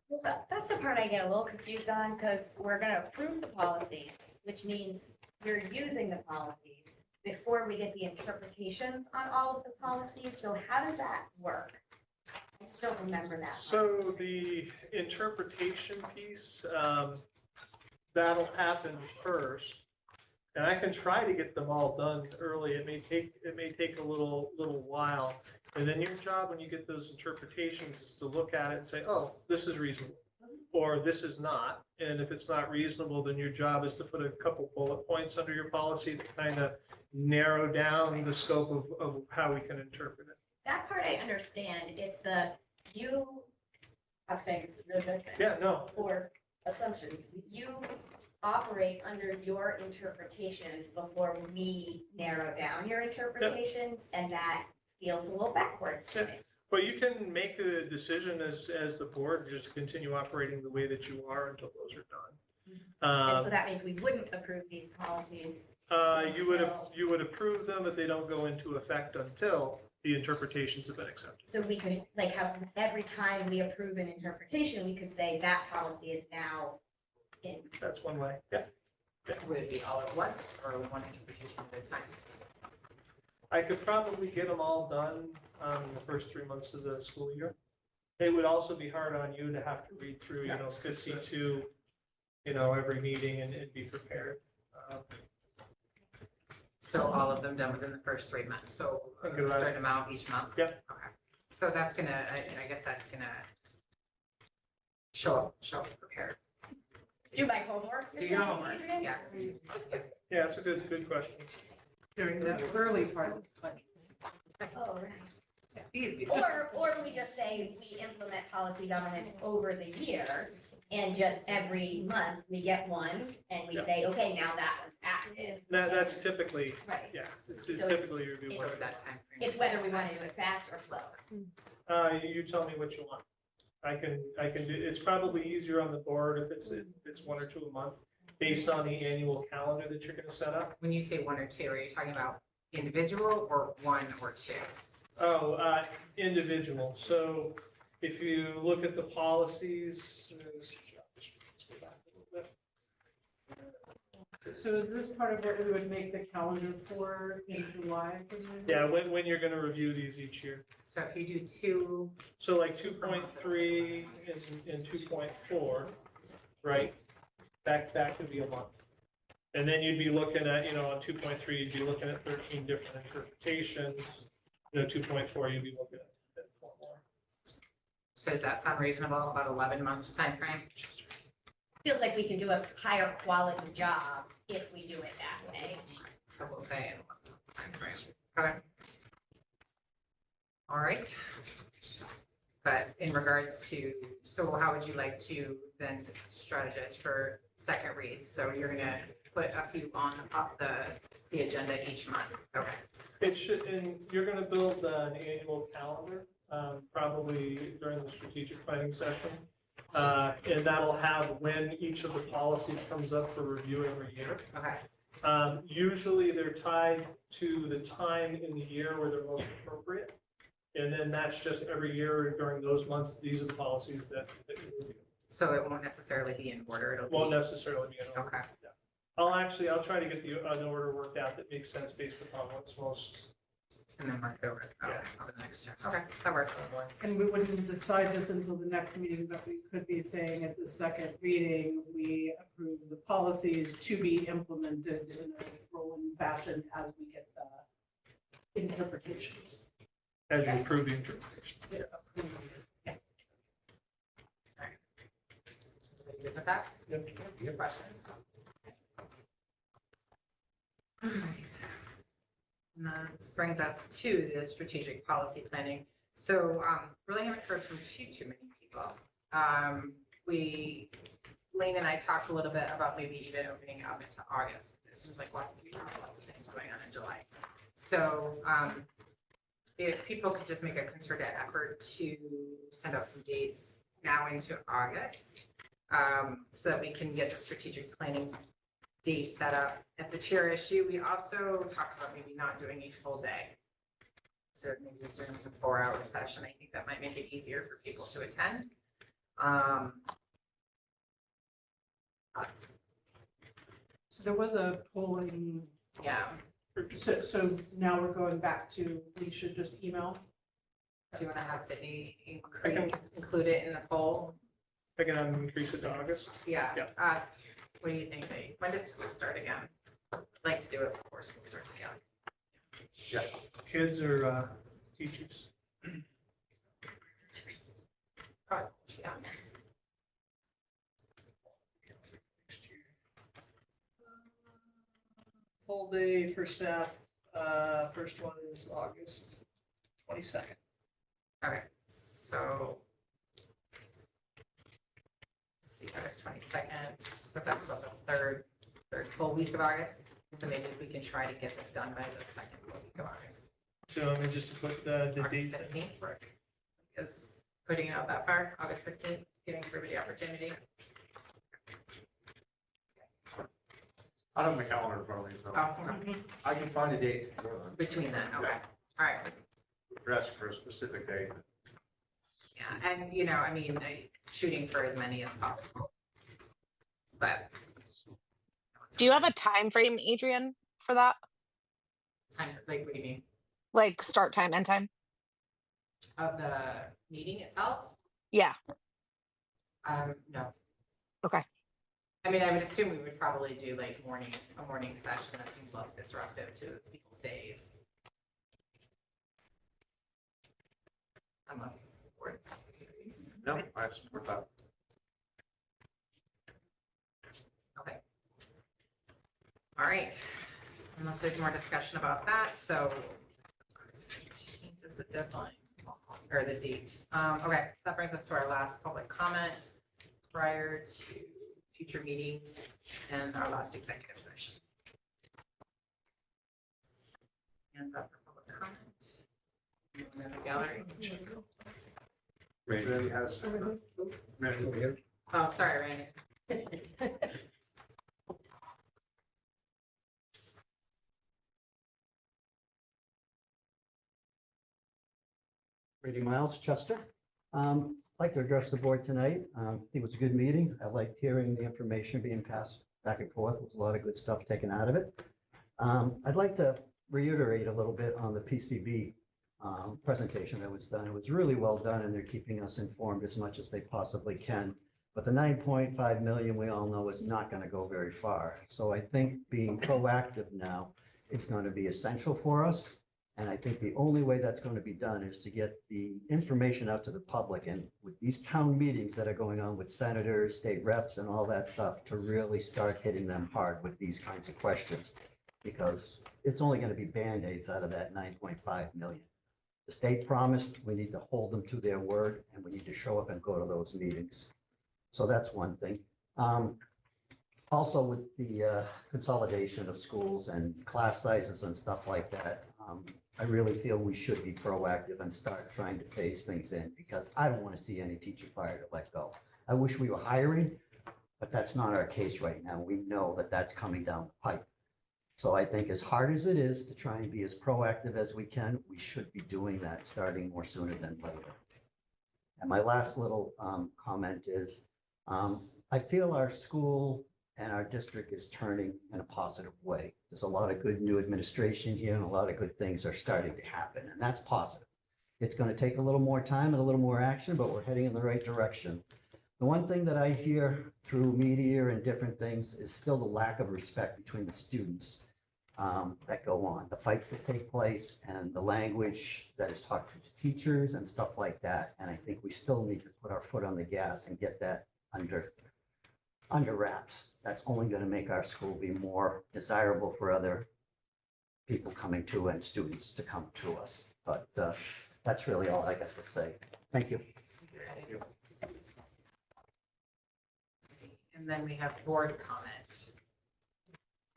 Well, that's the part I get a little confused on, because we're gonna approve the policies, which means you're using the policies before we get the interpretations on all of the policies. So how does that work? I still don't remember that. So the interpretation piece, that'll happen first. And I can try to get them all done early. It may take a little while. And then your job when you get those interpretations is to look at it and say, oh, this is reasonable, or this is not. And if it's not reasonable, then your job is to put a couple bullet points under your policy to kind of narrow down the scope of how we can interpret it. That part I understand. It's I'm saying it's Yeah, no. or assumptions. You operate under your interpretations before we narrow down your interpretations, and that feels a little backwards to me. But you can make a decision as the board, just continue operating the way that you are until those are done. And so that means we wouldn't approve these policies. You would approve them, but they don't go into effect until the interpretations have been accepted. So we could, like, have every time we approve an interpretation, we could say that policy is now in. That's one way, yeah. Would it be all at once or one interpretation at a time? I could probably get them all done in the first 3 months of the school year. It would also be hard on you to have to read through, 52, every meeting and be prepared. So all of them done within the first 3 months, so a certain amount each month? Yeah. Okay, so that's gonna, I guess that's gonna show up prepared. Do my homework? Do your homework, yes. Yeah, that's a good question. During the early part of the budgets. Oh, right. Easy. Or we just say we implement policy governance over the year, and just every month we get one and we say, okay, now that one's active. That's typically, Right. yeah, it's So typically your review. So that time frame. It's whether we want to do it fast or slow. You tell me what you want. I can do, it's probably easier on the board if it's 1 or 2 a month, based on the annual calendar that you're gonna set up. When you say 1 or 2, are you talking about individual or 1 or 2? Oh, individual. So if you look at the policies, let's go back a little bit. So is this part of what we would make the calendar for in July? Yeah, when you're gonna review these each year. So if you do 2. So like 2.3 and 2.4, right? That could be a month. And then you'd be looking at, on 2.3, you'd be looking at 13 different interpretations. 2.4, you'd be looking at 4 more. So does that sound reasonable, about 11 months timeframe? feels like we can do a higher quality job if we do it that way. So we'll say in one timeframe. Okay. All right. But in regards to, so how would you like to then strategize for second reads? So you're gonna put a few on up the agenda each month, okay? It should, and you're gonna build an annual calendar, probably during the strategic planning session. And that'll have when each of the policies comes up for review every year. Okay. Usually they're tied to the time in the year where they're most appropriate. And then that's just every year during those months, these are the policies that you review. So it won't necessarily be in order, it'll be. Won't necessarily be in order. Okay. Yeah. I'll try to get an order worked out that makes sense based upon what's most. And then mark it over, over the next year. Okay, that works. And we wouldn't decide this until the next meeting, but we could be saying at the second reading, we approve the policies to be implemented in a rolling fashion as we get the interpretations. As you approve the interpretation. Yeah. All right. Everybody good with that? Yep. Your questions? All right. And then this brings us to the strategic policy planning. So really haven't heard from too many people. Lane and I talked a little bit about maybe even opening up into August. It seems like lots of things going on in July. So if people could just make a concerted effort to send out some dates now into August, so that we can get the strategic planning date set up at the TRSU. We also talked about maybe not doing a full day. So maybe just doing a 4-hour session. I think that might make it easier for people to attend. So there was a polling. Yeah. So now we're going back to, we should just email. Do you want to have Sydney include it in the poll? I can increase it to August. Yeah. Yeah. What do you think? When does school start again? I'd like to do it before school starts again. Yeah. Kids or teachers? Oh, yeah. Full day for staff, first one is August 22nd. Okay, so. Let's see, August 22nd, so that's about the third full week of August. So maybe if we can try to get this done by the second full week of August. So I mean, just to put the August dates. 15th work. Is putting it out that far, August 15th, giving everybody opportunity. I don't have my calendar in front of me, so Oh, I can find a date before then. between then, okay, all right. We're asking for a specific date. Yeah, and I mean, shooting for as many as possible. But Do you have a time frame, Adrian, for that? time, like, what do you mean? Like start time, end time? Of the meeting itself? Yeah. No. Okay. I mean, I would assume we would probably do like a morning session that seems less disruptive to people's days. Unless the board disagrees. No, I support that. Okay. All right. Unless there's more discussion about that, so August 15th is the deadline or the date. Okay, that brings us to our last public comment prior to future meetings and our last executive session. Hands up for public comment. Anyone in the gallery? Randy has. Randy. Oh, sorry, Randy. Brady Miles, Chester. I'd like to address the board tonight. I think it was a good meeting. I liked hearing the information being passed back and forth. There's a lot of good stuff taken out of it. I'd like to reiterate a little bit on the PCB presentation that was done. It was really well done, and they're keeping us informed as much as they possibly can. But the 9.5 million, we all know, is not going to go very far. So I think being proactive now is going to be essential for us. And I think the only way that's going to be done is to get the information out to the public, and with these town meetings that are going on with senators, state reps and all that stuff, to really start hitting them hard with these kinds of questions. Because it's only going to be Band-Aids out of that 9.5 million. The state promised, we need to hold them to their word, and we need to show up and go to those meetings. So that's one thing. Also with the consolidation of schools and class sizes and stuff like that, I really feel we should be proactive and start trying to phase things in, because I don't want to see any teacher fired or let go. I wish we were hiring, but that's not our case right now. We know that that's coming down the pipe. So I think as hard as it is to try and be as proactive as we can, we should be doing that starting more sooner than later. And my last little comment is, I feel our school and our district is turning in a positive way. There's a lot of good new administration here and a lot of good things are starting to happen, and that's positive. It's going to take a little more time and a little more action, but we're heading in the right direction. The one thing that I hear through media and different things is still the lack of respect between the students that go on, the fights that take place and the language that is talked to teachers and stuff like that. And I think we still need to put our foot on the gas and get that under wraps. That's only going to make our school be more desirable for other people coming to and students to come to us. But that's really all I got to say. Thank you. And then we have board comment.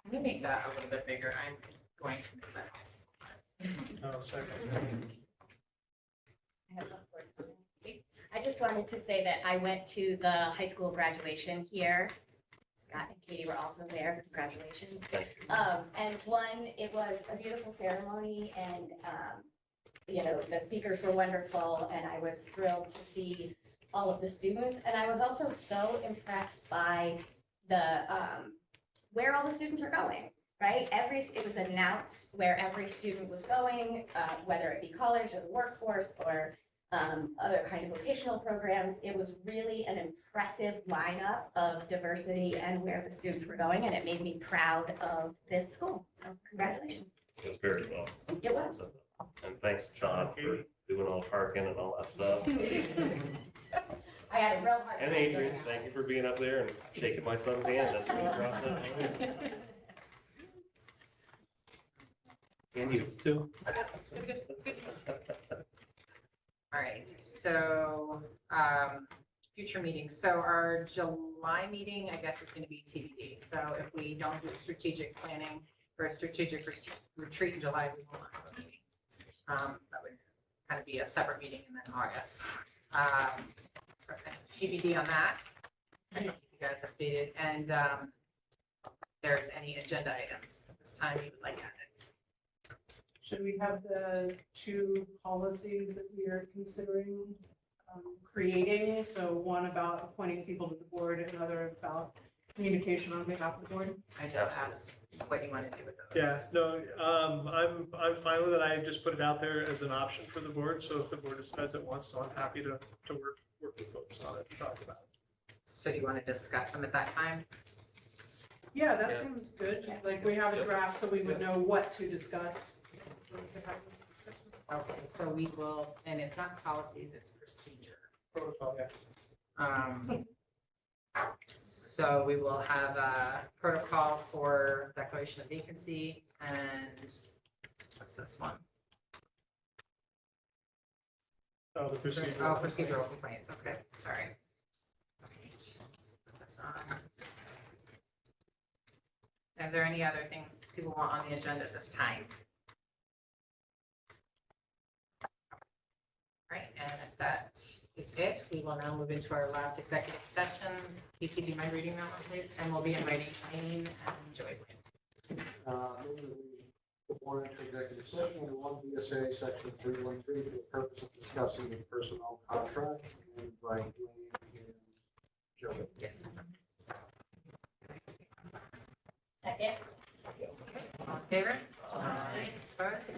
Let me make that a little bit bigger. I'm going to miss that. Oh, second. I just wanted to say that I went to the high school graduation here. Scott and Katie were also there. Congratulations. And one, it was a beautiful ceremony, and you know, the speakers were wonderful, and I was thrilled to see all of the students. And I was also so impressed by the where all the students are going. Right? It was announced where every student was going, whether it be college or the workforce or other kind of vocational programs. It was really an impressive lineup of diversity and where the students were going, and it made me proud of this school. So congratulations. It was very well. It was. And thanks, John, for doing all the parking and all that stuff. I had a real hard And time Adrian, getting out. thank you for being up there and shaking my son's hand. That's what you brought that. And you too. All right, so, future meetings. So our July meeting, I guess, is going to be TBD. So if we don't do strategic planning or a strategic retreat in July, we will not have a meeting. That would kind of be a separate meeting in then August. So kind of TBD on that. I can keep you guys updated. And if there's any agenda items at this time you would like added. Should we have the two policies that we are considering creating? So one about appointing people to the board and another about communication on behalf of the board? I just asked what you want to do with those. Yeah, no, I'm fine with it. I just put it out there as an option for the board. So if the board decides it wants to, I'm happy to work with folks on it and talk about it. So do you want to discuss them at that time? Yeah, that seems good. Like we have a draft so we would know what to discuss. Okay, so we will, and it's not policies, it's procedure. Protocol, yeah. So we will have a protocol for declaration of vacancy and what's this one? Oh, the procedure. Oh, procedural complaints, okay, sorry. Okay, let's put this on. Is there any other things people want on the agenda at this time? Right, and if that is it, we will now move into our last executive session. Casey, do you mind reading that one, please? And we'll be inviting Jane and Joy. The board into executive session under 1 VSA section 313 for the purpose of discussing the personnel contract and by Dwayne and Joey. Yes. Second. All in favor? Aye. Opposed?